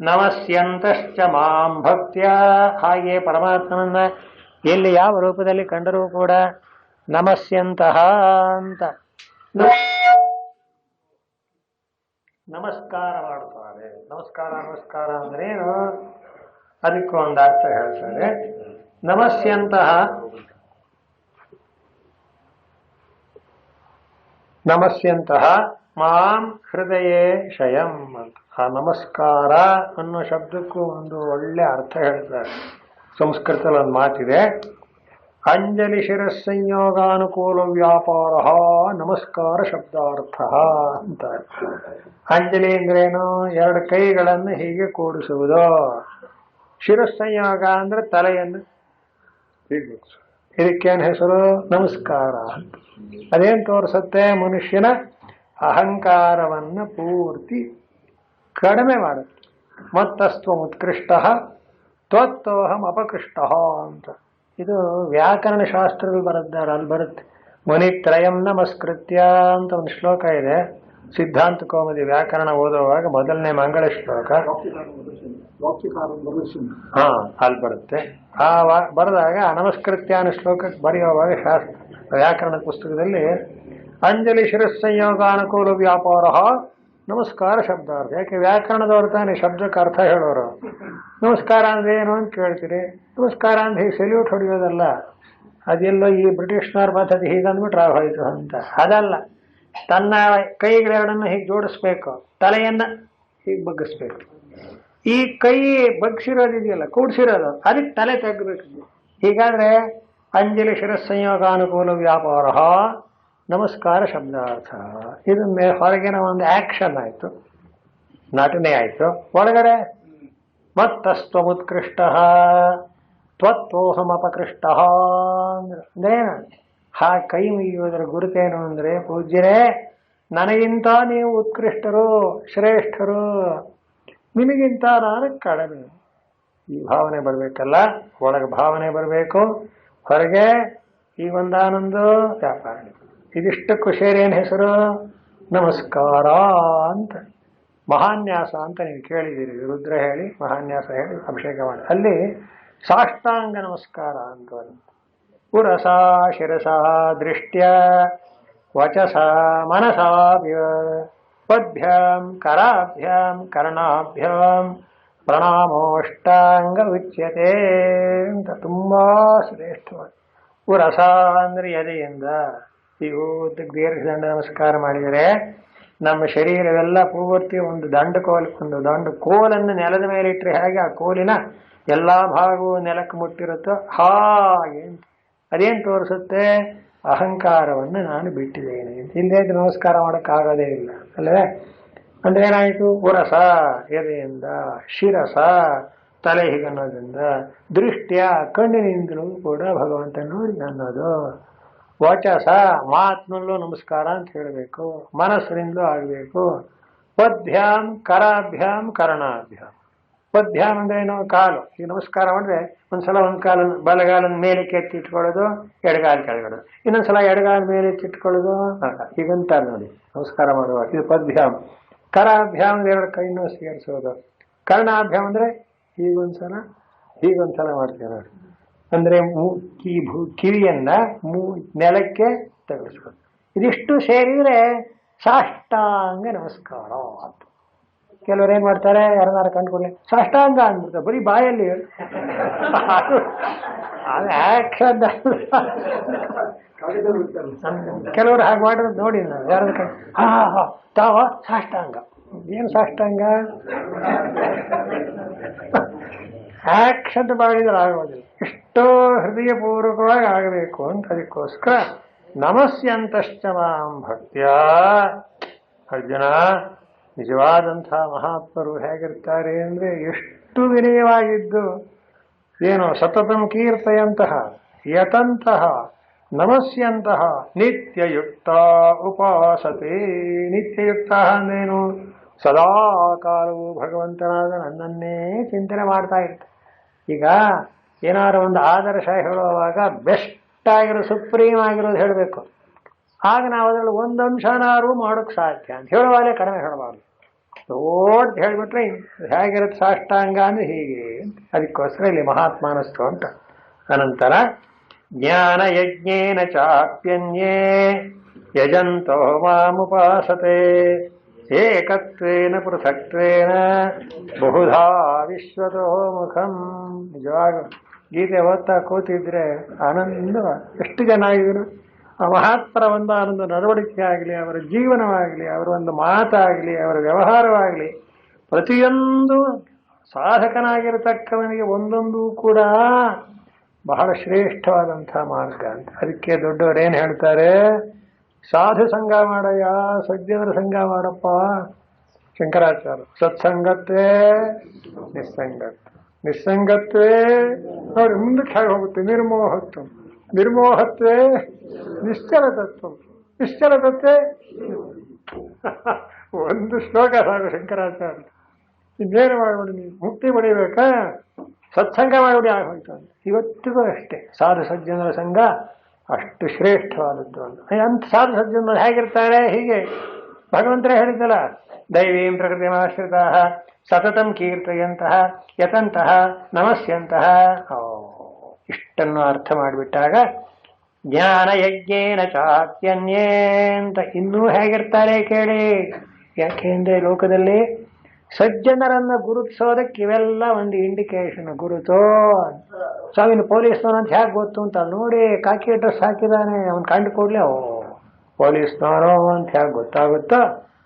ನಮಸ್ಯಂತಶ್ಚ ಮಾಂ ಭಕ್ತ್ಯ. ಹಾಗೆ ಪರಮಾತ್ಮನನ್ನ ಎಲ್ಲಿ ಯಾವ ರೂಪದಲ್ಲಿ ಕಂಡರೂ ಕೂಡ ನಮಸ್ಯಂತಹ ಅಂತ ನಮಸ್ಕಾರ ಮಾಡ್ತಾರೆ. ನಮಸ್ಕಾರ ಅಂದ್ರೇನು? ಅದಕ್ಕೂ ಒಂದು ಅರ್ಥ ಹೇಳ್ತಾರೆ. ನಮಸ್ಯಂತಹ ಮಾಂ ಹೃದಯೇ ಶಯಂ ಅಂತ. ಆ ನಮಸ್ಕಾರ ಅನ್ನೋ ಶಬ್ದಕ್ಕೂ ಒಂದು ಒಳ್ಳೆ ಅರ್ಥ ಹೇಳ್ತಾರೆ. ಸಂಸ್ಕೃತದಲ್ಲಿ ಒಂದು ಮಾತಿದೆ, ಅಂಜಲಿ ಶಿರಸ್ಸಂಯೋಗಾನುಕೂಲ ವ್ಯಾಪಾರ ನಮಸ್ಕಾರ ಶಬ್ದಾರ್ಥ ಅಂತ. ಅಂಜಲಿ ಅಂದ್ರೇನು? 2 ಕೈಗಳನ್ನು ಹೀಗೆ ಕೂಡಿಸುವುದು. ಶಿರಸ್ಸಂಯೋಗ ಅಂದ್ರೆ ತಲೆಯನ್ನು ಹೀಗೆ. ಇದಕ್ಕೇನು ಹೆಸರು? ನಮಸ್ಕಾರ. ಅದೇನು ತೋರಿಸುತ್ತೆ? ಮನುಷ್ಯನ ಅಹಂಕಾರವನ್ನು ಪೂರ್ತಿ ಕಡಿಮೆ ಮಾಡುತ್ತೆ. ಮತ್ತಸ್ತ್ವಂ ಉತ್ಕೃಷ್ಟ ತ್ವತ್ತೋಹಂ ಅಪಕೃಷ್ಟ ಅಂತ. ಇದು ವ್ಯಾಕರಣ ಶಾಸ್ತ್ರದಲ್ಲಿ ಬರೆದಿದ್ದಾರೆ, ಅಲ್ಲಿ ಬರುತ್ತೆ. ಮುನಿತ್ರಯಂ ನಮಸ್ಕೃತ್ಯ ಅಂತ ಒಂದು ಶ್ಲೋಕ ಇದೆ ಸಿದ್ಧಾಂತ ಕೌಮುದಿ ವ್ಯಾಕರಣ ಓದುವಾಗ, ಮೊದಲನೇ ಮಂಗಳ ಶ್ಲೋಕ. ಅಲ್ಲಿ ಬರುತ್ತೆ. ಆ ಬರೆದಾಗ ನಮಸ್ಕೃತ್ಯ ಅನ್ನೋ ಶ್ಲೋಕಕ್ಕೆ ಬರೆಯುವಾಗ ಶಾಸ್ತ್ರ ವ್ಯಾಕರಣ ಪುಸ್ತಕದಲ್ಲಿ ಅಂಜಲಿ ಶಿರಸ್ಸಂಯೋಗಾನುಕೂಲ ವ್ಯಾಪಾರ ನಮಸ್ಕಾರ ಶಬ್ದಾರ್ಥ. ಯಾಕೆ ವ್ಯಾಕರಣದವ್ರು ತಾನೇ ಶಬ್ದಕ್ಕೆ ಅರ್ಥ ಹೇಳೋರು. ನಮಸ್ಕಾರ ಅಂದ್ರೆ ಏನು ಅಂತ ಕೇಳ್ತೀರಿ. ನಮಸ್ಕಾರ ಅಂದ್ರೆ ಹೀಗೆ ಸೆಲ್ಯೂಟ್ ಹೊಡೆಯೋದಲ್ಲ. ಅದೆಲ್ಲೋ ಈ ಬ್ರಿಟಿಷ್ನವ್ರ ಪದ್ಧತಿ ಹೀಗಂದ್ಬಿಟ್ರೆ ಹೋಯ್ತು ಅಂತ. ಅದಲ್ಲ, ತನ್ನ ಕೈಗಳೆರಡನ್ನು ಹೀಗೆ ಜೋಡಿಸ್ಬೇಕು, ತಲೆಯನ್ನ ಹೀಗೆ ಬಗ್ಗಿಸ್ಬೇಕು. ಈ ಕೈ ಬಗ್ಸಿರೋದಿದೆಯಲ್ಲ, ಕೂಡಿಸಿರೋದು, ಅದಕ್ಕೆ ತಲೆ ತೆಗಬೇಕು. ಹೀಗಾದ್ರೆ ಅಂಜಲಿ ಶಿರಸ್ಸಂಯೋಗಾನುಕೂಲ ವ್ಯಾಪಾರ ನಮಸ್ಕಾರ ಶಬ್ದಾರ್ಥ. ಇದು ಹೊರಗಿನ ಒಂದು ಆಕ್ಷನ್ ಆಯ್ತು, ನಟನೆ ಆಯ್ತು. ಒಳಗಡೆ ಮತ್ತಸ್ತ್ವಮುತ್ಕೃಷ್ಟ ತ್ವತ್ತೋಹಂ ಅಪಕೃಷ್ಟ ಅಂದ್ರೆ ಆ ಕೈ ಮುಗಿಯುವುದರ ಗುರುತೇನು ಅಂದ್ರೆ, ಪೂಜ್ಯರೇ ನನಗಿಂತ ನೀವು ಉತ್ಕೃಷ್ಟರು, ಶ್ರೇಷ್ಠರು, ನಿಮಗಿಂತ ನಾನು ಕಡಿಮೆ. ಈ ಭಾವನೆ ಬರಬೇಕಲ್ಲ. ಒಳಗೆ ಭಾವನೆ ಬರಬೇಕು, ಹೊರಗೆ ಈ ಒಂದಾನೊಂದು ವ್ಯಾಪಾರ. ಇದಿಷ್ಟಕ್ಕೂ ಸೇರಿ ಏನು ಹೆಸರು? ನಮಸ್ಕಾರ ಅಂತ. ಮಹಾನ್ಯಾಸ ಅಂತ ನೀವು ಕೇಳಿದ್ದೀರಿ. ರುದ್ರ ಹೇಳಿ ಮಹಾನ್ಯಾಸ ಹೇಳಿ ಅಭಿಷೇಕ ಮಾಡಿ. ಅಲ್ಲಿ ಸಾಷ್ಟಾಂಗ ನಮಸ್ಕಾರ ಅಂತ. ಪುರಸ ಶಿರಸ ದೃಷ್ಟ್ಯ ವಚಸ ಮನಸಾ ಪದ್ಭ್ಯಾಂ ಕರಾಭ್ಯಾಂ ಕರ್ಣಾಭ್ಯಾಂ ಪ್ರಣಾಮೋಷ್ಟಾಂಗ ಉಚ್ಯತೆ ಅಂತ. ತುಂಬಾ ಶ್ರೇಷ್ಠವಾದ. ಪುರಸ ಅಂದ್ರೆ ಎದೆಯಿಂದ ಈಗ ದೀರ್ಘದಂಡ ನಮಸ್ಕಾರ ಮಾಡಿದರೆ ನಮ್ಮ ಶರೀರವೆಲ್ಲ ಪೂರ್ತಿ ಒಂದು ದಂಡ ಕೋಲನ್ನು ನೆಲದ ಮೇಲೆ ಇಟ್ಟರೆ ಹೇಗೆ ಆ ಕೋಲಿನ ಎಲ್ಲಾ ಭಾಗವು ನೆಲಕ್ಕೆ ಮುಟ್ಟಿರುತ್ತೋ ಹಾಗೆ ಅಂತ. ಅದೇನು ತೋರಿಸುತ್ತೆ? ಅಹಂಕಾರವನ್ನು ನಾನು ಬಿಟ್ಟಿದ್ದೇನೆ. ಇಲ್ಲದೆ ನಮಸ್ಕಾರ ಮಾಡೋಕ್ಕಾಗೋದೇ ಇಲ್ಲ ಅಲ್ಲವೇ? ಅಂದ್ರೆ ಏನಾಯಿತು? ಉರಸ ಎದೆಯಿಂದ, ಶಿರಸ ತಲೆ ಹೀಗನ್ನೋದ್ರಿಂದ, ದೃಷ್ಟ್ಯ ಕಣ್ಣಿನಿಂದಲೂ ಕೂಡ ಭಗವಂತ ನೋಡಿ ಅನ್ನೋದು, ವಚಸ ಮಾತಿನಲ್ಲೂ ನಮಸ್ಕಾರ ಅಂತ ಹೇಳಬೇಕು, ಮನಸ್ಸಿನಿಂದಲೂ ಆಗಬೇಕು, ಪದ್ಭ್ಯಾಂ ಕರಾಭ್ಯಾಂ ಕರ್ಣಾಭ್ಯಾಂ. ಪದ್ಭ್ಯಾಂ ಅಂದ್ರೆ ಏನೋ ಕಾಲು, ಈಗ ನಮಸ್ಕಾರ ಮಾಡಿದ್ರೆ ಒಂದ್ಸಲ ಒಂದು ಕಾಲನ್ನು ಬಲಗಾಲನ ಮೇಲೆ ಕೆತ್ತಿ ಇಟ್ಕೊಳ್ಳೋದು, ಎಡಗಾಲ ಕೆಳಗಡೆ, ಇನ್ನೊಂದ್ಸಲ ಎಡಗಾಲ ಮೇಲೆ ಎತ್ತಿಟ್ಕೊಳ್ಳೋದು, ಹೀಗಂತಾರೆ ನೋಡಿ ನಮಸ್ಕಾರ ಮಾಡುವಾಗ. ಇದು ಪದ್ಭ್ಯಾಂ. ಕರಾಭ್ಯಾಂ ಅಂದ್ರೆ ಎರಡು ಕೈನೂ ಸೇರಿಸೋದು. ಕರ್ಣಾಭ್ಯಾಂ ಅಂದ್ರೆ ಹೀಗೊಂದ್ಸಲ ಹೀಗೊಂದ್ಸಲ ಮಾಡ್ತೇವೆ ನೋಡಿ. ಅಂದ್ರೆ ಕಿವಿಯನ್ನ ನೆಲಕ್ಕೆ ತಗಲಿಸ್ಬೋದು. ಇದಿಷ್ಟು ಸೇರಿದ್ರೆ ಸಾಷ್ಟಾಂಗ ನಮಸ್ಕಾರ ಅಂತ. ಕೆಲವರು ಏನ್ ಮಾಡ್ತಾರೆ, ಯಾರನ್ನಾರು ಕಂಡುಕೊಳ್ಳಿ ಸಾಷ್ಟಾಂಗ ಅಂದ್ಬಿಡ್ತಾರೆ, ಬರೀ ಬಾಯಲ್ಲಿ. ಆಕ್ಷನ್ ಕೆಲವರು ಹಾಗೆ ಮಾಡೋದು ನೋಡಿ ನಾವು ಯಾರು ತಾವ ಸಾಷ್ಟಾಂಗ. ಏನು ಸಾಷ್ಟಾಂಗ? ಆಕ್ಷನ್ ಮಾಡಿದ್ರೆ ಆಗೋದಿಲ್ಲ, ಎಷ್ಟೋ ಹೃದಯಪೂರ್ವಕವಾಗಿ ಆಗಬೇಕು ಅಂತ. ಅದಕ್ಕೋಸ್ಕರ ನಮಸ್ಯಂತಶ್ಚ ಮಾಂ ಭಕ್ತ್ಯ. ಅರ್ಜುನ, ನಿಜವಾದಂಥ ಮಹಾತ್ಮರು ಹೇಗಿರ್ತಾರೆ ಅಂದ್ರೆ ಎಷ್ಟು ವಿನಯವಾಗಿದ್ದು, ಏನು ಸತತಂ ಕೀರ್ತಯಂತಹ ಯತಂತಹ ನಮಸ್ಯಂತಹ ನಿತ್ಯಯುಕ್ತ ಉಪಾಸತೆ. ನಿತ್ಯಯುಕ್ತ ಅಂದ್ರೇನು? ಸದಾ ಕಾಲವು ಭಗವಂತನಾದ ನನ್ನನ್ನೇ ಚಿಂತನೆ ಮಾಡ್ತಾ ಇರ್ತಾರೆ. ಈಗ ಏನಾದ್ರು ಒಂದು ಆದರ್ಶ ಹೇಳುವಾಗ ಬೆಸ್ಟ್ ಆಗಿರೋ ಸುಪ್ರೀಂ ಆಗಿರೋದು ಹೇಳಬೇಕು. ಆಗ ನಾವು ಅದರಲ್ಲಿ ಒಂದು ಅಂಶನಾರು ಮಾಡೋಕ್ಕೆ ಸಾಧ್ಯ ಅಂತ ಹೇಳುವಾಗಲೇ ಕಡಿಮೆ ಹೇಳಬಾರ್ದು. ದೊಡ್ಡ ಹೇಳಿಬಿಟ್ರೆ ಹೇಗಿರುತ್ತೆ ಸಾಷ್ಟಾಂಗ ಅಂದ್ರೆ ಹೀಗೆ. ಅದಕ್ಕೋಸ್ಕರ ಇಲ್ಲಿ ಮಹಾತ್ಮಾನಸ್ತು ಅಂತ. ಅನಂತರ ಜ್ಞಾನ ಯಜ್ಞೇನ ಚಾಪ್ಯನ್ಯೇ ಯಜಂತೋ ಮಾಮುಪಾಸತೆ ಏಕತ್ವೇನ ಪೃಥಕ್ತ್ವೇನ ಬಹುಧಾ ವಿಶ್ವತೋ ಮುಖಂ. ನಿಜವಾಗ ಗೀತೆ ಓದ್ತಾ ಕೂತಿದ್ರೆ ಆನಂದ. ಎಷ್ಟು ಜನ ಆಗಿದ್ರು ಆ ಮಹಾತ್ಮರ ಒಂದು ನಡವಳಿಕೆ ಆಗಲಿ, ಅವರ ಜೀವನವಾಗಲಿ, ಅವರ ಒಂದು ಮಾತಾಗಲಿ, ಅವರ ವ್ಯವಹಾರವಾಗಲಿ, ಪ್ರತಿಯೊಂದು ಸಾಧಕನಾಗಿರತಕ್ಕವನಿಗೆ ಒಂದೊಂದು ಕೂಡ ಬಹಳ ಶ್ರೇಷ್ಠವಾದಂಥ ಮಾರ್ಗ ಅಂತ. ಅದಕ್ಕೆ ದೊಡ್ಡವರೇನು ಹೇಳ್ತಾರೆ, ಸಾಧು ಸಂಘ ಮಾಡಯ್ಯ, ಸಜ್ಜನರ ಸಂಘ ಮಾಡಪ್ಪ. ಶಂಕರಾಚಾರ್ಯ ಸತ್ಸಂಗತ್ವೇ ನಿಸ್ಸಂಗತ್ವ, ನಿಸ್ಸಂಗತ್ವೇ ನೋಡಿ ಮುಂದಕ್ಕೆ ಹೇಗೆ ಹೋಗುತ್ತೆ, ನಿರ್ಮೋಹತ್ವ, ನಿರ್ಮೋಹತ್ವೇ ನಿಶ್ಚಲ ತತ್ವ, ನಿಶ್ಚಲ ತತ್ವೇ ಒಂದು ಶ್ಲೋಕ ಸಾಕು ಶಂಕರಾಚಾರ್ಯ. ಇನ್ನೇನು ಮಾಡ್ಬಿಡಿ, ನೀವು ಮುಕ್ತಿ ಪಡಿಬೇಕಾ, ಸತ್ಸಂಗ ಮಾಡಿಬಿಡಿ ಆಗೋಯ್ತು ಅಂತ. ಇವತ್ತಿಗೂ ಅಷ್ಟೇ ಸಾಧು ಸಜ್ಜನರ ಸಂಘ ಅಷ್ಟು ಶ್ರೇಷ್ಠವಾದದ್ದು ಅಂತ. ಅಂಥ ಸಾಧು ಸಜ್ಜನರು ಹೇಗಿರ್ತಾರೆ, ಹೀಗೆ ಭಗವಂತರೇ ಹೇಳಿದ್ದಲ್ಲ, ದೈವೀಂ ಪ್ರಕೃತಿಮಾಶ್ರಿತಾ ಸತತಂ ಕೀರ್ತಯಂತಹ ಯತಂತಹ ನಮಸ್ಯಂತಹ. ಇಷ್ಟನ್ನು ಅರ್ಥ ಮಾಡಿಬಿಟ್ಟಾಗ ಜ್ಞಾನ ಯಜ್ಞೇನ ಚಾಪ್ಯನ್ಯೇ ಅಂತ ಇನ್ನೂ ಹೇಗಿರ್ತಾರೆ ಕೇಳಿ. ಯಾಕೆಂದ್ರೆ ಲೋಕದಲ್ಲಿ ಸಜ್ಜನರನ್ನ ಗುರುತಿಸೋದಕ್ಕೆ ಇವೆಲ್ಲ ಒಂದು ಇಂಡಿಕೇಶನ್. ಗುರುತೋ ಸ್ವಾಮಿನ ಪೊಲೀಸ್ನವನು ಅಂತ ಹೇಗೆ ಗೊತ್ತು ಅಂತ ನೋಡಿ, ಕಾಕಿ ಡ್ರೆಸ್ ಹಾಕಿದಾನೆ, ಅವನು ಕಂಡು ಕೂಡಲೇ ಓ ಪೊಲೀಸ್ನವನು ಅಂತ ಹೇಗೆ ಗೊತ್ತಾಗುತ್ತೋ,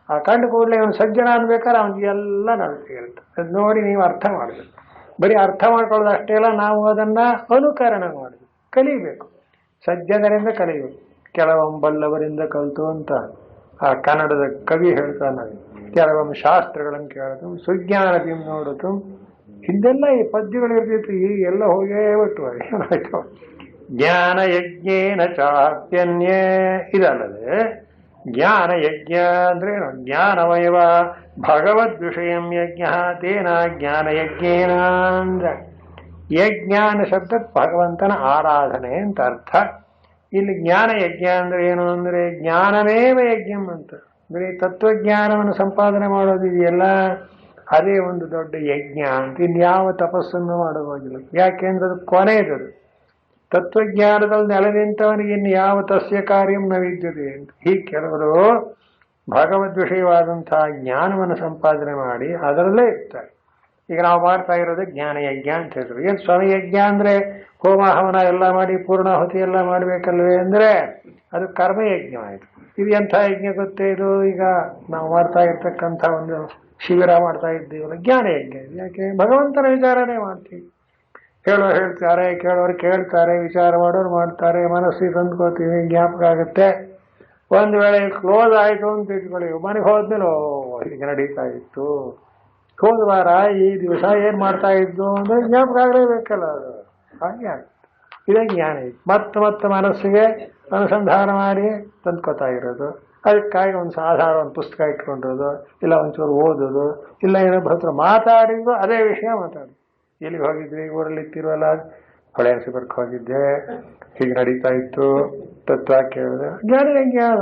ಆ ಕಂಡು ಕೂಡಲೇ ಅವನು ಸಜ್ಜನ ಅನ್ಬೇಕಾದ್ರೆ ಅವನಿಗೆಲ್ಲ ನಡೆಸಿರುತ್ತೆ. ಅದು ನೋಡಿ ನೀವು ಅರ್ಥ ಮಾಡಬೇಕು. ಬರೀ ಅರ್ಥ ಮಾಡ್ಕೊಳ್ಳೋದು ಅಷ್ಟೇ ಅಲ್ಲ, ನಾವು ಅದನ್ನ ಅನುಕರಣ ಮಾಡಬೇಕು, ಕಲಿಬೇಕು, ಸಜ್ಜನರಿಂದ ಕಲಿಬೇಕು. ಕೆಲವೊಂಬಲ್ಲವರಿಂದ ಕಲಿತು ಅಂತ ಆ ಕನ್ನಡದ ಕವಿ ಹೇಳ್ತಾನೆ. ಕೆಲವೊಮ್ಮೆ ಶಾಸ್ತ್ರಗಳನ್ನು ಕೇಳೋದು, ಸುಜ್ಞಾನದಿಂದ ನೋಡೋದು, ಹಿಂದೆಲ್ಲ ಈ ಪದ್ಯಗಳು ಇರ್ತಿತ್ತು, ಈಗೆಲ್ಲ ಹೋಗೇ ಬಿಟ್ಟು ಏನಾಯ್ತು. ಜ್ಞಾನ ಯಜ್ಞೇನ ಚಾಪ್ಯನ್ಯೇ ಇದಲ್ಲದೆ ಜ್ಞಾನ ಯಜ್ಞ ಅಂದ್ರೆ ಜ್ಞಾನಮಯವ ಭಗವದ್ ವಿಷಯಂ ಯಜ್ಞ ತೇನ ಜ್ಞಾನ ಯಜ್ಞೇನ ಅಂದ್ರೆ ಯಜ್ಞಾನ ಶಬ್ದ ಭಗವಂತನ ಆರಾಧನೆ ಅಂತ ಅರ್ಥ. ಇಲ್ಲಿ ಜ್ಞಾನ ಯಜ್ಞ ಅಂದ್ರೆ ಏನು ಅಂದ್ರೆ ಜ್ಞಾನಮೇವ ಯಜ್ಞಂ ಅಂತ. ಬರೀ ತತ್ವಜ್ಞಾನವನ್ನು ಸಂಪಾದನೆ ಮಾಡೋದಿದೆಯಲ್ಲ, ಅದೇ ಒಂದು ದೊಡ್ಡ ಯಜ್ಞ ಅಂತ. ಇನ್ಯಾವ ತಪಸ್ಸನ್ನು ಮಾಡೋದಿಲ್ಲ. ಯಾಕೆಂದ್ರೆ ಅದು ಕೊನೆಯದು. ತತ್ವಜ್ಞಾನದಲ್ಲಿ ನೆಲೆ ನಿಂತವನಿಗೆ ಇನ್ನು ಯಾವ ತಸ್ಯ ಕಾರ್ಯಂ ನ ವಿದ್ಯತೆ ಅಂತ. ಹೀಗೆ ಕೆಲವರು ಭಗವದ್ ವಿಷಯವಾದಂತಹ ಜ್ಞಾನವನ್ನು ಸಂಪಾದನೆ ಮಾಡಿ ಅದರಲ್ಲೇ ಇರ್ತಾರೆ. ಈಗ ನಾವು ಮಾಡ್ತಾ ಇರೋದು ಜ್ಞಾನ ಯಜ್ಞ ಅಂತ ಹೇಳಿದ್ರು. ಏನು ಸ್ವಾಮಿ ಯಜ್ಞ ಅಂದ್ರೆ ಹೋಮ ಹವನ ಎಲ್ಲ ಮಾಡಿ ಪೂರ್ಣಾಹುತಿ ಎಲ್ಲ ಮಾಡ್ಬೇಕಲ್ವೇ ಅಂದ್ರೆ ಅದು ಕರ್ಮಯಜ್ಞ ಆಯಿತು. ಇದು ಎಂಥ ಯಜ್ಞ ಗೊತ್ತೇ ಇದು? ಈಗ ನಾವು ಮಾಡ್ತಾ ಇರ್ತಕ್ಕಂಥ ಒಂದು ಶಿಬಿರ ಮಾಡ್ತಾ ಇದ್ದೀವಲ್ಲ, ಜ್ಞಾನ ಯಜ್ಞ. ಯಾಕೆ? ಭಗವಂತನ ವಿಚಾರನೆ ಮಾಡ್ತೀವಿ. ಹೇಳೋರು ಹೇಳ್ತಾರೆ, ಕೇಳೋರು ಕೇಳ್ತಾರೆ, ವಿಚಾರ ಮಾಡೋರು ಮಾಡ್ತಾರೆ, ಮನಸ್ಸಿಗೆ ತಂದ್ಕೋತೀವಿ, ಜ್ಞಾಪಕ ಆಗುತ್ತೆ. ಒಂದು ವೇಳೆ ಕ್ಲೋಸ್ ಆಯಿತು ಅಂತ ಇಟ್ಕೊಳ್ಳಿ, ಮನೆಗೆ ಹೋದ್ಮೇಲೆ ಹೀಗೆ ನಡೀತಾ ಇತ್ತು, ಹೋದ ವಾರ ಈ ದಿವಸ ಏನ್ ಮಾಡ್ತಾ ಇದ್ದು ಅಂದ್ರೆ ಜ್ಞಾಪಕ ಆಗಲೇಬೇಕಲ್ಲ, ಅದು ಹಾಗೆ ಆಗುತ್ತೆ. ಇದೇ ಜ್ಞಾನ. ಮತ್ತೆ ಮನಸ್ಸಿಗೆ ಅನುಸಂಧಾನ ಮಾಡಿ ತಂದ್ಕೊತಾ ಇರೋದು. ಅದಕ್ಕಾಗಿ ಒಂದು ಸಾಧಾರಣ ಒಂದು ಪುಸ್ತಕ ಇಟ್ಕೊಂಡಿರೋದು, ಇಲ್ಲ ಒಂಚೂರು ಓದೋದು, ಇಲ್ಲ ಇನ್ನೊಬ್ಬ ಹತ್ರ ಮಾತಾಡಿದ್ರು ಅದೇ ವಿಷಯ ಮಾತಾಡೋದು. ಎಲ್ಲಿಗೆ ಹೋಗಿದ್ವಿ, ಊರಲ್ಲಿ ಇತ್ತಿರುವಲ್ಲ, ಹೊಳೆ ಶಿಬಿರಕ್ಕೆ ಹೋಗಿದ್ದೆ, ಹೀಗೆ ನಡೀತಾ ಇತ್ತು, ತತ್ವ ಕೇಳಿದೆ. ಜ್ಞಾನ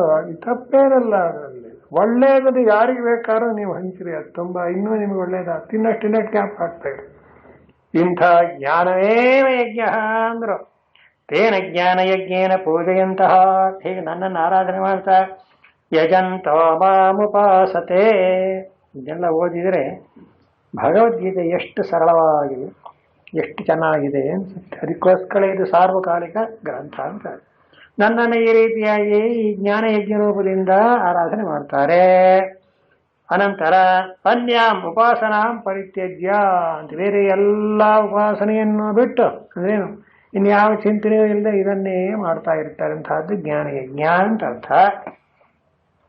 ತಪ್ಪೇನಲ್ಲ ಅದರಲ್ಲಿ. ಒಳ್ಳೇದು ಯಾರಿಗೆ ಬೇಕಾದ್ರೂ ನೀವು ಹಂಚಿರಿ, ಅದು ತುಂಬಾ ಇನ್ನೂ ನಿಮ್ಗೆ ಒಳ್ಳೇದ, ತಿನ್ನಷ್ಟು ಜ್ಞಾಪಕ ಆಗ್ತಾ ಇದೆ. ಇಂಥ ಜ್ಞಾನವೇವ ಯಜ್ಞ ಅಂದ್ರು. ತೇನ ಜ್ಞಾನ ಯಜ್ಞೇನ ಪೂಜೆಯಂತಹ, ಹೀಗೆ ನನ್ನನ್ನು ಆರಾಧನೆ ಮಾಡ್ತಾ ಯಜಂತೋ ಮಾಮುಪಾಸತೆ. ಇದೆಲ್ಲ ಓದಿದರೆ ಭಗವದ್ಗೀತೆ ಎಷ್ಟು ಸರಳವಾಗಿದೆ, ಎಷ್ಟು ಚೆನ್ನಾಗಿದೆ ಅನ್ಸುತ್ತೆ. ಅದಕ್ಕೋಸ್ಕರ ಇದು ಸಾರ್ವಕಾಲಿಕ ಗ್ರಂಥ ಅಂತ. ನನ್ನನ್ನು ಈ ರೀತಿಯಾಗಿ ಈ ಜ್ಞಾನ ಯಜ್ಞ ರೂಪದಿಂದ ಆರಾಧನೆ ಮಾಡ್ತಾರೆ. ಅನಂತರ ಅನ್ಯಾಂ ಉಪಾಸನಾಂ ಪರಿತ್ಯಜ್ಯ ಅಂತ, ಬೇರೆ ಎಲ್ಲ ಉಪಾಸನೆಯನ್ನು ಬಿಟ್ಟು, ಅಂದ್ರೇನು ಇನ್ಯಾವ ಚಿಂತನೆಯೂ ಇಲ್ಲದೆ ಇದನ್ನೇ ಮಾಡ್ತಾ ಇರ್ತಾರೆ. ಅಂತಹದ್ದು ಜ್ಞಾನ ಯಜ್ಞ ಅಂತ ಅರ್ಥ.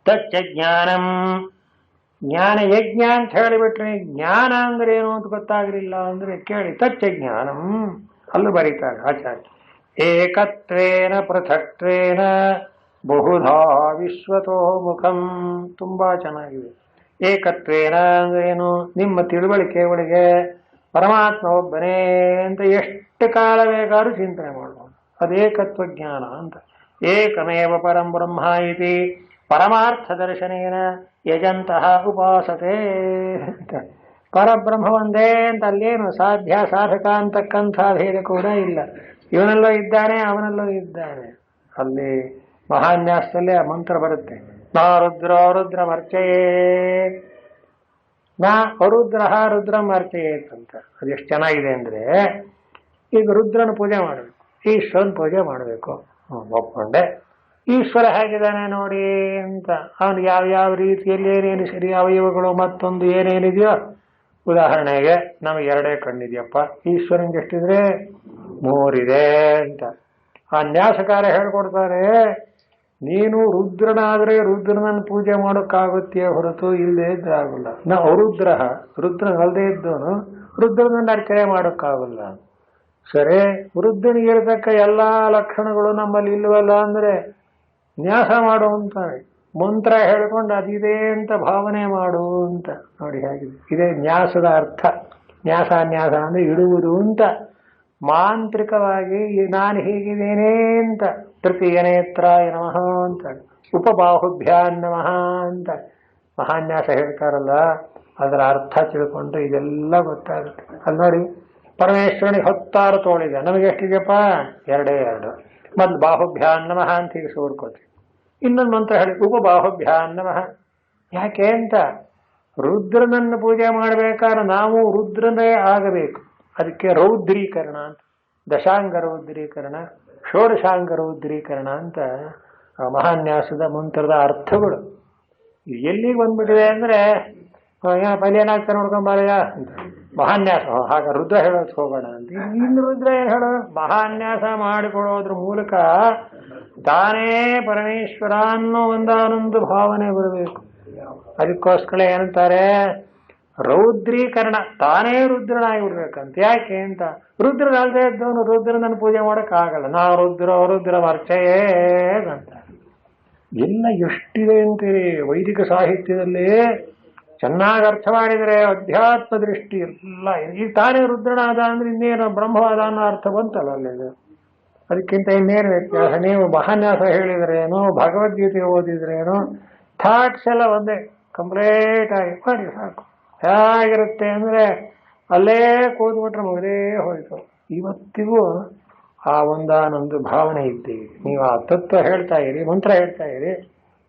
ತಚ್ಚ ಜ್ಞಾನಂ, ಜ್ಞಾನ ಯಜ್ಞ ಅಂತ ಹೇಳಿಬಿಟ್ರೆ ಜ್ಞಾನ ಅಂದ್ರೆ ಏನು ಅಂತ ಗೊತ್ತಾಗಲಿಲ್ಲ ಅಂದ್ರೆ ಕೇಳಿ, ತಚ್ಚ ಜ್ಞಾನಂ ಅಲ್ಲೂ ಬರೀತಾರೆ ಆಚಾರ್ಯ. ಏಕತ್ವೇನ ಪೃಥಕ್ತ್ವೇನ ಬಹುಧಾ ವಿಶ್ವತೋ ಮುಖಂ. ತುಂಬಾ ಚೆನ್ನಾಗಿದೆ. ಏಕತ್ವೇನ ಅಂದ್ರೇನು, ನಿಮ್ಮ ತಿಳುವಳಿಕೆ ಒಳಗೆ ಪರಮಾತ್ಮ ಒಬ್ಬನೇ ಅಂತ ಎಷ್ಟು ಕಾಲ ಬೇಕಾದ್ರೂ ಚಿಂತನೆ ಮಾಡ್ಬೋದು, ಅದೇಕತ್ವ ಜ್ಞಾನ ಅಂತ. ಏಕಮೇವ ಪರಂ ಬ್ರಹ್ಮ ಇತಿ ಪರಮಾರ್ಥ ದರ್ಶನೇನ ಯಜಂತಹ ಉಪಾಸತೆ ಅಂತ. ಪರಬ್ರಹ್ಮ ಒಂದೇ ಅಂತ ಅಲ್ಲೇನು ಸಾಧ್ಯ ಸಾಧಕ ಅಂತಕ್ಕಂಥ ಭೇದ ಕೂಡ ಇಲ್ಲ. ಇವನಲ್ಲೂ ಇದ್ದಾನೆ, ಅವನಲ್ಲೂ ಇದ್ದಾನೆ. ಅಲ್ಲಿ ಮಹಾನ್ಯಾಸದಲ್ಲೇ ಆ ಮಂತ್ರ ಬರುತ್ತೆ, ನಾ ರುದ್ರ ಮರ್ಚಯೇ, ನಾ ಅರುದ್ರ ರುದ್ರಂ ಅರ್ಚಯೇತ್ ಅಂತ. ಅದೆಷ್ಟು ಚೆನ್ನಾಗಿದೆ ಅಂದ್ರೆ, ಈಗ ರುದ್ರನ ಪೂಜೆ ಮಾಡಬೇಕು, ಈಶ್ವರನ ಪೂಜೆ ಮಾಡಬೇಕು. ಒಪ್ಕೊಂಡೆ. ಈಶ್ವರ ಹೇಗಿದ್ದಾನೆ ನೋಡಿ ಅಂತ, ಅವನು ಯಾವ ರೀತಿಯಲ್ಲಿ ಏನೇನು ಸರಿ ಅವಯವಗಳು ಮತ್ತೊಂದು ಏನೇನಿದೆಯೋ, ಉದಾಹರಣೆಗೆ ನಮಗೆ 2 ಕಣ್ಣಿದೆಯಪ್ಪ, ಈಶ್ವರನಿಗೆ ಎಷ್ಟಿದ್ರೆ 3 ಇದೆ ಅಂತ. ಆ ನ್ಯಾಸಕಾರ ಹೇಳ್ಕೊಡ್ತಾರೆ, ನೀನು ರುದ್ರನಾದ್ರೆ ರುದ್ರನನ್ನು ಪೂಜೆ ಮಾಡೋಕ್ಕಾಗುತ್ತೆ ಹೊರತು ಇಲ್ಲದೆ ಇದ್ದಾಗಲ್ಲ. ನಾ ಅರುದ್ರ, ರುದ್ರನಲ್ಲದೆ ಇದ್ದವನು ರುದ್ರನನ್ನು ಅರ್ಚನೆ ಮಾಡೋಕ್ಕಾಗಲ್ಲ. ಸರಿ, ರುದ್ರನಿಗೆ ಇರತಕ್ಕ ಎಲ್ಲಾ ಲಕ್ಷಣಗಳು ನಮ್ಮಲ್ಲಿ ಇಲ್ವಲ್ಲ ಅಂದ್ರೆ ನ್ಯಾಸ ಮಾಡು ಅಂತಾನೆ. ಮಂತ್ರ ಹೇಳ್ಕೊಂಡು ಅದಿದೆ ಅಂತ ಭಾವನೆ ಮಾಡು ಅಂತ. ನೋಡಿ ಹೇಗಿದೆ, ಇದೇ ನ್ಯಾಸದ ಅರ್ಥ. ನ್ಯಾಸ ಅಂದ್ರೆ ಇಡುವುದು ಅಂತ. ಮಾಂತ್ರಿಕವಾಗಿ ನಾನು ಹೀಗಿದ್ದೇನೆ ಅಂತ. ತೃತೀಯ ನೇತ್ರಾಯ ನಮಃ ಅಂತ, ಉಪಬಾಹುಭ್ಯಾನ್ ನಮಃ ಅಂತ ಮಹಾನ್ಯಾಸ ಹೇಳ್ತಾರಲ್ಲ, ಅದರ ಅರ್ಥ ತಿಳ್ಕೊಂಡ್ರೆ ಇದೆಲ್ಲ ಗೊತ್ತಾಗುತ್ತೆ. ಅಲ್ಲಿ ನೋಡಿ, ಪರಮೇಶ್ವರನಿಗೆ 16 ತೋಳಿದೆ, ನಮಗೆ ಎಷ್ಟಿದೆಯಪ್ಪ? 2. ಮೊದ್ಲು ಬಾಹುಭ್ಯಾನ್ ನಮಃ ಅಂತ ಹೀಗೆ ಸೋಡ್ಕೋತೀವಿ. ಇನ್ನೊಂದು ಮಂತ್ರ ಹೇಳಿ, ಉಪಬಾಹುಭ್ಯಾನ್ ನಮಃ. ಯಾಕೆ ಅಂತ, ರುದ್ರನನ್ನು ಪೂಜೆ ಮಾಡಬೇಕಾದ್ರೆ ನಾವು ರುದ್ರನೇ ಆಗಬೇಕು. ಅದಕ್ಕೆ ರೌದ್ರೀಕರಣ ಅಂತ, ದಶಾಂಗ ರೌದ್ರೀಕರಣ, ಷೋಡಶಾಂಗ ರೌದ್ರೀಕರಣ ಅಂತ ಮಹಾನ್ಯಾಸದ ಮಂತ್ರದ ಅರ್ಥಗಳು. ಎಲ್ಲಿಗೆ ಬಂದ್ಬಿಟ್ಟಿದೆ ಅಂದ್ರೆ, ಪಲ್ಯನಾಗ್ತಾ ನೋಡ್ಕೊಂಬಾರಯ್ಯ ಅಂತ ಮಹಾನ್ಯಾಸ, ಹಾಗ ರುದ್ರ ಹೇಳೋದು ಹೋಗೋಣ ಅಂತ. ಇನ್ನು ರುದ್ರ ಏನ್ ಹೇಳೋದು? ಮಹಾನ್ಯಾಸ ಮಾಡಿಕೊಡೋದ್ರ ಮೂಲಕ ತಾನೇ ಪರಮೇಶ್ವರ ಅನ್ನೋ ಒಂದಾನೊಂದು ಭಾವನೆ ಬರಬೇಕು. ಅದಕ್ಕೋಸ್ಕರ ಏನಂತಾರೆ, ರೌದ್ರೀಕರಣ, ತಾನೇ ರುದ್ರನಾಗಿ ಬಿಡ್ಬೇಕಂತ. ಯಾಕೆ ಅಂತ, ರುದ್ರನಲ್ಲದೆ ಇದ್ದವನು ರುದ್ರನನ್ನು ಪೂಜೆ ಮಾಡೋಕ್ಕಾಗಲ್ಲ. ನಾ ರುದ್ರ ಮರ್ಚಯೇ ಅಂತ. ಎಲ್ಲ ಎಷ್ಟಿದೆ ಅಂತೀರಿ ವೈದಿಕ ಸಾಹಿತ್ಯದಲ್ಲಿ. ಚೆನ್ನಾಗಿ ಅರ್ಥ ಮಾಡಿದರೆ ಅಧ್ಯಾತ್ಮ ದೃಷ್ಟಿ ಎಲ್ಲ. ಈಗ ತಾನೇ ರುದ್ರನಾದ ಅಂದ್ರೆ ಇನ್ನೇನು ಬ್ರಹ್ಮವಾದ ಅನ್ನೋ ಅರ್ಥ ಬಂತಲ್ಲ ಅಲ್ಲಿ. ಅದಕ್ಕಿಂತ ಇನ್ನೇನು ವ್ಯತ್ಯಾಸ? ನೀವು ಮಹಾನ್ಯಾಸ ಹೇಳಿದ್ರೇನು, ಭಗವದ್ಗೀತೆ ಓದಿದ್ರೇನು, ಥಾಟ್ಸ್ ಎಲ್ಲ ಒಂದೇ, ಕಂಪ್ಲೀಟ್ ಆಗಿ ಮಾಡಿ ಸಾಕು. ಹೇಗಿರುತ್ತೆ ಅಂದ್ರೆ ಅಲ್ಲೇ ಕೂತ್ಬಿಟ್ರೆ ಮುಗದೇ ಹೋಯ್ತು. ಇವತ್ತಿಗೂ ಆ ಒಂದಾನೊಂದು ಭಾವನೆ ಇದ್ದೀವಿ. ನೀವು ಆ ತತ್ವ ಹೇಳ್ತಾ ಇರಿ, ಮಂತ್ರ ಹೇಳ್ತಾ ಇರಿ,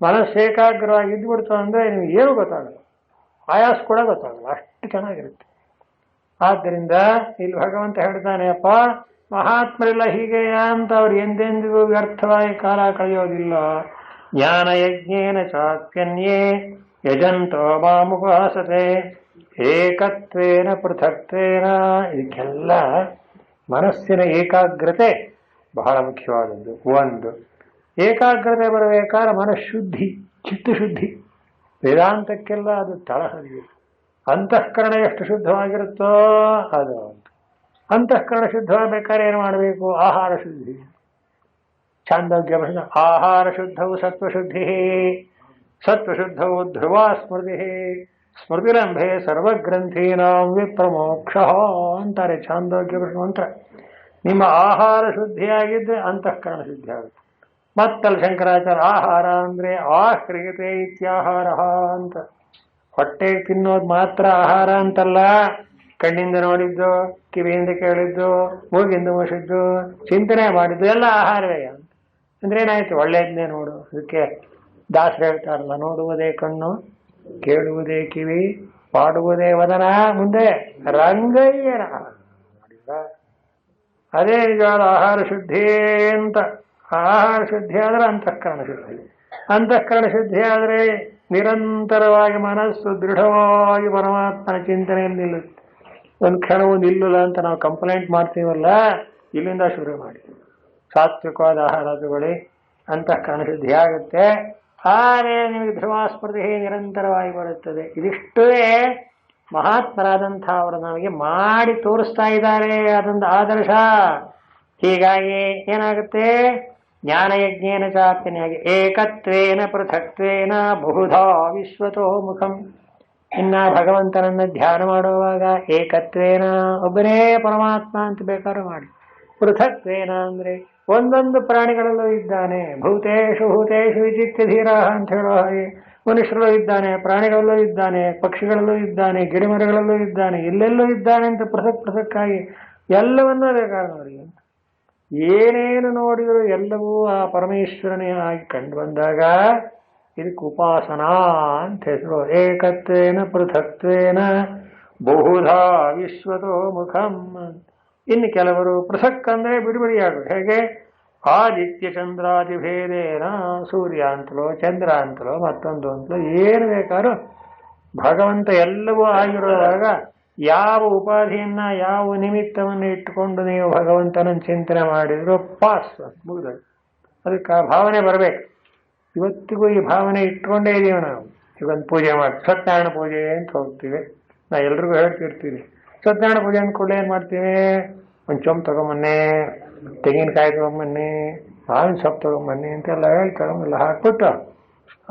ಮನಸ್ಸು ಏಕಾಗ್ರವಾಗಿ ಇದ್ಬಿಡ್ತು ಅಂದ್ರೆ ನಿಮ್ಗೆ ಏನು ಗೊತ್ತಾಗಲ್ಲ, ಆಯಾಸ ಕೂಡ ಗೊತ್ತಾಗಲ್ಲ, ಅಷ್ಟು ಚೆನ್ನಾಗಿರುತ್ತೆ. ಆದ್ದರಿಂದ ಇಲ್ಲಿ ಭಗವಂತ ಹೇಳ್ತಾನೆ, ಅಪ್ಪ ಮಹಾತ್ಮರೆಲ್ಲ ಹೀಗೆ ಅಂತ ಅವ್ರು ಎಂದೆಂದಿಗೂ ವ್ಯರ್ಥವಾಗಿ ಕಾಲ ಕಳೆಯೋದಿಲ್ಲ. ಜ್ಞಾನ ಯಜ್ಞೇನ ಚಾಪ್ಯನ್ಯೇ ಯಜಂತೋ ಮಾಮುಪಾಸತೆ ಏಕತ್ವೇನ ಪೃಥಕ್ತ್ವೇನ. ಇದಕ್ಕೆಲ್ಲ ಮನಸ್ಸಿನ ಏಕಾಗ್ರತೆ ಬಹಳ ಮುಖ್ಯವಾದದ್ದು. 1 ಏಕಾಗ್ರತೆ ಬರಬೇಕಾದ್ರೆ ಮನಃಶುದ್ಧಿ, ಚಿತ್ತಶುದ್ಧಿ. ವೇದಾಂತಕ್ಕೆಲ್ಲ ಅದು ತಳಹದಿಗೆ. ಅಂತಃಕರಣ ಎಷ್ಟು ಶುದ್ಧವಾಗಿರುತ್ತೋ ಅದು. ಅಂತಃಕರಣ ಶುದ್ಧವಾಗಬೇಕಾದ್ರೆ ಏನು ಮಾಡಬೇಕು? ಆಹಾರ ಶುದ್ಧಿ. ಛಾಂದೋಗ್ಯ ಪ್ರಶ್ನೆ. ಆಹಾರ ಶುದ್ಧವು ಸತ್ವಶುದ್ಧಿ, ಸತ್ವಶುದ್ಧವು ಧ್ರುವ ಸ್ಮೃತಿ, ಸ್ಮೃತಿರಂಭೆ ಸರ್ವಗ್ರಂಥೀನಾಂ ವಿಪ್ರಮೋಕ್ಷ ಅಂತಾರೆ ಛಾಂದೋಗ್ಯ ಪ್ರಶ್ನೆ ಮಂತ್ರ. ನಿಮ್ಮ ಆಹಾರ ಶುದ್ಧಿಯಾಗಿದ್ದರೆ ಅಂತಃಕರಣ ಶುದ್ಧಿ ಆಗುತ್ತೆ. ಮತ್ತಲ್ಲಿ ಶಂಕರಾಚಾರ್ಯ ಆಹಾರ ಅಂದರೆ ಆಹ್ರಿಯತೆ ಇತ್ಯಾಹಾರ ಅಂತ. ಹೊಟ್ಟೆಗೆ ತಿನ್ನೋದು ಮಾತ್ರ ಆಹಾರ ಅಂತಲ್ಲ. ಕಣ್ಣಿಂದ ನೋಡಿದ್ದು, ಕಿವಿಯಿಂದ ಕೇಳಿದ್ದು, ಮೂಗಿಂದ ಮುಸಿದ್ದು, ಚಿಂತನೆ ಮಾಡಿದ್ದು ಎಲ್ಲ ಆಹಾರವೇ ಅಂತ. ಅಂದ್ರೆ ಏನಾಯ್ತು? ಒಳ್ಳೆಯದನ್ನೇ ನೋಡು. ಅದಕ್ಕೆ ದಾಸರು ಹೇಳ್ತಾರಲ್ಲ, ನೋಡುವುದೇ ಕಣ್ಣು, ಕೇಳುವುದೇ ಕಿವಿ, ಪಾಡುವುದೇ ವದನ, ಮುಂದೆ ರಂಗಯ್ಯನ. ಅದೇ ನಿಜವಾದ ಆಹಾರ ಶುದ್ಧಿ ಅಂತ. ಆಹಾರ ಶುದ್ಧಿ ಆದರೆ ಅಂತಃಕರಣ ಶುದ್ಧಿ. ಅಂತಃಕರಣ ಶುದ್ಧಿ ಆದರೆ ನಿರಂತರವಾಗಿ ಮನಸ್ಸು ದೃಢವಾಗಿ ಪರಮಾತ್ಮನ ಚಿಂತನೆಯಲ್ಲಿ ನಿಲ್ಲುತ್ತೆ. ಒಂದು ಕ್ಷಣವೂ ನಿಲ್ಲಲ್ಲ ಅಂತ ನಾವು ಕಂಪ್ಲೇಂಟ್ ಮಾಡ್ತೀವಲ್ಲ, ಇಲ್ಲಿಂದ ಶುರು ಮಾಡಿ. ಸಾತ್ವಿಕವಾದ ಆಹಾರ ತಗೊಳ್ಳಿ, ಅಂತಃಕರಣ ಶುದ್ಧಿ ಆಗುತ್ತೆ. ಆದರೆ ನಿಮಗೆ ಧ್ರುವಾಸ್ಮೃತಿ ನಿರಂತರವಾಗಿ ಬರುತ್ತದೆ. ಇದಿಷ್ಟೇ ಮಹಾತ್ಮರಾದಂಥ ಅವರು ನಮಗೆ ಮಾಡಿ ತೋರಿಸ್ತಾ ಇದ್ದಾರೆ. ಅದೊಂದು ಆದರ್ಶ. ಹೀಗಾಗಿ ಏನಾಗುತ್ತೆ? ಜ್ಞಾನಯಜ್ಞೇನ ಚಾಪ್ಯನಾಗಿ ಏಕತ್ವೇನ ಪೃಥಕ್ತ್ವೇನ ಬಹುಧಾ ವಿಶ್ವತೋ ಮುಖಂ. ಇನ್ನ ಭಗವಂತನನ್ನ ಧ್ಯಾನ ಮಾಡುವಾಗ ಏಕತ್ವೇನ, ಒಬ್ಬನೇ ಪರಮಾತ್ಮ ಅಂತ ಬೇಕಾದ್ರೂ ಮಾಡಿ. ಪೃಥಕ್ತ್ವೇನ ಅಂದ್ರೆ ಒಂದೊಂದು ಪ್ರಾಣಿಗಳಲ್ಲೂ ಇದ್ದಾನೆ. ಭೂತೇಶು ಭೂತೇಶು ವಿಚಿತ್ಯ ಧೀರ ಅಂತ ಹೇಳೋ ಹಾಗೆ ಮನುಷ್ಯರಲ್ಲೂ ಇದ್ದಾನೆ, ಪ್ರಾಣಿಗಳಲ್ಲೂ ಇದ್ದಾನೆ, ಪಕ್ಷಿಗಳಲ್ಲೂ ಇದ್ದಾನೆ, ಗಿಡಮರಗಳಲ್ಲೂ ಇದ್ದಾನೆ, ಎಲ್ಲೆಲ್ಲೂ ಇದ್ದಾನೆ ಅಂತ ಪೃಥಕ್ ಪೃಥಕ್ಕಾಗಿ ಎಲ್ಲವನ್ನೂ ಬೇಕಾದ್ರೆ ನೋಡಿ. ಏನೇನು ನೋಡಿದರೂ ಎಲ್ಲವೂ ಆ ಪರಮೇಶ್ವರನೇ ಆಗಿ ಕಂಡು ಬಂದಾಗ ಇದಕ್ಕೆ ಉಪಾಸನಾ ಅಂತ ಹೆಸರು. ಏಕತ್ವೇನ ಪೃಥಕ್ತ್ವೇನ ಬಹುಧಾ ವಿಶ್ವತೋ ಮುಖಂ. ಇನ್ನು ಕೆಲವರು ಪೃಥಕ್ ಅಂದರೆ ಬಿಡುಬಿಡಿಯಾಗು. ಹೇಗೆ? ಆದಿತ್ಯ ಚಂದ್ರಾದಿಭೇದೇನ, ಸೂರ್ಯ ಅಂತಲೋ ಚಂದ್ರ ಅಂತಲೋ ಮತ್ತೊಂದು ಅಂತಲೋ ಏನು ಬೇಕಾದ್ರೂ ಭಗವಂತ ಎಲ್ಲವೂ ಆಗಿರುವಾಗ ಯಾವ ಉಪಾಧಿಯನ್ನ, ಯಾವ ನಿಮಿತ್ತವನ್ನು ಇಟ್ಟುಕೊಂಡು ನೀವು ಭಗವಂತನ ಚಿಂತನೆ ಮಾಡಿದ್ರು ಪಾಸ್ ಮುಗಿದ. ಅದಕ್ಕೆ ಆ ಭಾವನೆ ಬರಬೇಕು. ಇವತ್ತಿಗೂ ಈ ಭಾವನೆ ಇಟ್ಕೊಂಡೇ ಇದೀವಿ ನಾವು. ಇವೊಂದು ಪೂಜೆ ಮಾಡಿ ಸತ್ಯನಾರಾಯಣ ಪೂಜೆ ಅಂತ ಹೋಗ್ತೀವಿ. ನಾ ಎಲ್ರಿಗೂ ಹೇಳ್ತಿರ್ತೀನಿ, ಸತ್ಯನಾರಾಯಣ ಪೂಜೆ ಅಂದ್ಕೊಳ್ಳಿ ಏನು ಮಾಡ್ತೀವಿ? ಒಂದು ಚೊಂಬು ತಗೊಂಬನ್ನಿ, ತೆಂಗಿನಕಾಯಿ ತಗೊಂಬನ್ನಿ, ಮಾವಿನ ಸೊಪ್ಪು ತಗೊಂಬನ್ನಿ ಅಂತೆಲ್ಲ ಹೇಳ್ತಾರೆ. ಎಲ್ಲ ಹಾಕ್ಬಿಟ್ಟು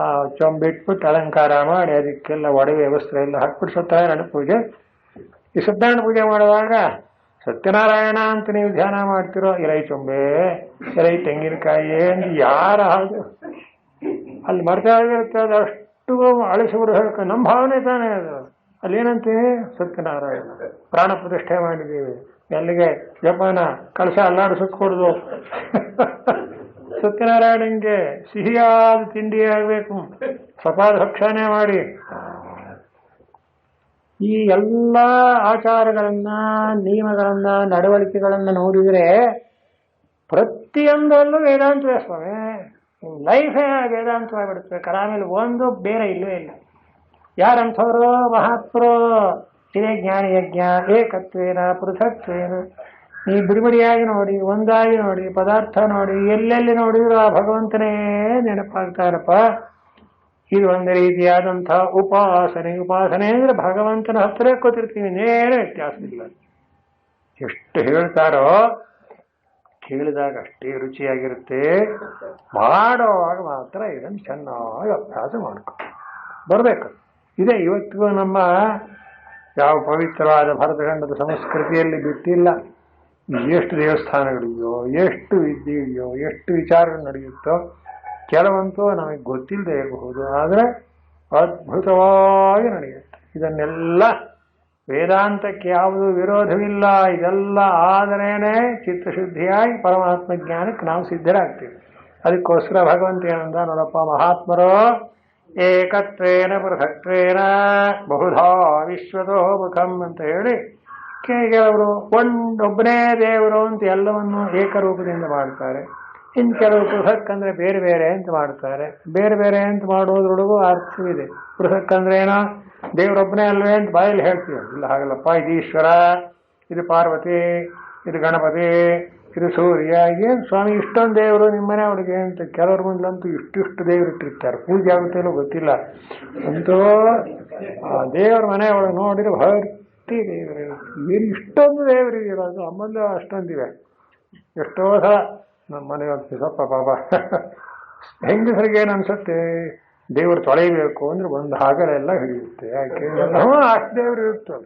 ಆ ಚೊಂಬು ಬಿಟ್ಬಿಟ್ಟು ಅಲಂಕಾರ ಮಾಡಿ ಅದಕ್ಕೆಲ್ಲ ಒಡವೆ ವಸ್ತ್ರ ಎಲ್ಲ ಹಾಕ್ಬಿಟ್ಟು ಸತ್ಯನಾರಾಯಣ ಪೂಜೆ. ಈ ಸತ್ಯನಾರಾಯಣ ಪೂಜೆ ಮಾಡುವಾಗ ಸತ್ಯನಾರಾಯಣ ಅಂತ ನೀವು ಧ್ಯಾನ ಮಾಡ್ತಿರೋ, ಎಲೈ ಚೊಂಬೆ, ಎಲೈ ತೆಂಗಿನಕಾಯಿ ಅಂತ ಯಾರ ಹಾಗೆ ಅಲ್ಲಿ ಮಾಡ್ತಾ ಇರುತ್ತೆ. ಅದು ಅಷ್ಟು ಅಳಿಸಿಬಿಡು ಹೇಳ್ಕೊಂಡು ನಮ್ಮ ಭಾವನೆ ತಾನೇ ಅದು. ಅಲ್ಲಿ ಏನಂತೀವಿ? ಸತ್ಯನಾರಾಯಣ ಪ್ರಾಣ ಪ್ರತಿಷ್ಠೆ ಮಾಡಿದ್ದೀವಿ. ಎಲ್ಲಿಗೆ ಜಪಾನ ಕಳಸ ಅಲ್ಲಾಡು ಸುತ್ಕೊಡುದು. ಸತ್ಯನಾರಾಯಣಂಗೆ ಸಿಹಿಯಾದ ತಿಂಡಿ ಆಗಬೇಕು, ಸಪಾದ ಭಕ್ಷಣೆ ಮಾಡಿ. ಈ ಎಲ್ಲ ಆಚಾರಗಳನ್ನ, ನಿಯಮಗಳನ್ನ, ನಡವಳಿಕೆಗಳನ್ನ ನೋಡಿದರೆ ಪ್ರತಿಯೊಂದರಲ್ಲೂ ವೇದಾಂತವೇ ಸ್ವಾಮಿ. ಲೈಫೇ ವೇದಾಂತವಾಗಿಬಿಡುತ್ತೆ. ಆಮೇಲೆ ಒಂದು ಬೇರೆ ಇಲ್ಲವೇ ಇಲ್ಲ. ಯಾರಂಥವರು ಮಹಾತ್ಮರು? ಇದೇ ಜ್ಞಾನ ಯಜ್ಞ ಏಕತ್ವೇನ ಪೃಥಕ್ತ್ವೇನ. ಈ ಬಿಡಿಬಿಡಿಯಾಗಿ ನೋಡಿ, ಒಂದಾಗಿ ನೋಡಿ, ಪದಾರ್ಥ ನೋಡಿ, ಎಲ್ಲೆಲ್ಲಿ ನೋಡಿದ್ರು ಆ ಭಗವಂತನೇ ನೆನಪಾಗ್ತಾರಪ್ಪ. ಇದು ಒಂದು ರೀತಿಯಾದಂತಹ ಉಪಾಸನೆ. ಉಪಾಸನೆ ಅಂದ್ರೆ ಭಗವಂತನ ಹತ್ತಿರ ಕೂತಿರ್ತೀವಿ, ಇನ್ನೇನು ವ್ಯತ್ಯಾಸ ಇಲ್ಲ. ಎಷ್ಟು ಹೇಳ್ತಾರೋ ಕೇಳಿದಾಗ ಅಷ್ಟೇ ರುಚಿಯಾಗಿರುತ್ತೆ. ಮಾಡೋವಾಗ ಮಾತ್ರ ಇದನ್ನು ಚೆನ್ನಾಗಿ ಅಭ್ಯಾಸ ಮಾಡ್ಕೊ ಬರಬೇಕು. ಇದೇ ಇವತ್ತಿಗೂ ನಮ್ಮ ಯಾವ ಪವಿತ್ರವಾದ ಭರತಖಂಡದ ಸಂಸ್ಕೃತಿಯಲ್ಲಿ ಬಿಟ್ಟಿಲ್ಲ. ಎಷ್ಟು ದೇವಸ್ಥಾನಗಳಿದೆಯೋ, ಎಷ್ಟು ವಿದ್ಯೆ ಇದೆಯೋ, ಎಷ್ಟು ವಿಚಾರಗಳು ನಡೆಯುತ್ತೋ, ಕೆಲವಂತೂ ನಮಗೆ ಗೊತ್ತಿಲ್ಲದೆ ಇರಬಹುದು, ಆದರೆ ಅದ್ಭುತವಾಗಿ ನಡೆಯುತ್ತೆ. ಇದನ್ನೆಲ್ಲ ವೇದಾಂತಕ್ಕೆ ಯಾವುದೂ ವಿರೋಧವಿಲ್ಲ. ಇದೆಲ್ಲ ಆದರೇನೆ ಚಿತ್ತಶುದ್ಧಿಯಾಗಿ ಪರಮಾತ್ಮ ಜ್ಞಾನಕ್ಕೆ ನಾವು ಸಿದ್ಧರಾಗ್ತೀವಿ. ಅದಕ್ಕೋಸ್ಕರ ಭಗವಂತ ಏನಂದ ನೋಡಪ್ಪ, ಮಹಾತ್ಮರೋ ಏಕತ್ವೇನ ಪೃಥಕ್ತ್ವೇನ ಬಹುಧಾ ವಿಶ್ವತೋ ಮುಖಂ ಅಂತ ಹೇಳಿ, ಕೆಲವರು ಒಬ್ಬನೇ ದೇವರು ಅಂತ ಎಲ್ಲವನ್ನು ಏಕರೂಪದಿಂದ ಮಾಡ್ತಾರೆ. ಇನ್ನು ಕೆಲವು ಪೃಥಕ್ ಅಂದ್ರೆ ಬೇರೆ ಬೇರೆ ಅಂತ ಮಾಡ್ತಾರೆ. ಬೇರೆ ಬೇರೆ ಅಂತ ಮಾಡೋದ್ರೊಳಗೂ ಅರ್ಥವಿದೆ. ಪೃಥಕ್ ಅಂದ್ರೆ ಏನೋ ದೇವರೊಬ್ಬನೇ ಅಲ್ವೇ ಅಂತ ಬಾಯಲ್ಲಿ ಹೇಳ್ತೀವಿ. ಇಲ್ಲ ಹಾಗಲ್ಲಪ್ಪ, ಇದು ಈಶ್ವರ, ಇದು ಪಾರ್ವತಿ, ಇದು ಗಣಪತಿ, ಇದು ಸೂರ್ಯ. ಏನು ಸ್ವಾಮಿ ಇಷ್ಟೊಂದು ದೇವರು ನಿಮ್ಮನೆ ಒಳಗೆ ಅಂತ ಕೆಲವ್ರ ಮುಂದಂತೂ ಇಷ್ಟಿಷ್ಟು ದೇವರು ಇಟ್ಟಿರ್ತಾರೆ. ಪೂಜೆ ಆಗುತ್ತೇನೋ ಗೊತ್ತಿಲ್ಲ. ಅಂತೂ ಆ ದೇವ್ರ ಮನೆ ಒಳಗೆ ನೋಡಿದ್ರೆ ಭರ್ತಿ ದೇವರು. ಏನು ಇಷ್ಟೊಂದು ದೇವರಿದೆಯಲ್ಲ, ಅದು ನಮ್ಮಲ್ಲೂ ಅಷ್ಟೊಂದಿವೆ. ಎಷ್ಟೋ ಸಲ ನಮ್ಮ ಮನೆಯವ್ರಿಗೆ ಸ್ವಲ್ಪ ಪಾಪ ಹೆಂಗಸರಿಗೆ ಏನು ಅನ್ಸುತ್ತೆ, ದೇವರು ತೊಳೆಯಬೇಕು ಅಂದ್ರೆ ಒಂದು ಹಗಲೆಲ್ಲ ಹಿಡಿಯುತ್ತೆ. ಯಾಕೆ ಅಷ್ಟು ದೇವರು ಇರುತ್ತಲ್ಲ.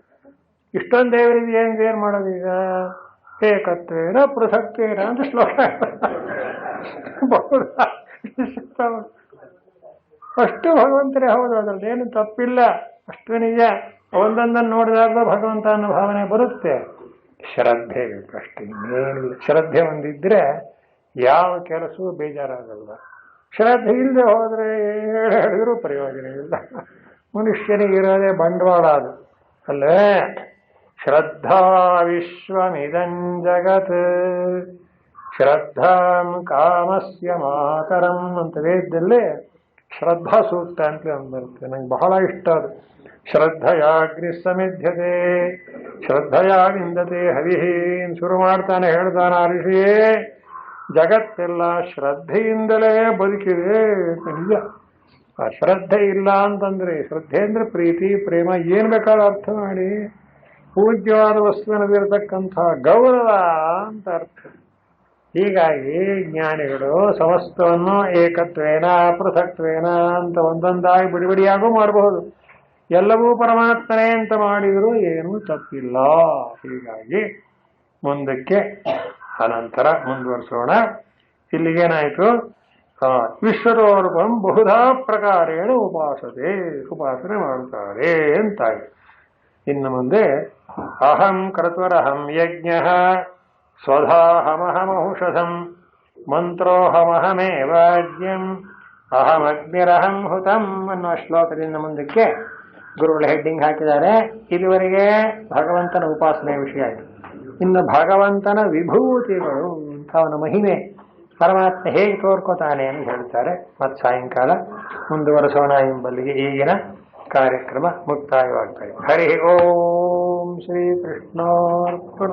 ಇಷ್ಟೊಂದು ದೇವರಿಗೆ ಏನು ಮಾಡೋದೀಗ? ಏಕತ್ವೇನ ಪೃಥಕ್ವೇನ ಅಂತ ಶ್ಲೋಕ ಅಷ್ಟು ಭಗವಂತರೇ. ಹೌದು, ಅದ್ರಲ್ಲಿ ಏನು ತಪ್ಪಿಲ್ಲ, ಅಷ್ಟು ನಿಜ. ಒಂದೊಂದನ್ನು ನೋಡಿದಾಗ ಭಗವಂತ ಅನ್ನೋ ಭಾವನೆ ಬರುತ್ತೆ. ಶ್ರದ್ಧೆ ಬೇಕಷ್ಟೇ, ಇನ್ನೇನಿಲ್ಲ. ಶ್ರದ್ಧೆ ಒಂದಿದ್ರೆ ಯಾವ ಕೆಲಸವೂ ಬೇಜಾರಾಗಲ್ಲ. ಶ್ರದ್ಧೆ ಇಲ್ಲದೆ ಹೋದರೆ ಹೇಳಿದ್ರೂ ಪ್ರಯೋಜನ ಇಲ್ಲ. ಮನುಷ್ಯನಿಗಿರೋದೇ ಬಂಡವಾಳ ಅದು ಅಲ್ಲೇ. ಶ್ರದ್ಧಾ ವಿಶ್ವಮಿದಂ ಜಗತ್ ಶ್ರದ್ಧಾಂ ಕಾಮಸ್ಯ ಮಾತರಂ ಅಂತ ವೇದದಲ್ಲೇ ಶ್ರದ್ಧಾ ಸೂಕ್ತ ಅಂತ ಬರುತ್ತೆ. ನಂಗೆ ಬಹಳ ಇಷ್ಟ ಅದು. ಶ್ರದ್ಧೆಯಾಗ್ನಿ ಸಮಿಧ್ಯತೆ ಶ್ರದ್ಧೆಯ ನಿಂದತೆ ಹವಿಹೀನ್ ಶುರು ಮಾಡ್ತಾನೆ. ಹೇಳ್ತಾನೆ ಆ ಋಷಿಯೇ, ಜಗತ್ತೆಲ್ಲ ಶ್ರದ್ಧೆಯಿಂದಲೇ ಬದುಕಿದೆ. ನಿಜ. ಆ ಶ್ರದ್ಧೆ ಇಲ್ಲ ಅಂತಂದ್ರೆ, ಶ್ರದ್ಧೆ ಅಂದ್ರೆ ಪ್ರೀತಿ ಪ್ರೇಮ ಏನು ಬೇಕಾದ್ರೂ ಅರ್ಥ ಮಾಡಿ. ಪೂಜ್ಯವಾದ ವಸ್ತುವಿನಲ್ಲಿರತಕ್ಕಂಥ ಗೌರವ ಅಂತ ಅರ್ಥ. ಹೀಗಾಗಿ ಜ್ಞಾನಿಗಳು ಸಮಸ್ತವನ್ನು ಏಕತ್ವೇನ ಪೃಥಕ್ವೇನ ಅಂತ ಒಂದೊಂದಾಗಿ ಬಿಡಿಬಿಡಿಯಾಗೂ ಮಾಡಬಹುದು. ಎಲ್ಲವೂ ಪರಮಾತ್ಮನೇ ಅಂತ ಮಾಡಿದರೂ ಏನೂ ತಪ್ಪಿಲ್ಲ. ಹೀಗಾಗಿ ಮುಂದಕ್ಕೆ ಅನಂತರ ಮುಂದುವರಿಸೋಣ. ಇಲ್ಲಿಗೇನಾಯಿತು? ವಿಶ್ವರೂಪಂ ಬಹುಧಾ ಪ್ರಕಾರೇಣ ಉಪಾಸನೆ ಮಾಡುತ್ತಾರೆ ಅಂತಾಯಿತು. ಇನ್ನು ಮುಂದೆ ಅಹಂ ಕರ್ತುರಹಂ ಯಜ್ಞ ಸ್ವಧಾಹಮಹಮೌಷಧಂ ಮಂತ್ರೋಹಮಹಮೇವಾಜ್ಞಂ ಅಹಮಗ್ನಿರಹಂ ಹುತಂ ಅನ್ನುವ ಶ್ಲೋಕದಿಂದ ಮುಂದಕ್ಕೆ ಗುರುಗಳು ಹೆಡ್ಡಿಂಗ್ ಹಾಕಿದ್ದಾರೆ. ಇದುವರೆಗೆ ಭಗವಂತನ ಉಪಾಸನೆಯ ವಿಷಯ ಆಯಿತು. ಇನ್ನು ಭಗವಂತನ ವಿಭೂತಿಗಳು, ಅವನ ಮಹಿಮೆ, ಪರಮಾತ್ಮ ಹೇಗೆ ತೋರ್ಕೋತಾನೆ ಅಂತ ಹೇಳ್ತಾರೆ. ಮತ್ತು ಸಾಯಂಕಾಲ ಮುಂದುವರೆಸೋಣ ಎಂಬಲ್ಲಿಗೆ ಈಗಿನ ಕಾರ್ಯಕ್ರಮ ಮುಕ್ತಾಯವಾಗ್ತದೆ. ಹರಿ ಓಂ ಶ್ರೀ ಕೃಷ್ಣಾರ್ಪಣ.